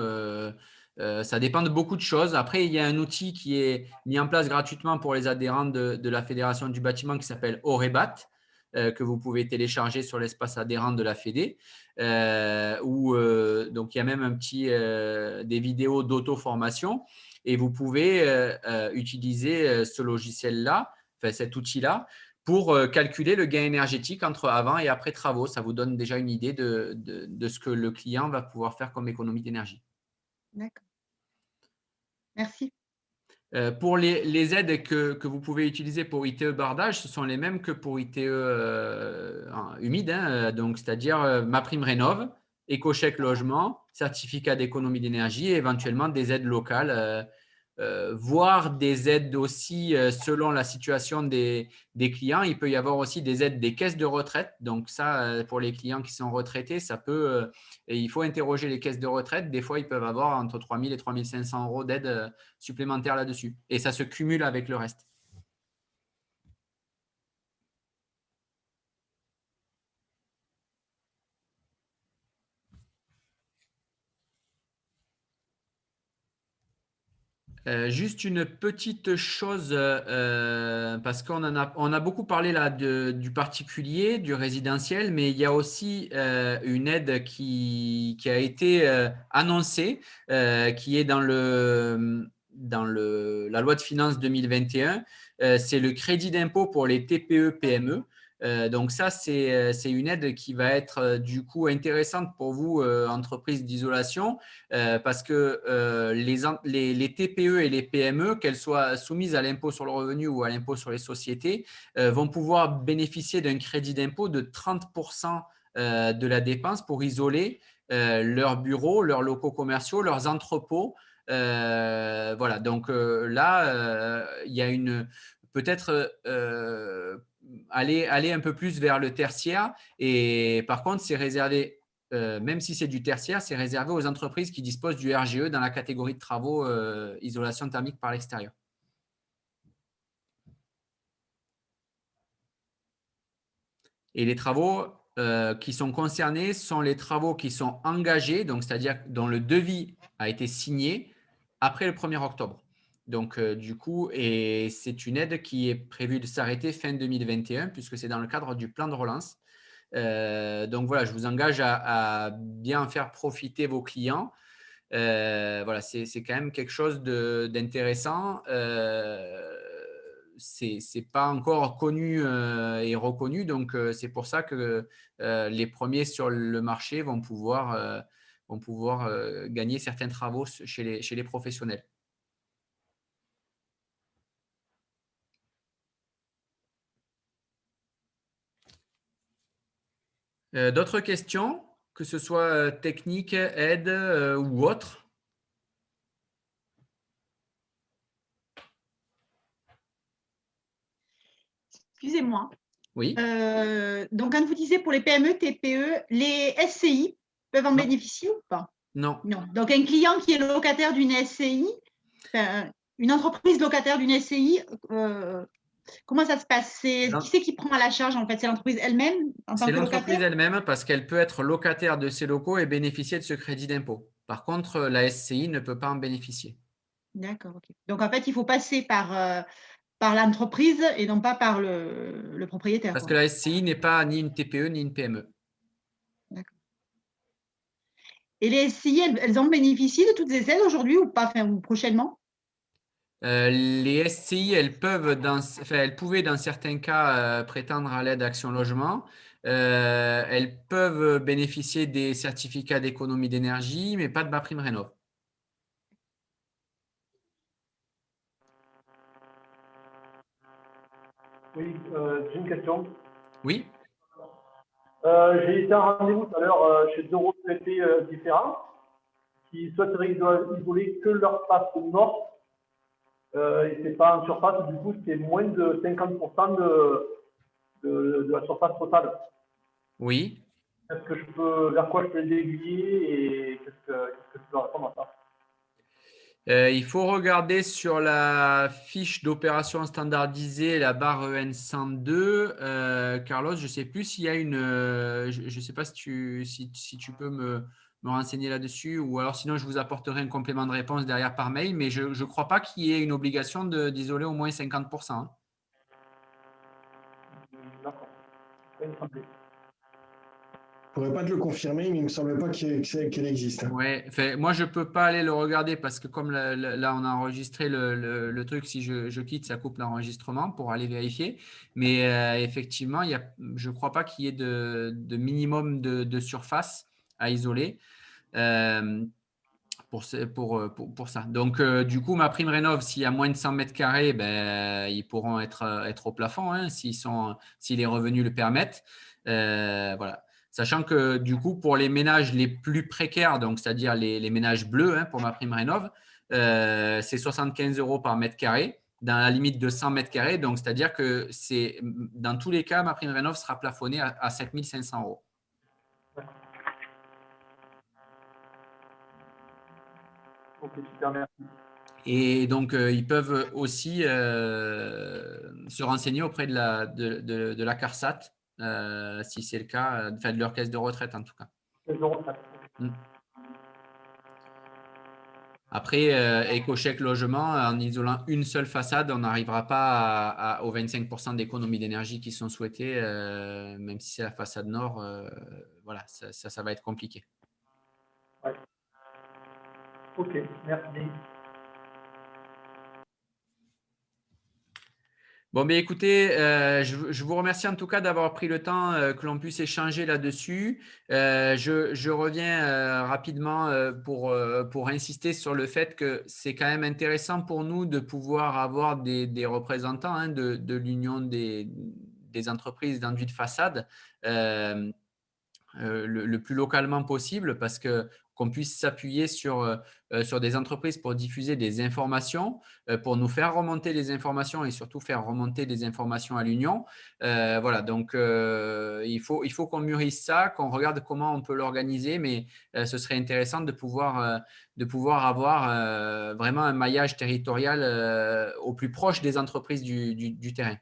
Ça dépend de beaucoup de choses. Après, il y a un outil qui est mis en place gratuitement pour les adhérents de la Fédération du bâtiment qui s'appelle Orebat, que vous pouvez télécharger sur l'espace adhérent de la Fédé. Donc, il y a même des vidéos d'auto-formation et vous pouvez utiliser ce logiciel-là, enfin cet outil-là, pour calculer le gain énergétique entre avant et après travaux. Ça vous donne déjà une idée de ce que le client va pouvoir faire comme économie d'énergie. D'accord. Merci. Pour les aides que vous pouvez utiliser pour ITE bardage, ce sont les mêmes que pour ITE humide, donc c'est-à-dire MaPrimeRénov'. éco-chèque logement, certificat d'économie d'énergie et éventuellement des aides locales, voire des aides aussi selon la situation des clients. Il peut y avoir aussi des aides des caisses de retraite. Donc ça, pour les clients qui sont retraités, ça peut… et il faut interroger les caisses de retraite. Des fois, ils peuvent avoir entre 3 000 et 3 500 euros d'aide supplémentaire là-dessus. Et ça se cumule avec le reste. Juste une petite chose, parce qu'on a beaucoup parlé là du particulier, du résidentiel, mais il y a aussi une aide qui a été annoncée, qui est dans la loi de finances 2021. C'est le crédit d'impôt pour les TPE-PME. Donc ça, c'est une aide qui va être du coup intéressante pour vous, entreprises d'isolation, parce que les TPE et les PME, qu'elles soient soumises à l'impôt sur le revenu ou à l'impôt sur les sociétés, vont pouvoir bénéficier d'un crédit d'impôt de 30% de la dépense pour isoler leurs bureaux, leurs locaux commerciaux, leurs entrepôts. Voilà, donc là, il y a peut-être aller un peu plus vers le tertiaire. Et par contre, c'est réservé, même si c'est du tertiaire, c'est réservé aux entreprises qui disposent du RGE dans la catégorie de travaux isolation thermique par l'extérieur. Et les travaux qui sont concernés sont les travaux qui sont engagés, donc c'est-à-dire dont le devis a été signé après le 1er octobre. Donc, du coup, et c'est une aide qui est prévue de s'arrêter fin 2021, puisque c'est dans le cadre du plan de relance. Donc, voilà, je vous engage à bien faire profiter vos clients. Voilà, c'est quand même quelque chose d'intéressant. C'est pas encore connu et reconnu, donc c'est pour ça que les premiers sur le marché vont pouvoir gagner certains travaux chez les professionnels. D'autres questions, que ce soit technique, aide ou autre? Excusez-moi. Oui. Donc, quand vous disiez pour les PME, TPE, les SCI peuvent en bénéficier ou pas? Non. Non. Donc, un client qui est locataire d'une SCI, une entreprise locataire d'une SCI, comment ça se passe? Qui c'est qui prend à la charge en fait? C'est l'entreprise elle-même en tant que locataire? C'est l'entreprise elle-même parce qu'elle peut être locataire de ses locaux et bénéficier de ce crédit d'impôt. Par contre, la SCI ne peut pas en bénéficier. D'accord, ok. Donc en fait, il faut passer par l'entreprise et non pas par le propriétaire. Parce que la SCI n'est pas ni une TPE ni une PME. D'accord. Et les SCI, elles ont bénéficié de toutes ces aides aujourd'hui ou pas, ou prochainement? Les SCI, elles pouvaient dans certains cas prétendre à l'aide Action Logement. Elles peuvent bénéficier des certificats d'économie d'énergie, mais pas de MaPrimeRénov'. Oui, j'ai une question. Oui. J'ai été en rendez-vous tout à l'heure chez deux retraités différents qui souhaiteraient isoler que leur face nord. Et c'est pas en surface, du coup, c'est moins de 50% de la surface totale. Oui. Vers quoi je peux les aiguiller et qu'est-ce que je peux répondre à ça? Il faut regarder sur la fiche d'opération standardisée, la barre EN102. Carlos, je ne sais plus s'il y a une… je ne sais pas si tu peux me renseigner là-dessus, ou alors sinon je vous apporterai un complément de réponse derrière par mail, mais je ne crois pas qu'il y ait une obligation d'isoler au moins 50%. Hein. D'accord. Je ne pourrais pas te le confirmer, mais il ne me semble pas qu'elle existe. Ouais, moi, je ne peux pas aller le regarder parce que comme là, on a enregistré le truc, si je quitte, ça coupe l'enregistrement pour aller vérifier. Mais effectivement, je ne crois pas qu'il y ait de minimum de surface à isoler pour ça. Donc, du coup, MaPrimeRénov', s'il y a moins de 100 mètres carrés, ils pourront être au plafond hein, si les revenus le permettent. Voilà. Sachant que du coup, pour les ménages les plus précaires, donc c'est-à-dire les ménages bleus pour MaPrimeRénov', c'est 75 € par mètre carré, dans la limite de 100 mètres carrés. Donc, c'est-à-dire que dans tous les cas, MaPrimeRénov' sera plafonné à 7 500 €. Ok, super, merci. Et donc, ils peuvent aussi se renseigner auprès de la CARSAT, si c'est le cas, enfin de leur caisse de retraite en tout cas. Caisse de retraite. Après, éco-chèque logement, en isolant une seule façade, on n'arrivera pas aux 25% d'économie d'énergie qui sont souhaitées, même si c'est la façade nord. Voilà, ça va être compliqué. Ouais. Ok, merci. Bon, mais écoutez, je vous remercie en tout cas d'avoir pris le temps que l'on puisse échanger là-dessus. Je reviens rapidement pour insister sur le fait que c'est quand même intéressant pour nous de pouvoir avoir des représentants de l'Union des entreprises d'enduit de façade le plus localement possible, parce qu'on puisse s'appuyer sur des entreprises pour diffuser des informations, pour nous faire remonter les informations et surtout faire remonter des informations à l'Union. Voilà, donc il faut qu'on mûrisse ça, qu'on regarde comment on peut l'organiser, mais ce serait intéressant de pouvoir avoir vraiment un maillage territorial au plus proche des entreprises du terrain.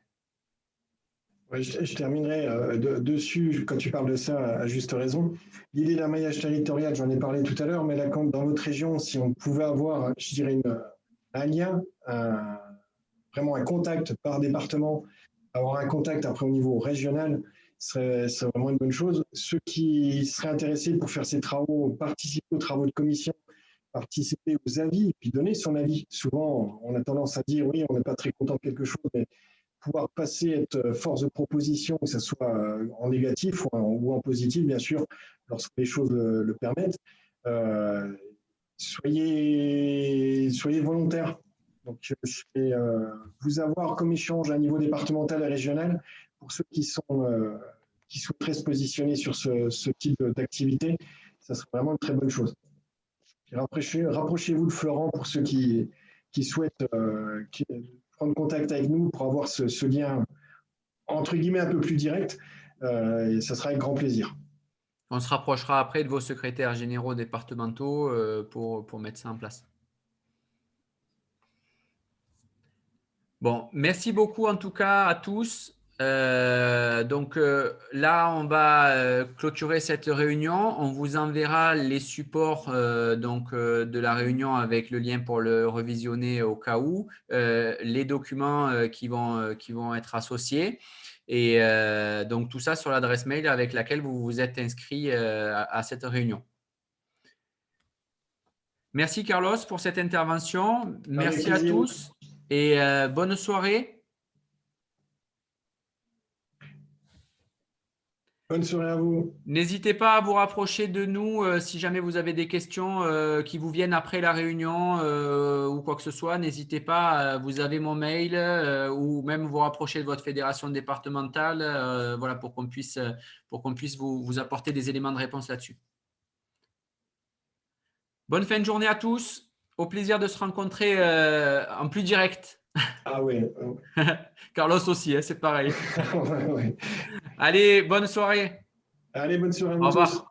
Ouais, je terminerai dessus quand tu parles de ça, à juste raison. L'idée d'un maillage territorial, j'en ai parlé tout à l'heure, mais là, dans notre région, si on pouvait avoir, je dirais, un lien, vraiment un contact par département, avoir un contact après au niveau régional, serait vraiment une bonne chose. Ceux qui seraient intéressés pour faire ces travaux, participer aux travaux de commission, participer aux avis, et puis donner son avis. Souvent, on a tendance à dire, oui, on n'est pas très content de quelque chose, mais pouvoir passer, être force de proposition, que ce soit en négatif ou en positif, bien sûr, lorsque les choses le permettent. Soyez volontaires. Donc, je vais vous avoir comme échange à un niveau départemental et régional pour ceux qui souhaiteraient se positionner sur ce type d'activité. Ça serait vraiment une très bonne chose. Rapprochez-vous de Florent pour ceux qui souhaitent prendre contact avec nous pour avoir ce lien entre guillemets un peu plus direct, et ça sera avec grand plaisir. On se rapprochera après de vos secrétaires généraux départementaux pour mettre ça en place. Bon, merci beaucoup en tout cas à tous. Donc là, on va clôturer cette réunion. On vous enverra les supports de la réunion avec le lien pour le revisionner au cas où, les documents qui vont être associés. Et donc tout ça sur l'adresse mail avec laquelle vous vous êtes inscrit à cette réunion. Merci Carlos pour cette intervention. Merci à tous et bonne soirée. Bonne soirée à vous. N'hésitez pas à vous rapprocher de nous si jamais vous avez des questions qui vous viennent après la réunion ou quoi que ce soit. N'hésitez pas, vous avez mon mail ou même vous rapprocher de votre fédération départementale voilà, pour qu'on puisse vous apporter des éléments de réponse là-dessus. Bonne fin de journée à tous. Au plaisir de se rencontrer en plus direct. Ah oui. Carlos aussi, c'est pareil. Ouais. Allez, bonne soirée. Allez, bonne soirée à vous. Au revoir. Tous.